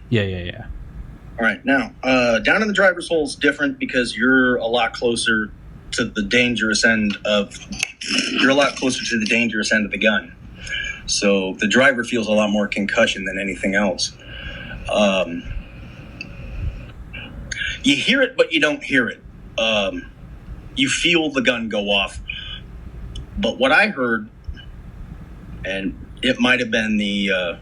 All right, now, down in the driver's hole is different because you're a lot closer to the dangerous end of the gun. So the driver feels a lot more concussion than anything else. You hear it, but you don't hear it. You feel the gun go off. But what I heard, and it might have been the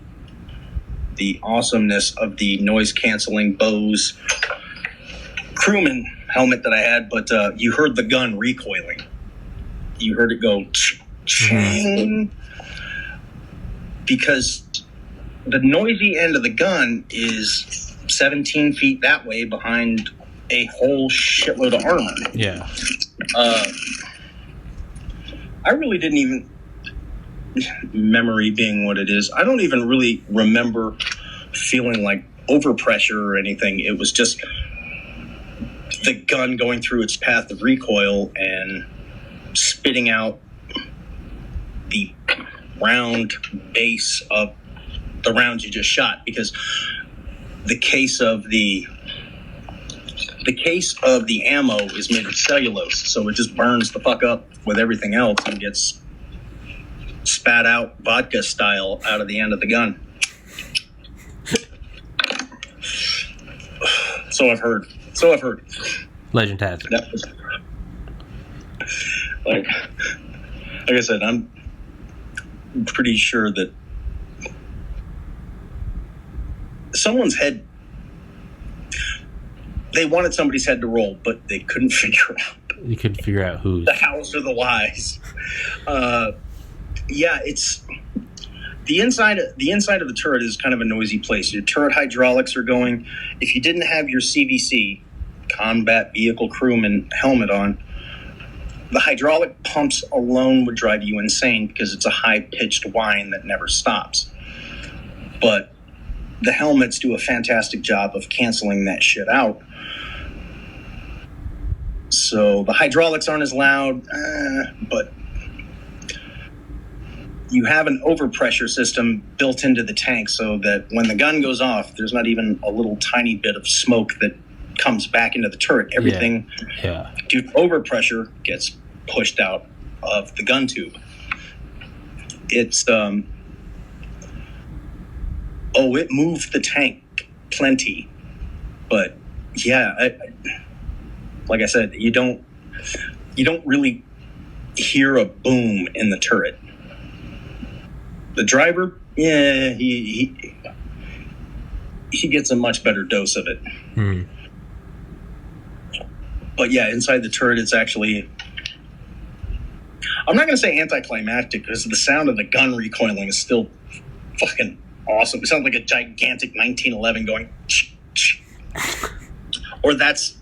awesomeness of the noise-canceling Bose crewman helmet that I had, but you heard the gun recoiling. You heard it go ching, because the noisy end of the gun is 17 feet that way behind a whole shitload of armor. Yeah. I really didn't even, memory being what it is, I don't even really remember feeling like overpressure or anything. It was just the gun going through its path of recoil and spitting out the round base of the rounds you just shot, because the case of the ammo is made of cellulose, so it just burns the fuck up with everything else and gets spat out vodka style out of the end of the gun. So I've heard. Legend has it. That was, like I said, I'm pretty sure that someone's head, they wanted somebody's head to roll, but they couldn't figure out. You couldn't figure out who's. The hows or the whys. Yeah, it's the inside of the turret is kind of a noisy place. Your turret hydraulics are going. If you didn't have your CVC, Combat Vehicle Crewman helmet on, the hydraulic pumps alone would drive you insane because it's a high-pitched whine that never stops. But the helmets do a fantastic job of canceling that shit out. So the hydraulics aren't as loud, but you have an overpressure system built into the tank so that when the gun goes off, there's not even a little tiny bit of smoke that comes back into the turret. Everything due to overpressure gets pushed out of the gun tube. It's it moved the tank plenty, but yeah, like I said, you don't really hear a boom in the turret. The driver, yeah, he gets a much better dose of it. But yeah, inside the turret, it's actually, I'm not going to say anticlimactic because the sound of the gun recoiling is still fucking awesome. It sounds like a gigantic 1911 going, or that's,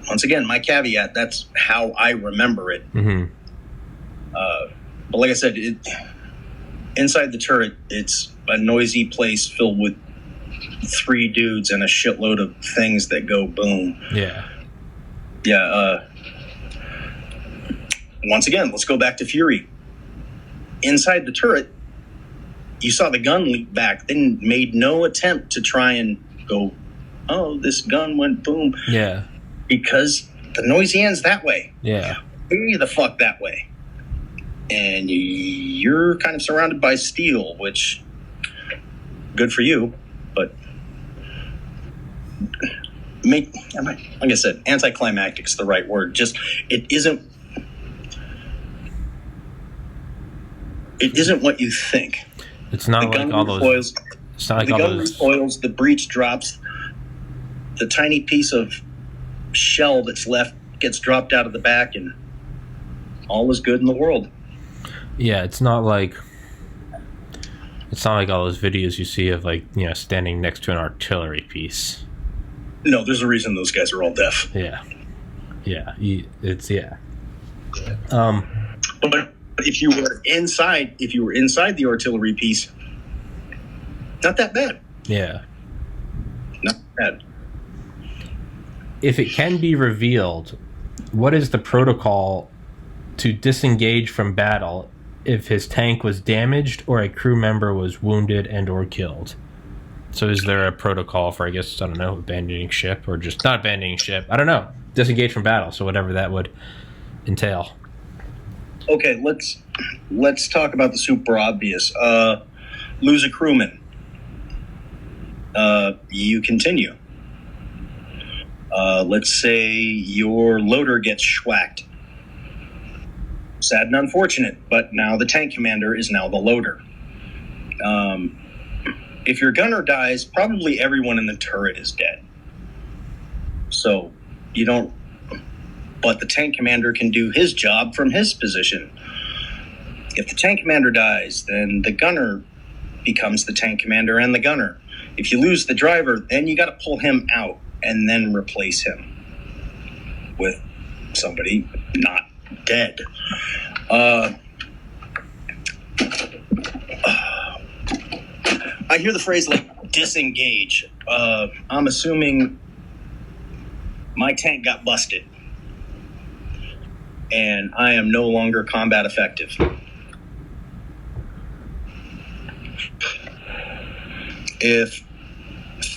once again, my caveat, that's how I remember it. But like I said, inside the turret, it's a noisy place filled with 3 dudes and a shitload of things that go boom. Yeah. Once again, let's go back to Fury. Inside the turret, you saw the gun leap back. They made no attempt to try and go, oh, this gun went boom. Yeah. Because the noisy end's that way. Yeah. Way the fuck that way. And you're kind of surrounded by steel, which, good for you, but like I said, anticlimactic is the right word. Just, it isn't what you think. It's not like all those. It's not like the all gun those. recoils, the breech drops, the tiny piece of shell that's left gets dropped out of the back, and all is good in the world. Yeah, it's not like all those videos you see of, like, you know, standing next to an artillery piece. No, there's a reason those guys are all deaf. Yeah. But if you were inside the artillery piece, not that bad. Yeah. Not bad. if it can be revealed, what is the protocol to disengage from battle if his tank was damaged or a crew member was wounded and or killed? So is there a protocol for, I guess, I don't know, abandoning ship or just not abandoning ship? I don't know. Disengage from battle, so whatever that would entail. Okay, let's talk about the super obvious. Lose a crewman. You continue. Let's say your loader gets schwacked. Sad and unfortunate, but now the tank commander is now the loader. If your gunner dies, probably everyone in the turret is dead. So you don't, but the tank commander can do his job from his position. If the tank commander dies, then the gunner becomes the tank commander and the gunner. If you lose the driver, then you got to pull him out and then replace him with somebody not dead. I hear the phrase like disengage. I'm assuming my tank got busted and I am no longer combat effective. If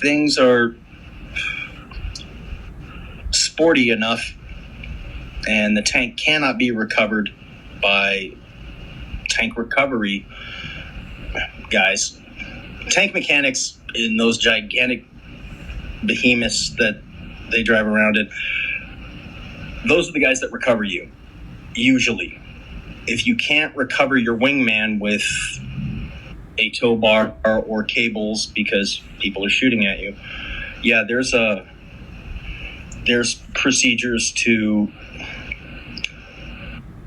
things are sporty enough and the tank cannot be recovered by tank recovery guys, tank mechanics in those gigantic behemoths that they drive around in, those are the guys that recover you, usually. If you can't recover your wingman with a tow bar or cables because people are shooting at you, yeah, there's procedures to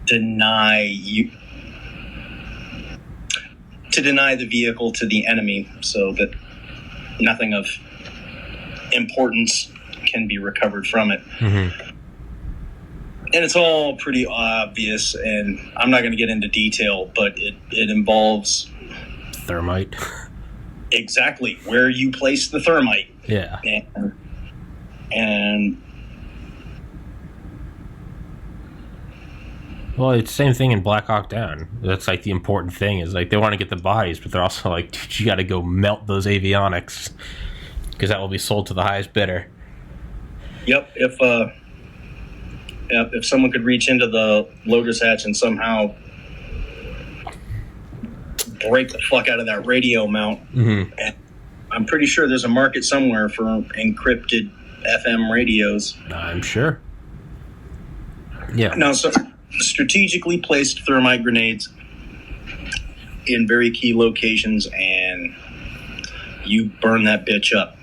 deny the vehicle to the enemy so that nothing of importance can be recovered from it. Mm-hmm. And it's all pretty obvious, and I'm not going to get into detail, but it involves thermite. Exactly where you place the thermite. Yeah. And well, it's the same thing in Black Hawk Down. That's like the important thing is like they want to get the bodies, but they're also like, dude, you got to go melt those avionics because that will be sold to the highest bidder. Yep. If someone could reach into the loader's hatch and somehow break the fuck out of that radio mount, mm-hmm. And I'm pretty sure there's a market somewhere for encrypted FM radios. I'm sure. Yeah. Now, so strategically placed thermite grenades in very key locations, and you burn that bitch up.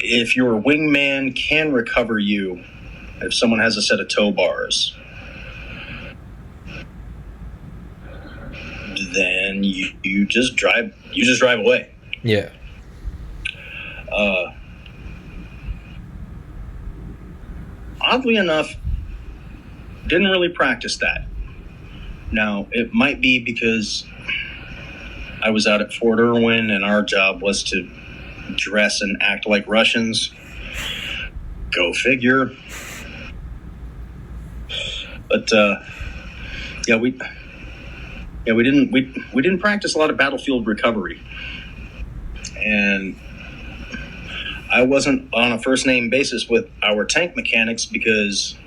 If your wingman can recover you, if someone has a set of tow bars, then you just drive away. Yeah. Oddly enough, didn't really practice that. Now, it might be because I was out at Fort Irwin and our job was to dress and act like Russians. Go figure. But we didn't practice a lot of battlefield recovery. And I wasn't on a first name basis with our tank mechanics because,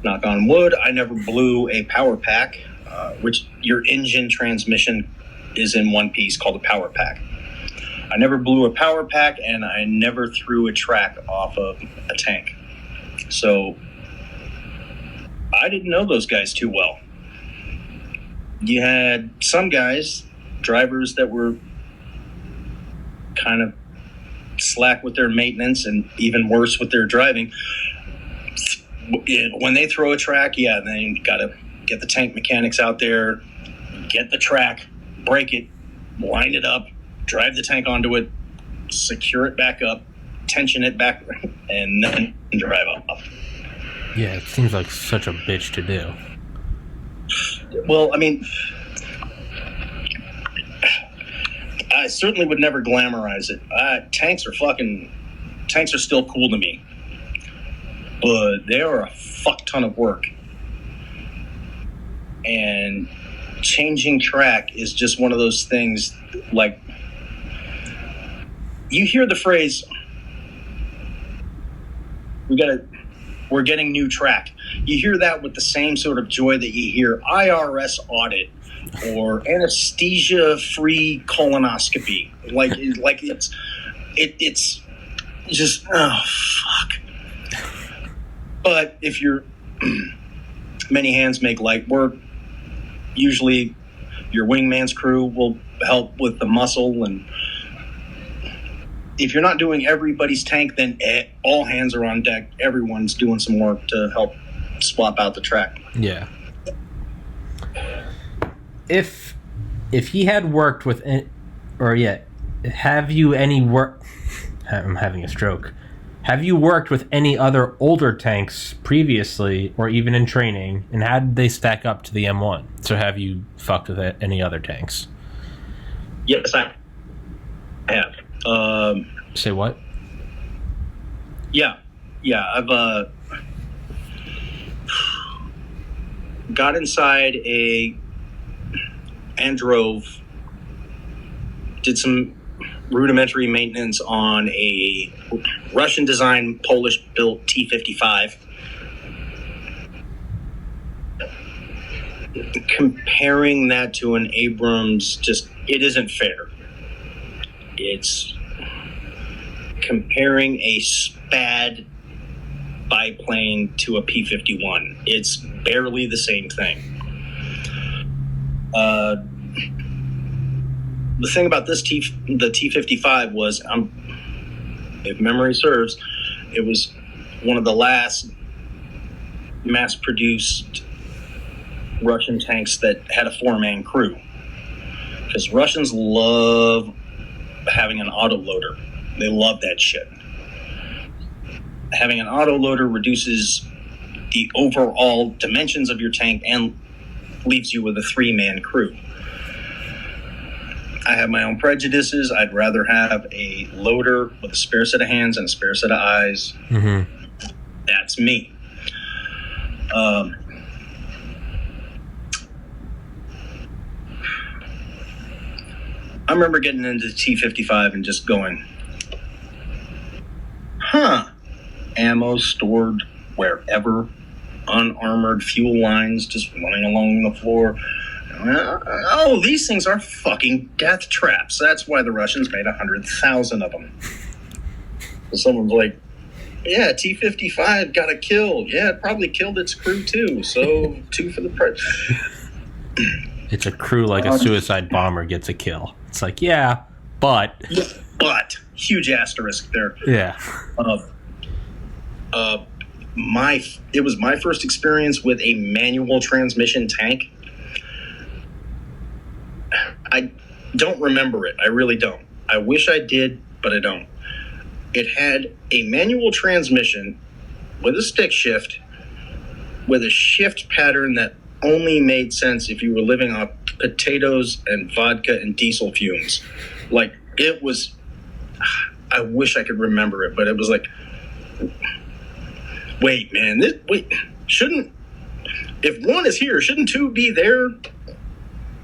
knock on wood, I never blew a power pack, which your engine transmission is in one piece called a power pack. I never blew a power pack, and I never threw a track off of a tank. So I didn't know those guys too well. You had some guys, drivers that were kind of slack with their maintenance and even worse with their driving. When they throw a track, yeah, then you got to get the tank mechanics out there, get the track, break it, line it up, drive the tank onto it, secure it back up, tension it back, and then drive up. Yeah, it seems like such a bitch to do. Well, I mean, I certainly would never glamorize it. Tanks are still cool to me, but they are a fuck ton of work. And changing track is just one of those things. Like, you hear the phrase, we're getting new track. You hear that with the same sort of joy that you hear IRS audit or anesthesia-free colonoscopy. Like it's just, oh fuck. But if you're many hands make light work, usually your wingman's crew will help with the muscle, and if you're not doing everybody's tank, then all hands are on deck. Everyone's doing some work to help swap out the track. Yeah. If he had worked with, have you any work? I'm having a stroke. Have you worked with any other older tanks previously, or even in training, and how did they stack up to the M1? So have you fucked with any other tanks? Yes, I have. Say what? Yeah, I've got inside and drove, did some rudimentary maintenance on a Russian designed, Polish built T-55. Comparing that to an Abrams, it isn't fair. It's comparing a SPAD biplane to a P-51. It's barely the same thing. The thing about the T-55 was, if memory serves, it was one of the last mass-produced Russian tanks that had a four-man crew. Because Russians love having an autoloader. They love that shit. Having an autoloader reduces the overall dimensions of your tank and leaves you with a three-man crew. I have my own prejudices. I'd rather have a loader with a spare set of hands and a spare set of eyes. Mm-hmm. That's me. I remember getting into the T-55 and just going, ammo stored wherever, unarmored fuel lines just running along the floor. Oh, these things are fucking death traps. That's why the Russians made 100,000 of them. Someone's like, yeah, T-55 got a kill. Yeah, it probably killed its crew too. So 2 for the price. It's a crew like a suicide bomber gets a kill. It's like, yeah, but huge asterisk there. Yeah. It was my first experience with a manual transmission tank. I don't remember it. I really don't. I wish I did, but I don't. It had a manual transmission with a stick shift, with a shift pattern that only made sense if you were living off potatoes and vodka and diesel fumes. Like, it was, I wish I could remember it, but it was like, wait, man, if 1 is here, shouldn't 2 be there?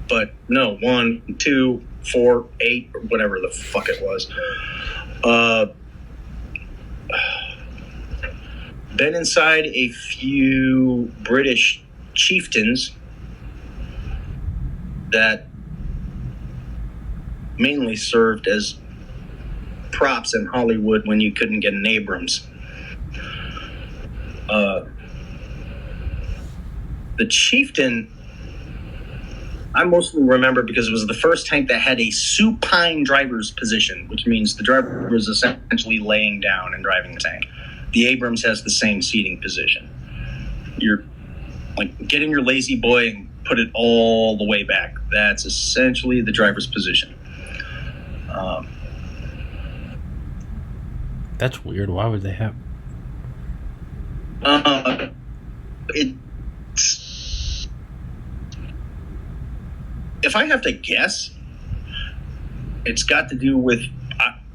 But no, 1, 2, 4, 8, or whatever the fuck it was. Been inside a few British chieftains that mainly served as props in Hollywood when you couldn't get an Abrams. The chieftain, I mostly remember because it was the first tank that had a supine driver's position, which means the driver was essentially laying down and driving the tank. The Abrams has the same seating position. You're like, get in your lazy boy and put it all the way back. That's essentially the driver's position. That's weird. Why would they have? If I have to guess, it's got to do with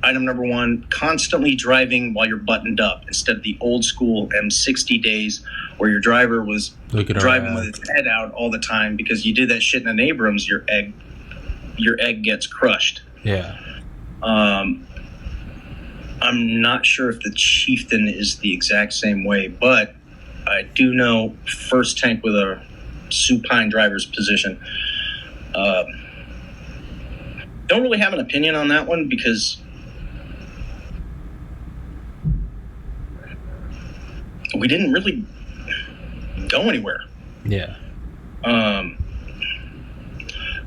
item number one, constantly driving while you're buttoned up instead of the old school M60 days where your driver was driving with its head out all the time because you did that shit in an Abrams, your egg gets crushed. Yeah. I'm not sure if the Chieftain is the exact same way, but I do know first tank with a supine driver's position. Don't really have an opinion on that one because we didn't really go anywhere. Yeah.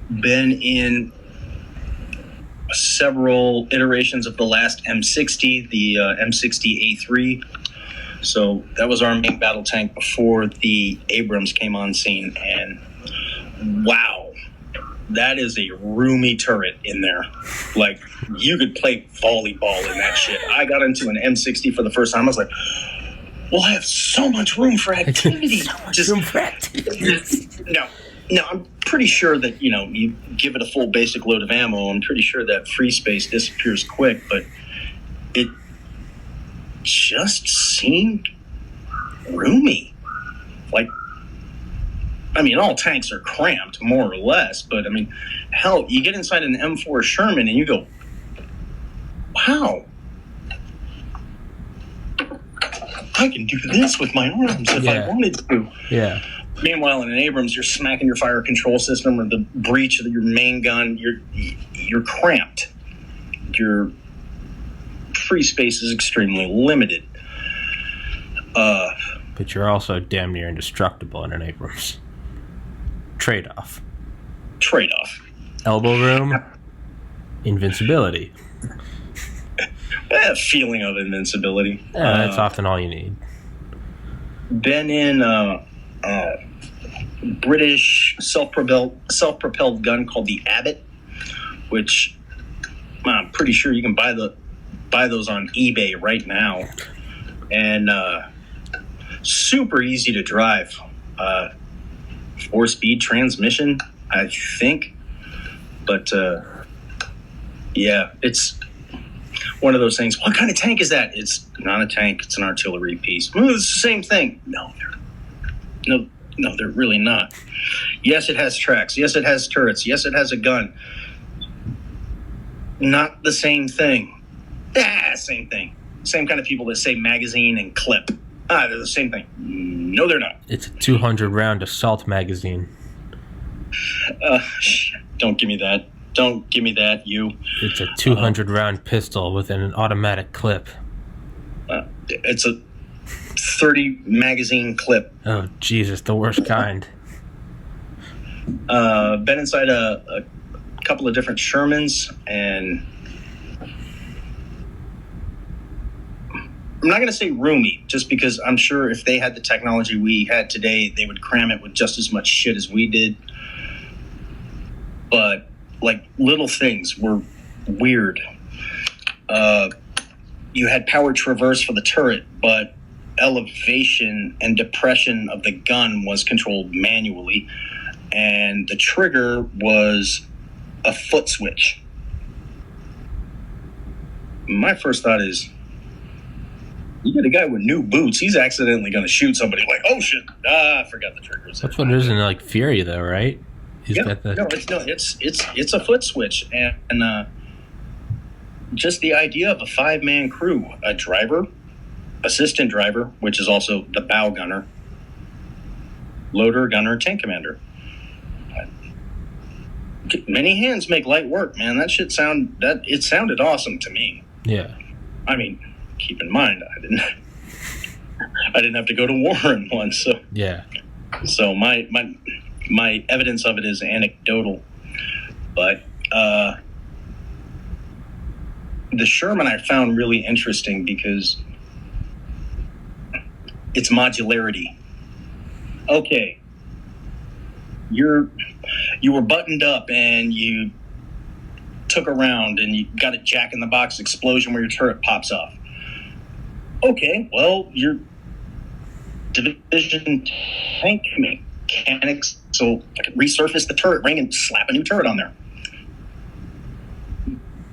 Been in several iterations of the last M60, the M60A3. So that was our main battle tank before the Abrams came on scene. And wow, that is a roomy turret in there. Like, you could play volleyball in that shit. I got into an M60 for the first time. I was like, well, I have so much room for activity. No, I'm pretty sure that, you give it a full basic load of ammo, I'm pretty sure that free space disappears quick, but it just seemed roomy. Like, all tanks are cramped, more or less, but, hell, you get inside an M4 Sherman and you go, wow, I can do this with my arms if I wanted to. Yeah. Meanwhile, in an Abrams, you're smacking your fire control system or the breech of your main gun. You're cramped. Your free space is extremely limited. But you're also damn near indestructible in an Abrams. Trade-off. Elbow room, invincibility. Feeling of invincibility. Yeah, that's often all you need. Been in British self-propelled gun called the Abbott, which I'm pretty sure you can buy those on eBay right now, and super easy to drive. 4-speed transmission, I think, but it's one of those things. What kind of tank is that? It's not a tank. It's an artillery piece. Well, it's the same thing. No, they're really not. Yes, it has tracks. Yes, it has turrets. Yes, it has a gun. Not the same thing. Same thing. Same kind of people that say magazine and clip. They're the same thing. No, they're not. It's a 200-round assault magazine. Don't give me that. Don't give me that, you. It's a 200-round pistol with an automatic clip. It's a 30 magazine clip. Oh, Jesus, the worst kind. Been inside a couple of different Shermans, and I'm not going to say roomy, just because I'm sure if they had the technology we had today, they would cram it with just as much shit as we did. But, little things were weird. You had power traverse for the turret, but elevation and depression of the gun was controlled manually, and the trigger was a foot switch. My first thought is, you get a guy with new boots, he's accidentally going to shoot somebody like, oh shit, I forgot the trigger. That's what it is in Fury though, right? It's a foot switch, and just the idea of a 5-man crew, a driver, assistant driver, which is also the bow gunner, loader, gunner, tank commander. Many hands make light work, man. That shit sounded awesome to me. Yeah. Keep in mind, I didn't have to go to war in one, so yeah. So my evidence of it is anecdotal, but the Sherman I found really interesting because its modularity. Okay, you were buttoned up and you took a round and you got a jack-in-the-box explosion where your turret pops off. Okay, well, your division tank mechanics, so I could resurface the turret ring and slap a new turret on there.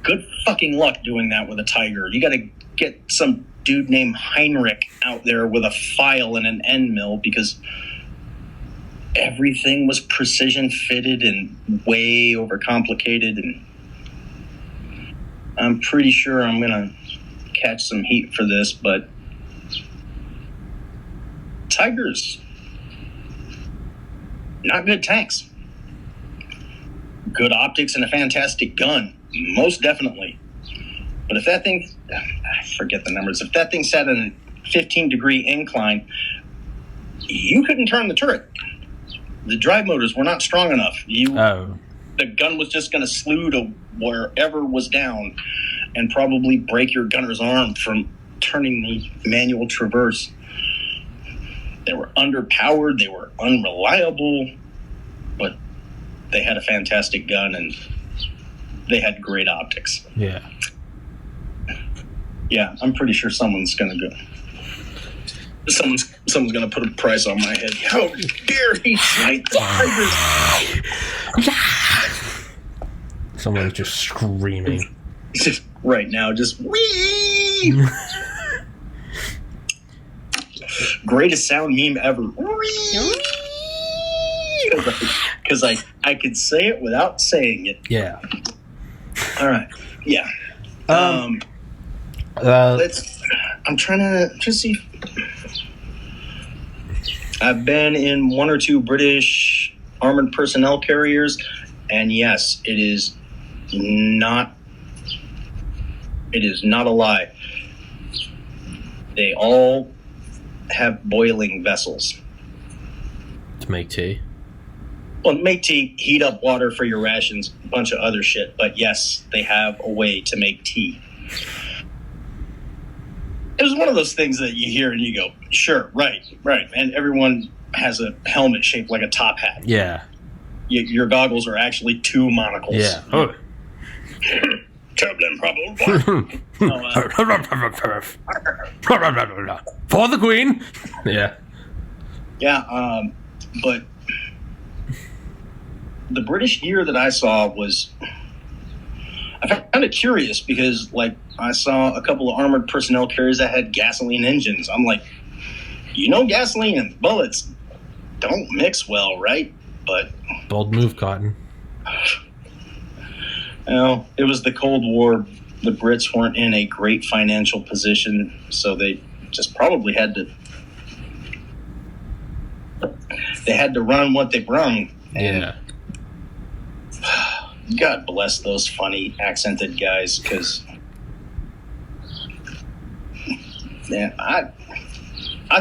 good fucking luck doing that with a Tiger. You got to get some dude named Heinrich out there with a file and an end mill, because everything was precision fitted and way overcomplicated. And I'm pretty sure I'm going to catch some heat for this, but Tigers, not good tanks. Good optics and a fantastic gun, most definitely. But if that thing, I forget the numbers, if that thing sat in a 15-degree incline, you couldn't turn the turret. The drive motors were not strong enough. The gun was just going to slew to wherever was down and probably break your gunner's arm from turning the manual traverse. They were underpowered, they were unreliable, but they had a fantastic gun and they had great optics. Yeah. Yeah, I'm pretty sure someone's going to go. Someone's going to put a price on my head. How dare he fight the Tigers? Someone's just screaming. Right now, just wee! Greatest sound meme ever. Because I could say it without saying it. Yeah. All right. Yeah. I'm trying to just see. I've been in one or two British armored personnel carriers, and yes, it is not a lie. They all have boiling vessels. To make tea? Well, make tea, heat up water for your rations, a bunch of other shit. But yes, they have a way to make tea. It was one of those things that you hear and you go, sure, right. And everyone has a helmet shaped like a top hat. Yeah. Your goggles are actually two monocles. Yeah. Oh. For the Queen. Yeah. Yeah, but the British gear that I saw was, I found it curious because, like, I saw a couple of armored personnel carriers that had gasoline engines. I'm like, gasoline and bullets don't mix well, right? But bold move, Cotton. It was the Cold War. The Brits weren't in a great financial position, so they just probably had to run what they brung. Yeah. God bless those funny accented guys, because man, I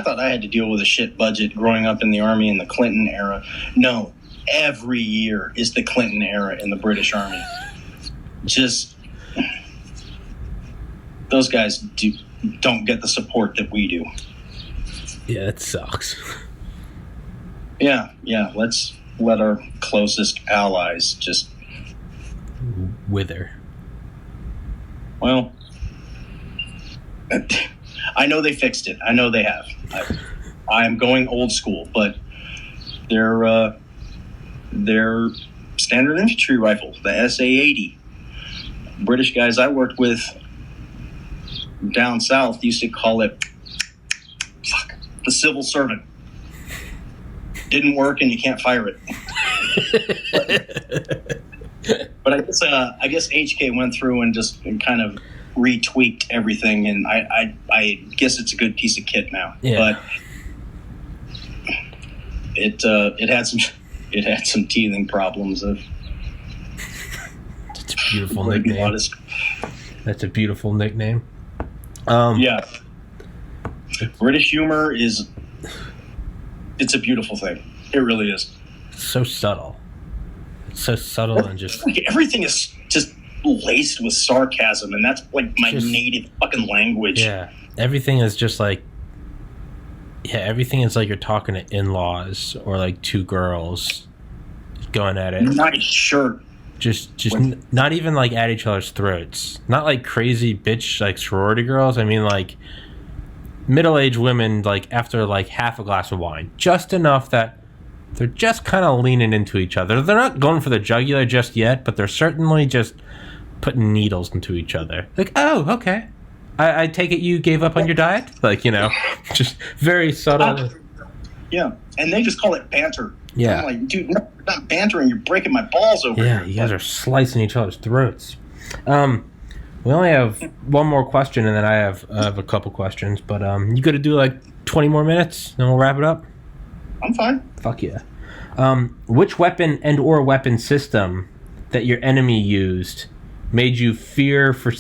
thought I had to deal with a shit budget growing up in the Army in the Clinton era. No, every year is the Clinton era in the British Army. Just those guys don't get the support that we do. Yeah, it sucks. Yeah. Let's let our closest allies just wither. Well, I know they fixed it. I know they have. I am going old school, but their standard infantry rifle, the SA-80. British guys I worked with down south used to call it the civil servant. Didn't work and you can't fire it. But I guess HK went through and just kind of retweaked everything, and I guess it's a good piece of kit now. Yeah. But it had some teething problems of. It's a beautiful nickname. That's a beautiful nickname. Yeah. British humor it's a beautiful thing. It really is. So subtle. It's so subtle and just everything is just laced with sarcasm, and that's like my native fucking language. Yeah. Everything is just like everything is like you're talking to in-laws or like two girls going at it. Nice shirt. Just not even like at each other's throats. Not like crazy bitch like sorority girls. I mean like middle-aged women like after like half a glass of wine. Just enough that they're just kind of leaning into each other. They're not going for the jugular just yet, but they're certainly just putting needles into each other. Like, oh, okay. I take it you gave up on your diet? Like, just very subtle. Yeah, and they just call it banter. Yeah. I'm like, dude, no, you're not bantering. You're breaking my balls over here. Yeah, you guys are slicing each other's throats. We only have one more question, and then I have a couple questions. But you got to do like 20 more minutes, then we'll wrap it up. I'm fine. Fuck yeah. Which weapon and or weapon system that your enemy used made you fear for...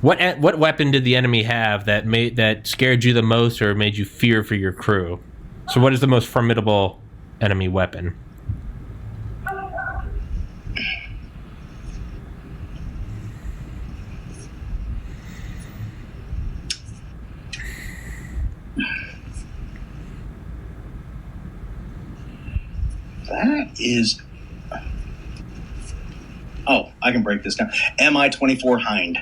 What weapon did the enemy have that scared you the most or made you fear for your crew? So what is the most formidable enemy weapon? That is... Oh, I can break this down. MI-24 Hind.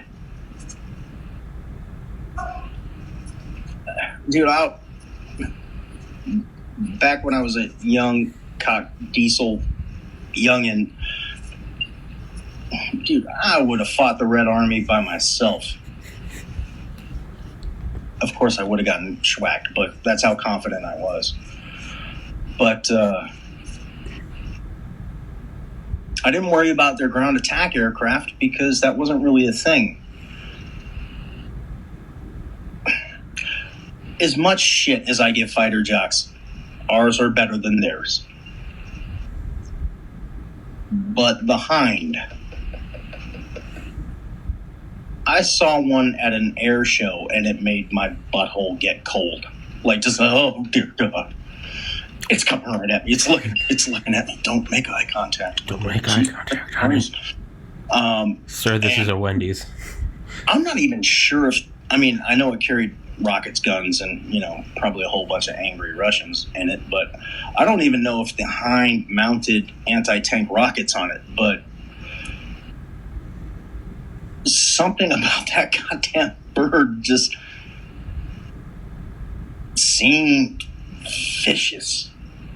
Dude, back when I was a young cock diesel youngin', dude, I would have fought the Red Army by myself. Of course, I would have gotten schwacked, but that's how confident I was. But I didn't worry about their ground attack aircraft because that wasn't really a thing. As much shit as I give fighter jocks, ours are better than theirs. But the Hind, I saw one at an air show and it made my butthole get cold. Like, just, oh dear God. It's coming right at me. It's looking at me. Don't make eye contact. Don't make eye contact, honey. Sir, this is a Wendy's. I'm not even sure if... I know it carried rockets, guns, and, probably a whole bunch of angry Russians in it, but I don't even know if the Hind mounted anti-tank rockets on it, but something about that goddamn bird just seemed vicious.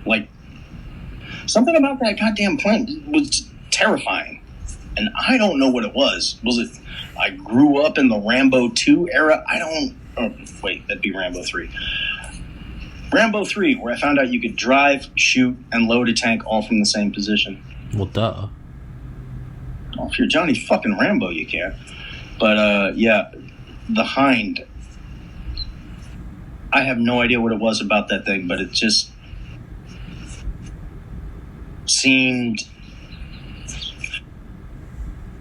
Like, something about that goddamn plane was terrifying. And I don't know what it was. Was it, I grew up in the Rambo 2 era? Wait, that'd be Rambo 3. Rambo 3, where I found out you could drive, shoot, and load a tank all from the same position. Well, duh. Well, if you're Johnny fucking Rambo, you can. But, yeah, the Hind. I have no idea what it was about that thing, but it just seemed...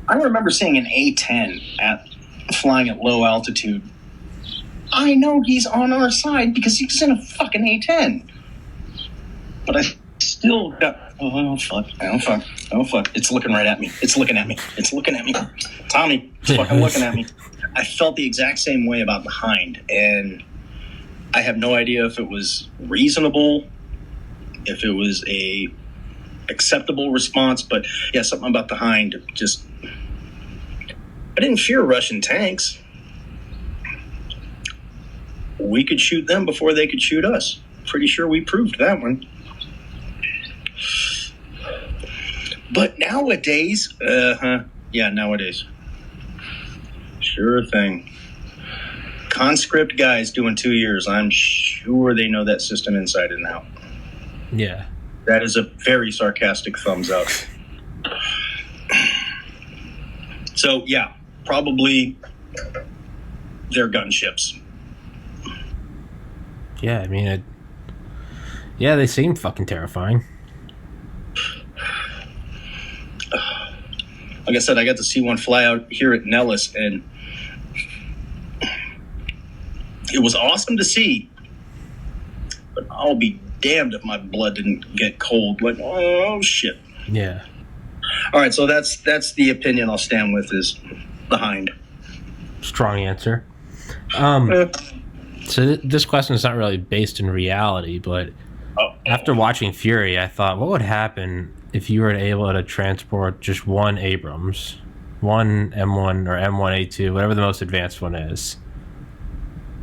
I remember seeing an A-10 flying at low altitude. I know he's on our side because he's in a fucking A-10. But I still got... Oh, fuck. It's looking right at me. It's looking at me. Tommy, it's fucking looking at me. I felt the exact same way about the Hind, and I have no idea if it was reasonable, if it was a acceptable response, but yeah, something about the Hind just... I didn't fear Russian tanks. We could shoot them before they could shoot us. Pretty sure we proved that one. But nowadays, nowadays. Sure thing. Conscript guys doing 2 years, I'm sure they know that system inside and out. Yeah. That is a very sarcastic thumbs up. So, yeah, probably their gunships. Yeah, they seem fucking terrifying. Like I said, I got to see one fly out here at Nellis, and it was awesome to see. But I'll be damned if my blood didn't get cold. Like, oh, shit. Yeah. All right, so that's the opinion I'll stand with is the Hind. Strong answer. So this question is not really based in reality, but after watching Fury, I thought, what would happen if you were able to transport just one Abrams, one M1 or M1A2, whatever the most advanced one is,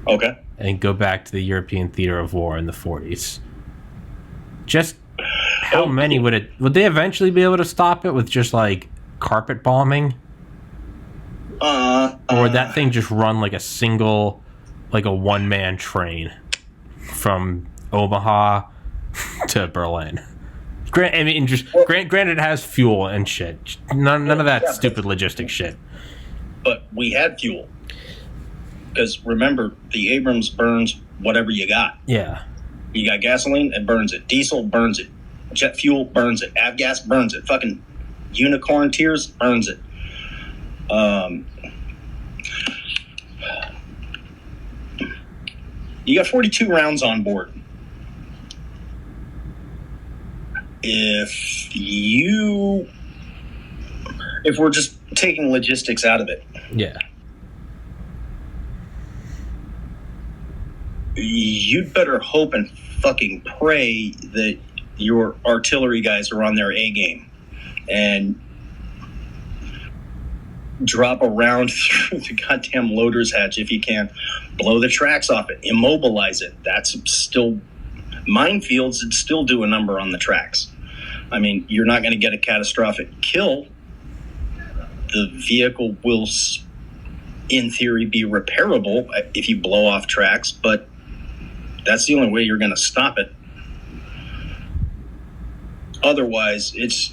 okay, and go back to the European theater of war in the 40s? Just how many would they eventually be able to stop it with just like carpet bombing? Or would that thing just run like a single, like a one-man train from Omaha to Berlin? Granted, it has fuel and shit. None of that stupid logistic shit. But we had fuel. Because remember, the Abrams burns whatever you got. Yeah. You got gasoline, it burns it. Diesel burns it. Jet fuel burns it. Avgas burns it. Fucking unicorn tears burns it. You got 42 rounds on board. If we're just taking logistics out of it. Yeah. You'd better hope and fucking pray that your artillery guys are on their A game and drop a round through the goddamn loader's hatch if you can. Blow the tracks off it. Immobilize it. That's still... Minefields would still do a number on the tracks. I mean, you're not going to get a catastrophic kill. The vehicle will, in theory, be repairable if you blow off tracks, but that's the only way you're going to stop it. Otherwise, it's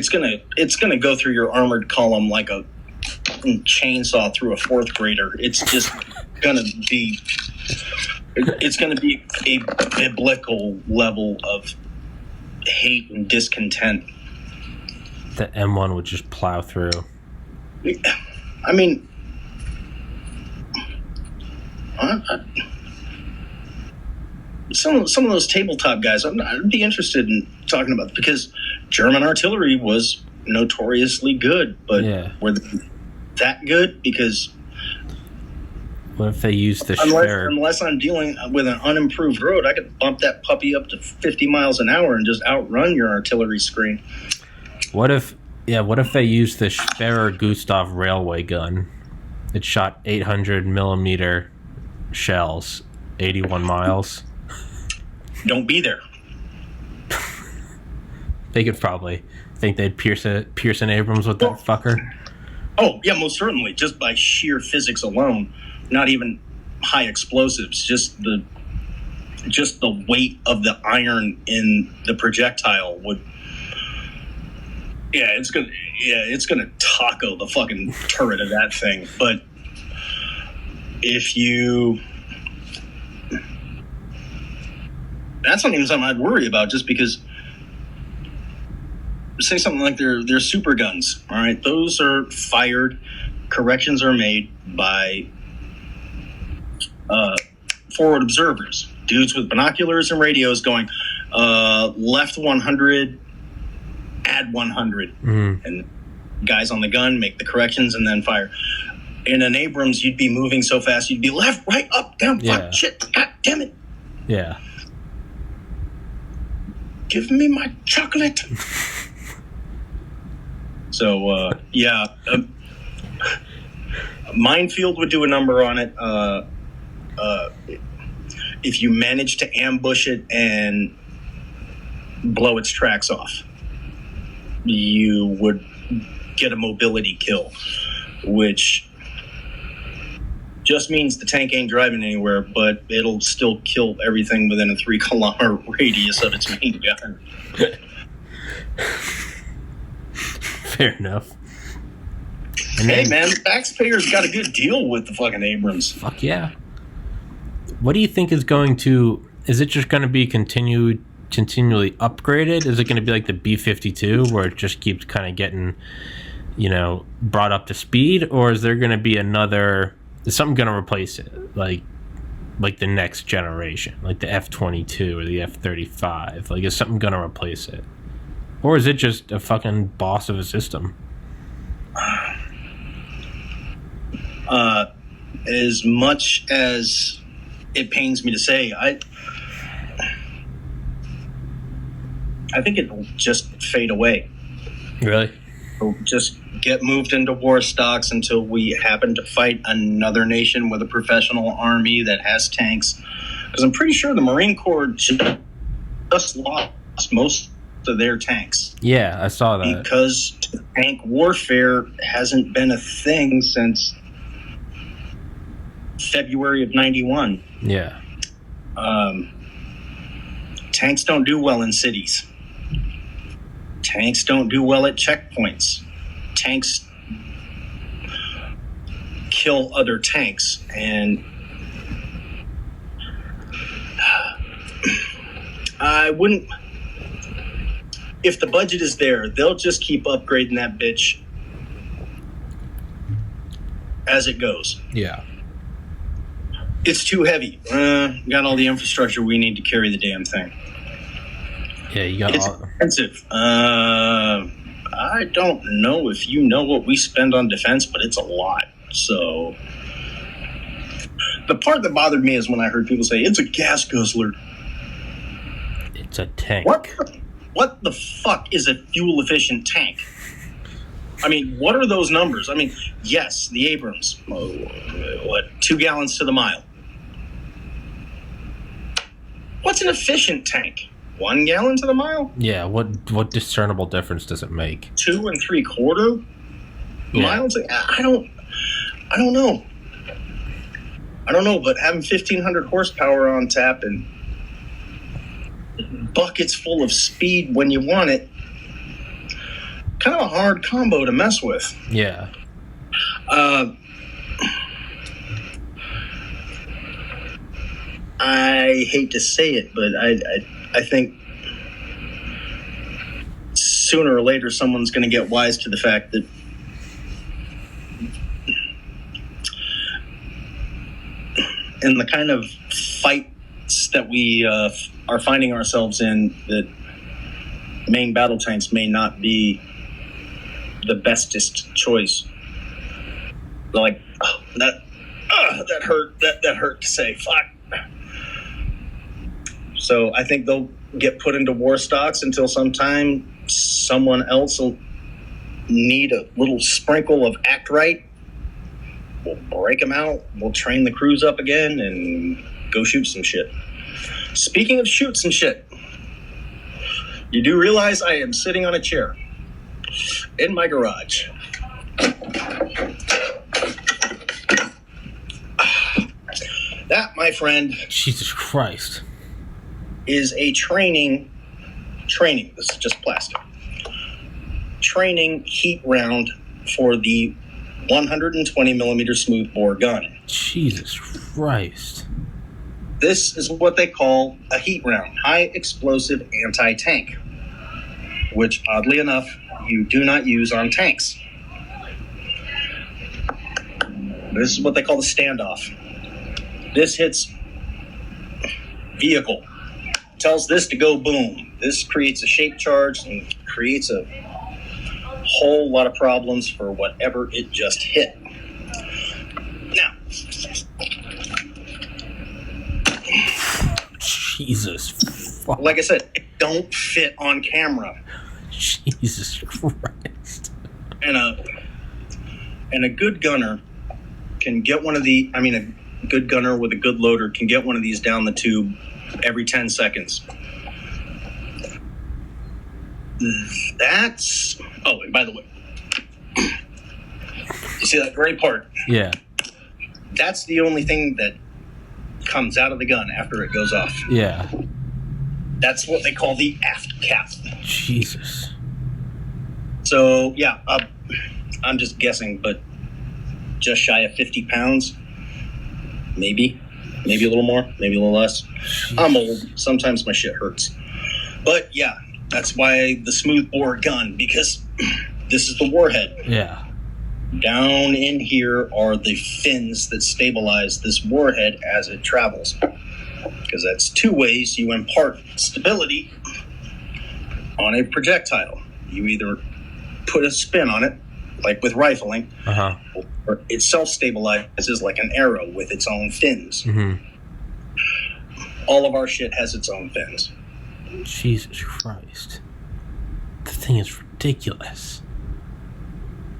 gonna go through your armored column like a chainsaw through a fourth grader. It's just gonna be a biblical level of hate and discontent. The M1 would just plow through. I mean, some of those tabletop guys, I'd be interested in talking about, because German artillery was notoriously good, but were they that good? Because what if they use the unless I'm dealing with an unimproved road, I could bump that puppy up to 50 miles an hour and just outrun your artillery screen. What if they use the Sperrer Gustav railway gun? It shot 800 millimeter shells, 81 miles. Don't be there. They could probably think they'd pierce an Abrams with that fucker. Oh yeah, most certainly. Just by sheer physics alone, not even high explosives. Just the weight of the iron in the projectile would. Yeah, it's gonna taco the fucking turret of that thing. But if you. That's not even something I'd worry about, just because, say something like their super guns, all right? Those are fired, corrections are made by forward observers, dudes with binoculars and radios going, left 100, add 100. Mm-hmm. And guys on the gun make the corrections and then fire. In an Abrams, you'd be moving so fast, you'd be left, right, up, down, fuck, shit, god damn it. Yeah. Give me my chocolate. So, Minefield would do a number on it. If you manage to ambush it and blow its tracks off, you would get a mobility kill, which just means the tank ain't driving anywhere, but it'll still kill everything within a 3-kilometer radius of its main gun. Fair enough. And hey, man, the taxpayers got a good deal with the fucking Abrams. Fuck yeah. What do you think is going to... Is it just going to be continually upgraded? Is it going to be like the B-52, where it just keeps kind of getting, brought up to speed? Or is there going to be another... Is something going to replace it? Like the next generation? Like the F-22 or the F-35? Like, is something going to replace it? Or is it just a fucking boss of a system? As much as it pains me to say, I think it'll just fade away. Really? It'll just get moved into war stocks until we happen to fight another nation with a professional army that has tanks. Because I'm pretty sure the Marine Corps just lost most of their tanks. Yeah, I saw that. Because to tank warfare hasn't been a thing since February of 91. Yeah. Tanks don't do well in cities. Tanks don't do well at checkpoints. Tanks kill other tanks, and I wouldn't. If the budget is there, they'll just keep upgrading that bitch as it goes. Yeah. It's too heavy. Got all the infrastructure we need to carry the damn thing. Yeah, you got it's expensive. I don't know if you know what we spend on defense, but it's a lot. So the part that bothered me is when I heard people say it's a gas guzzler. It's a tank. What the fuck is a fuel efficient tank? I mean, what are those numbers? I mean, yes, the Abrams, 2 gallons to the mile. What's an efficient tank? 1 gallon to the mile? Yeah, what discernible difference does it make? 2 3/4 miles? I don't know. I don't know, but having 1,500 horsepower on tap and buckets full of speed when you want it, kind of a hard combo to mess with. Yeah. I hate to say it, but I think sooner or later someone's going to get wise to the fact that in the kind of fights that we are finding ourselves in, that main battle tanks may not be the bestest choice. Like, that hurt. That hurt to say. Fuck. So I think they'll get put into war stocks until sometime someone else will need a little sprinkle of act right. We'll break them out. We'll train the crews up again and go shoot some shit. Speaking of shoot some shit, you do realize I am sitting on a chair in my garage. That, my friend, Jesus Christ, is a training. This is just plastic. Training heat round for the 120 millimeter smoothbore gun. Jesus Christ. This is what they call a heat round, high explosive anti-tank, which oddly enough, you do not use on tanks. This is what they call the standoff. This hits vehicle, tells this to go boom. This creates a shape charge and creates a whole lot of problems for whatever it just hit. Now, Jesus fuck. Like I said, it don't fit on camera. Jesus Christ. And a good gunner can get one of the, a good gunner with a good loader can get one of these down the tube every 10 seconds. That's, oh, and by the way, you see that gray part? Yeah. That's the only thing that comes out of the gun after it goes off. Yeah. That's what they call the aft cap. Jesus. So, yeah, I'm just guessing, but just shy of 50 pounds. Maybe a little more, maybe a little less. Jeez. I'm old. Sometimes my shit hurts. But, yeah, that's why the smoothbore gun, because this is the warhead. Yeah. Down in here are the fins that stabilize this warhead as it travels. Because that's two ways you impart stability on a projectile. You either put a spin on it, like with rifling, or it self-stabilizes like an arrow with its own fins. Mm-hmm. All of our shit has its own fins. Jesus Christ. The thing is ridiculous.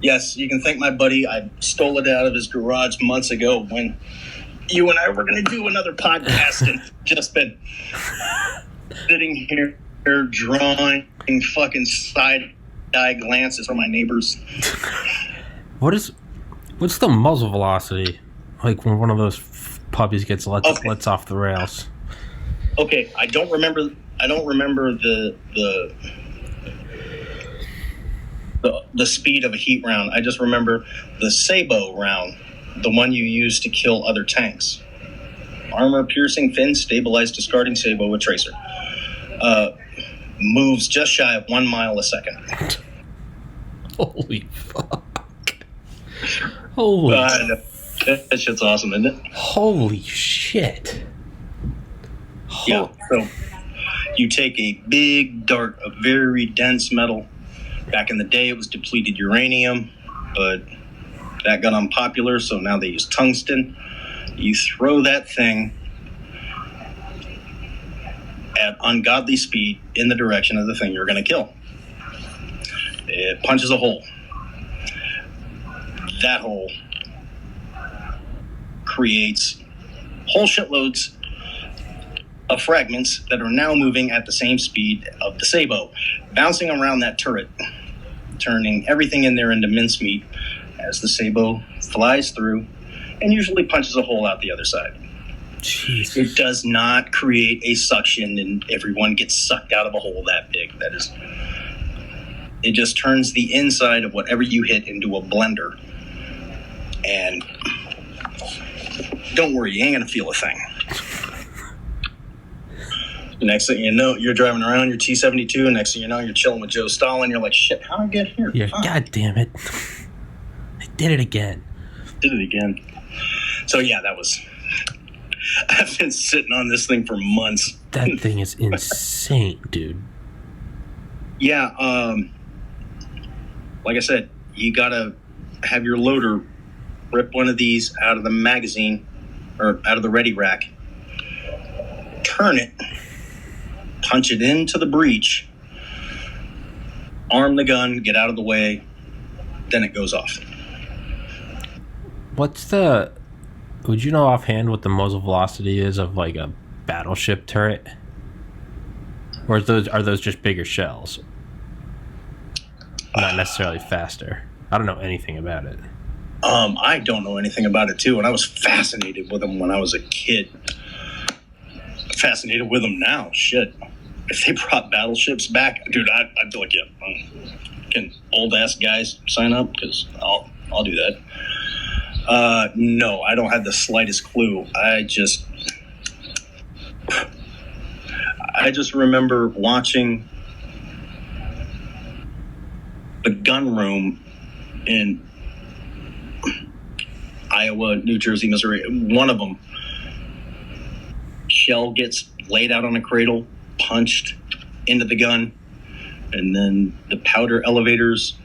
Yes, you can thank my buddy. I stole it out of his garage months ago when you and I were going to do another podcast and just been sitting here drawing fucking side side-eye glances from my neighbors. What's the muzzle velocity? Like when one of those puppies gets lets off the rails. Okay, I don't remember the speed of a heat round. I just remember the sabot round, the one you use to kill other tanks. Armor-piercing, fin-stabilized, discarding sabot with tracer. Moves just shy of 1 mile a second. Holy fuck. Holy that shit's awesome, isn't it? Holy shit. Yeah, so you take a big dart of very dense metal. Back in the day, it was depleted uranium, but that got unpopular, so now they use tungsten. You throw that thing at ungodly speed in the direction of the thing you're going to kill. It punches a hole. That hole creates whole shitloads of fragments that are now moving at the same speed of the sabot, bouncing around that turret, turning everything in there into mincemeat as the sabot flies through and usually punches a hole out the other side. Jesus. It does not create a suction and everyone gets sucked out of a hole that big. It just turns the inside of whatever you hit into a blender. And don't worry, you ain't gonna feel a thing. The next thing you know, you're driving around your T-72, and next thing you know, you're chilling with Joe Stalin. You're like, shit, how'd I get here? Yeah, God damn it. I did it again. So yeah, I've been sitting on this thing for months. That thing is insane, dude. Yeah, like I said, you gotta have your loader rip one of these out of the magazine or out of the ready rack, turn it, punch it into the breech, arm the gun, get out of the way, then it goes off. Would you know offhand what the muzzle velocity is of like a battleship turret? Or are those just bigger shells? Not necessarily faster. I don't know anything about it. I don't know anything about it too, and I was fascinated with them when I was a kid. Fascinated with them now, shit. If they brought battleships back, dude, I'd be like, yeah, can old ass guys sign up? Because I'll do that. No, I don't have the slightest clue. I just remember watching the gun room in Iowa, New Jersey, Missouri. One of them, shell gets laid out on a cradle, punched into the gun, and then the powder elevators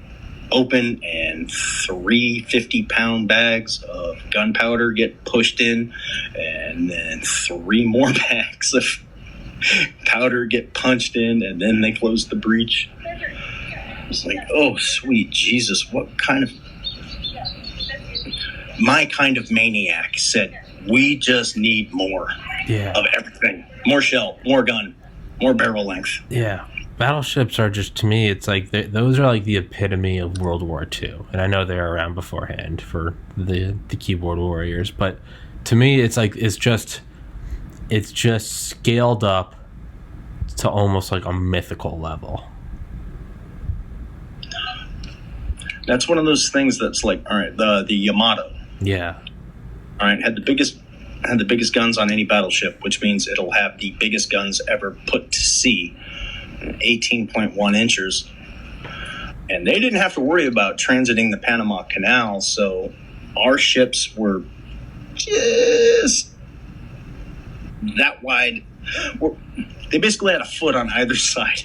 open and 3 50-pound bags of gunpowder get pushed in, and then 3 more bags of powder get punched in, and then they close the breech. It's like, oh, sweet Jesus, my kind of maniac said, we just need more of everything. More shell, more gun, more barrel length. Yeah. Battleships are just, to me, it's like, those are like the epitome of World War II. And I know they were around beforehand for the keyboard warriors. But to me, it's like, it's just scaled up to almost like a mythical level. That's one of those things that's like, all right, the Yamato. Yeah. All right, had the biggest guns on any battleship, which means it'll have the biggest guns ever put to sea, 18.1 inches. And they didn't have to worry about transiting the Panama Canal, so our ships were just that wide. They basically had a foot on either side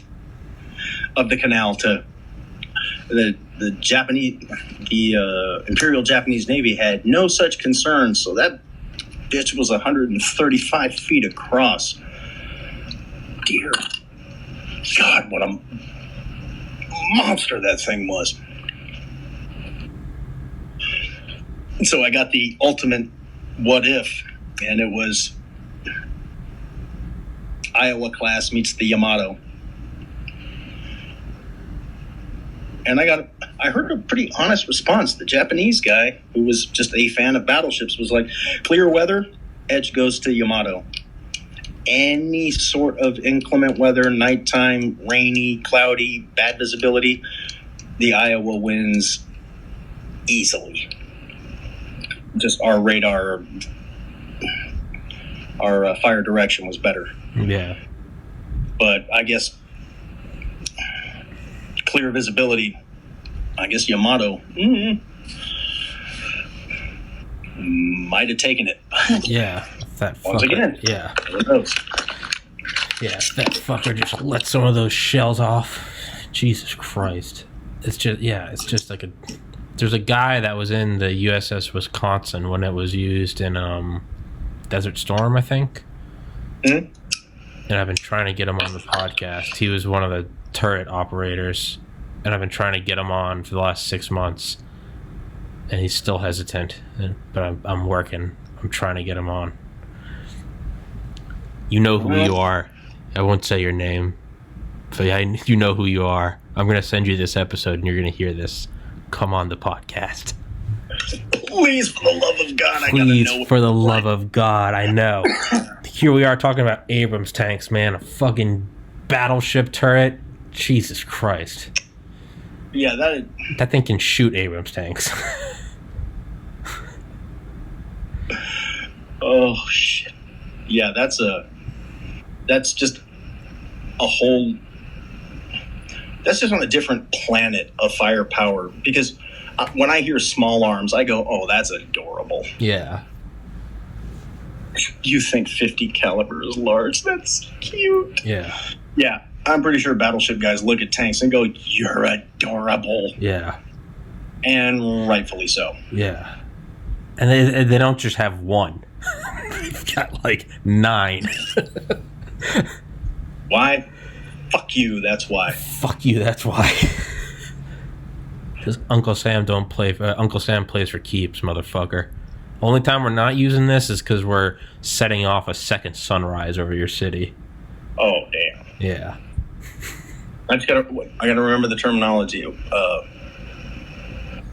of the canal. To the Imperial Japanese Navy had no such concerns, so that bitch was 135 feet across. Dear God, what a monster that thing was. So I got the ultimate what if, and it was Iowa class meets the Yamato. And I heard a pretty honest response. The Japanese guy, who was just a fan of battleships, was like, clear weather, edge goes to Yamato. Any sort of inclement weather, nighttime, rainy, cloudy, bad visibility, the Iowa wins easily. Just our radar, our fire direction was better. Yeah. But I guess clear visibility, I guess Yamato might have taken it. Yeah. That fucker. Once again. Yeah. Who knows? Yeah, that fucker just let some of those shells off. Jesus Christ. It's just like there's a guy that was in the USS Wisconsin when it was used in Desert Storm, I think. Mm-hmm. And I've been trying to get him on the podcast. He was one of the turret operators, and I've been trying to get him on for the last 6 months, and he's still hesitant. But I'm working. I'm trying to get him on. You know who you are. I won't say your name, but you know who you are. I'm going to send you this episode, and you're going to hear this. Come on the podcast. Please, for the love of God, I gotta know. Please, for the love of God, I know. Here we are talking about Abrams tanks, man. A fucking battleship turret. Jesus Christ. Yeah, that thing can shoot Abrams tanks. Oh shit. Yeah, that's just a whole. That's just on a different planet of firepower. Because when I hear small arms, I go, "Oh, that's adorable." Yeah. You think 50 caliber is large? That's cute. Yeah. Yeah, I'm pretty sure battleship guys look at tanks and go, "You're adorable." Yeah. And rightfully so. Yeah. And they don't just have one. They've got like 9. Why? Fuck you, that's why. Fuck you, that's why. Because Uncle Sam plays for keeps, motherfucker. Only time we're not using this is because we're setting off a second sunrise over your city. Oh, damn. Yeah. I gotta remember the terminology.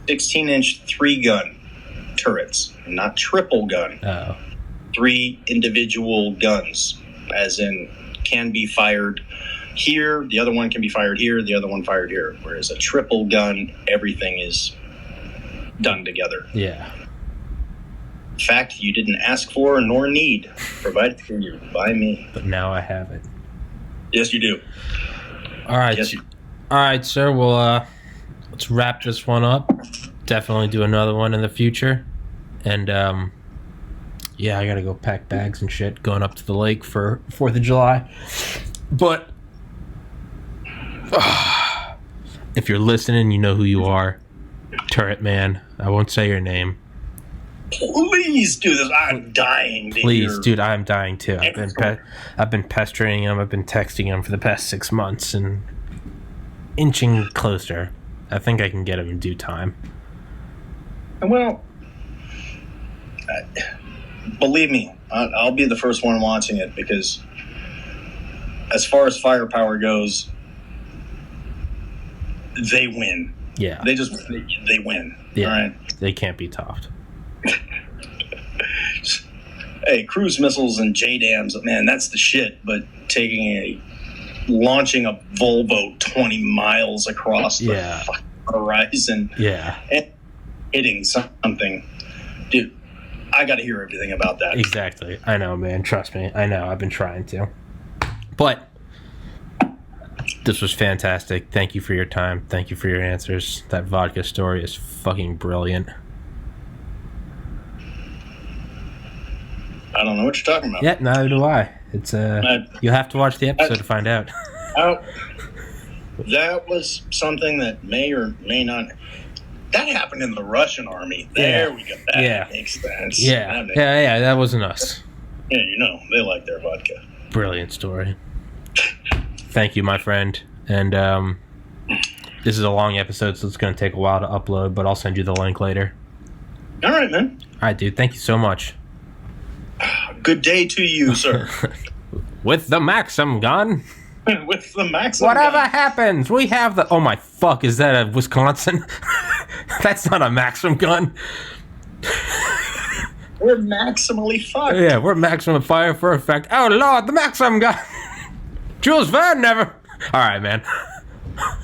16-inch 3-gun turrets, not triple gun. Oh. 3 individual guns, as in can be fired here, the other one can be fired here, the other one fired here. Whereas a triple gun, everything is done together. Yeah. Fact you didn't ask for nor need, provided for you by me. But now I have it. Yes, you do. All right. Yes. All right, sir. Well, let's wrap this one up. Definitely do another one in the future. And, yeah, I got to go pack bags and shit going up to the lake for 4th of July. But if you're listening, you know who you are. Turret Man. I won't say your name. Please do this. I'm dying to Please, hear. dude, I'm dying too. I've been pestering him. I've been texting him for the past 6 months and inching closer. I think I can get him in due time. Well, believe me, I'll be the first one watching it, because as far as firepower goes, they win. Yeah. They win. Yeah. All right. They can't be topped. Hey, cruise missiles and JDAMs, man, that's the shit. But launching a Volvo 20 miles across the fucking horizon, and hitting something, dude, I got to hear everything about that. Exactly. I know, man. Trust me. I know. I've been trying to. But this was fantastic. Thank you for your time. Thank you for your answers. That vodka story is fucking brilliant. I don't know what you're talking about. Yeah, neither do I. It's you'll have to watch the episode to find out. That was something that may or may not. That happened in the Russian army. There we go. That makes sense. Yeah. That wasn't us. Yeah, they like their vodka. Brilliant story. Thank you, my friend. And this is a long episode, so it's going to take a while to upload, but I'll send you the link later. All right, man. All right, dude. Thank you so much. Good day to you, sir. With the Maxim gun. with the Maxim Whatever gun. happens, we have the. Oh my fuck! Is that a Wisconsin? That's not a Maxim gun. We're maximally fucked. Yeah, we're Maximum fire for effect. Oh lord, the Maxim gun. Jules Verne never. All right, man.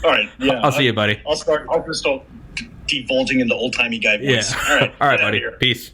All right, yeah. I'll see you, buddy. I'll just start divulging into old timey guy voice. Yeah. All right, All right, get outta buddy. here. Peace.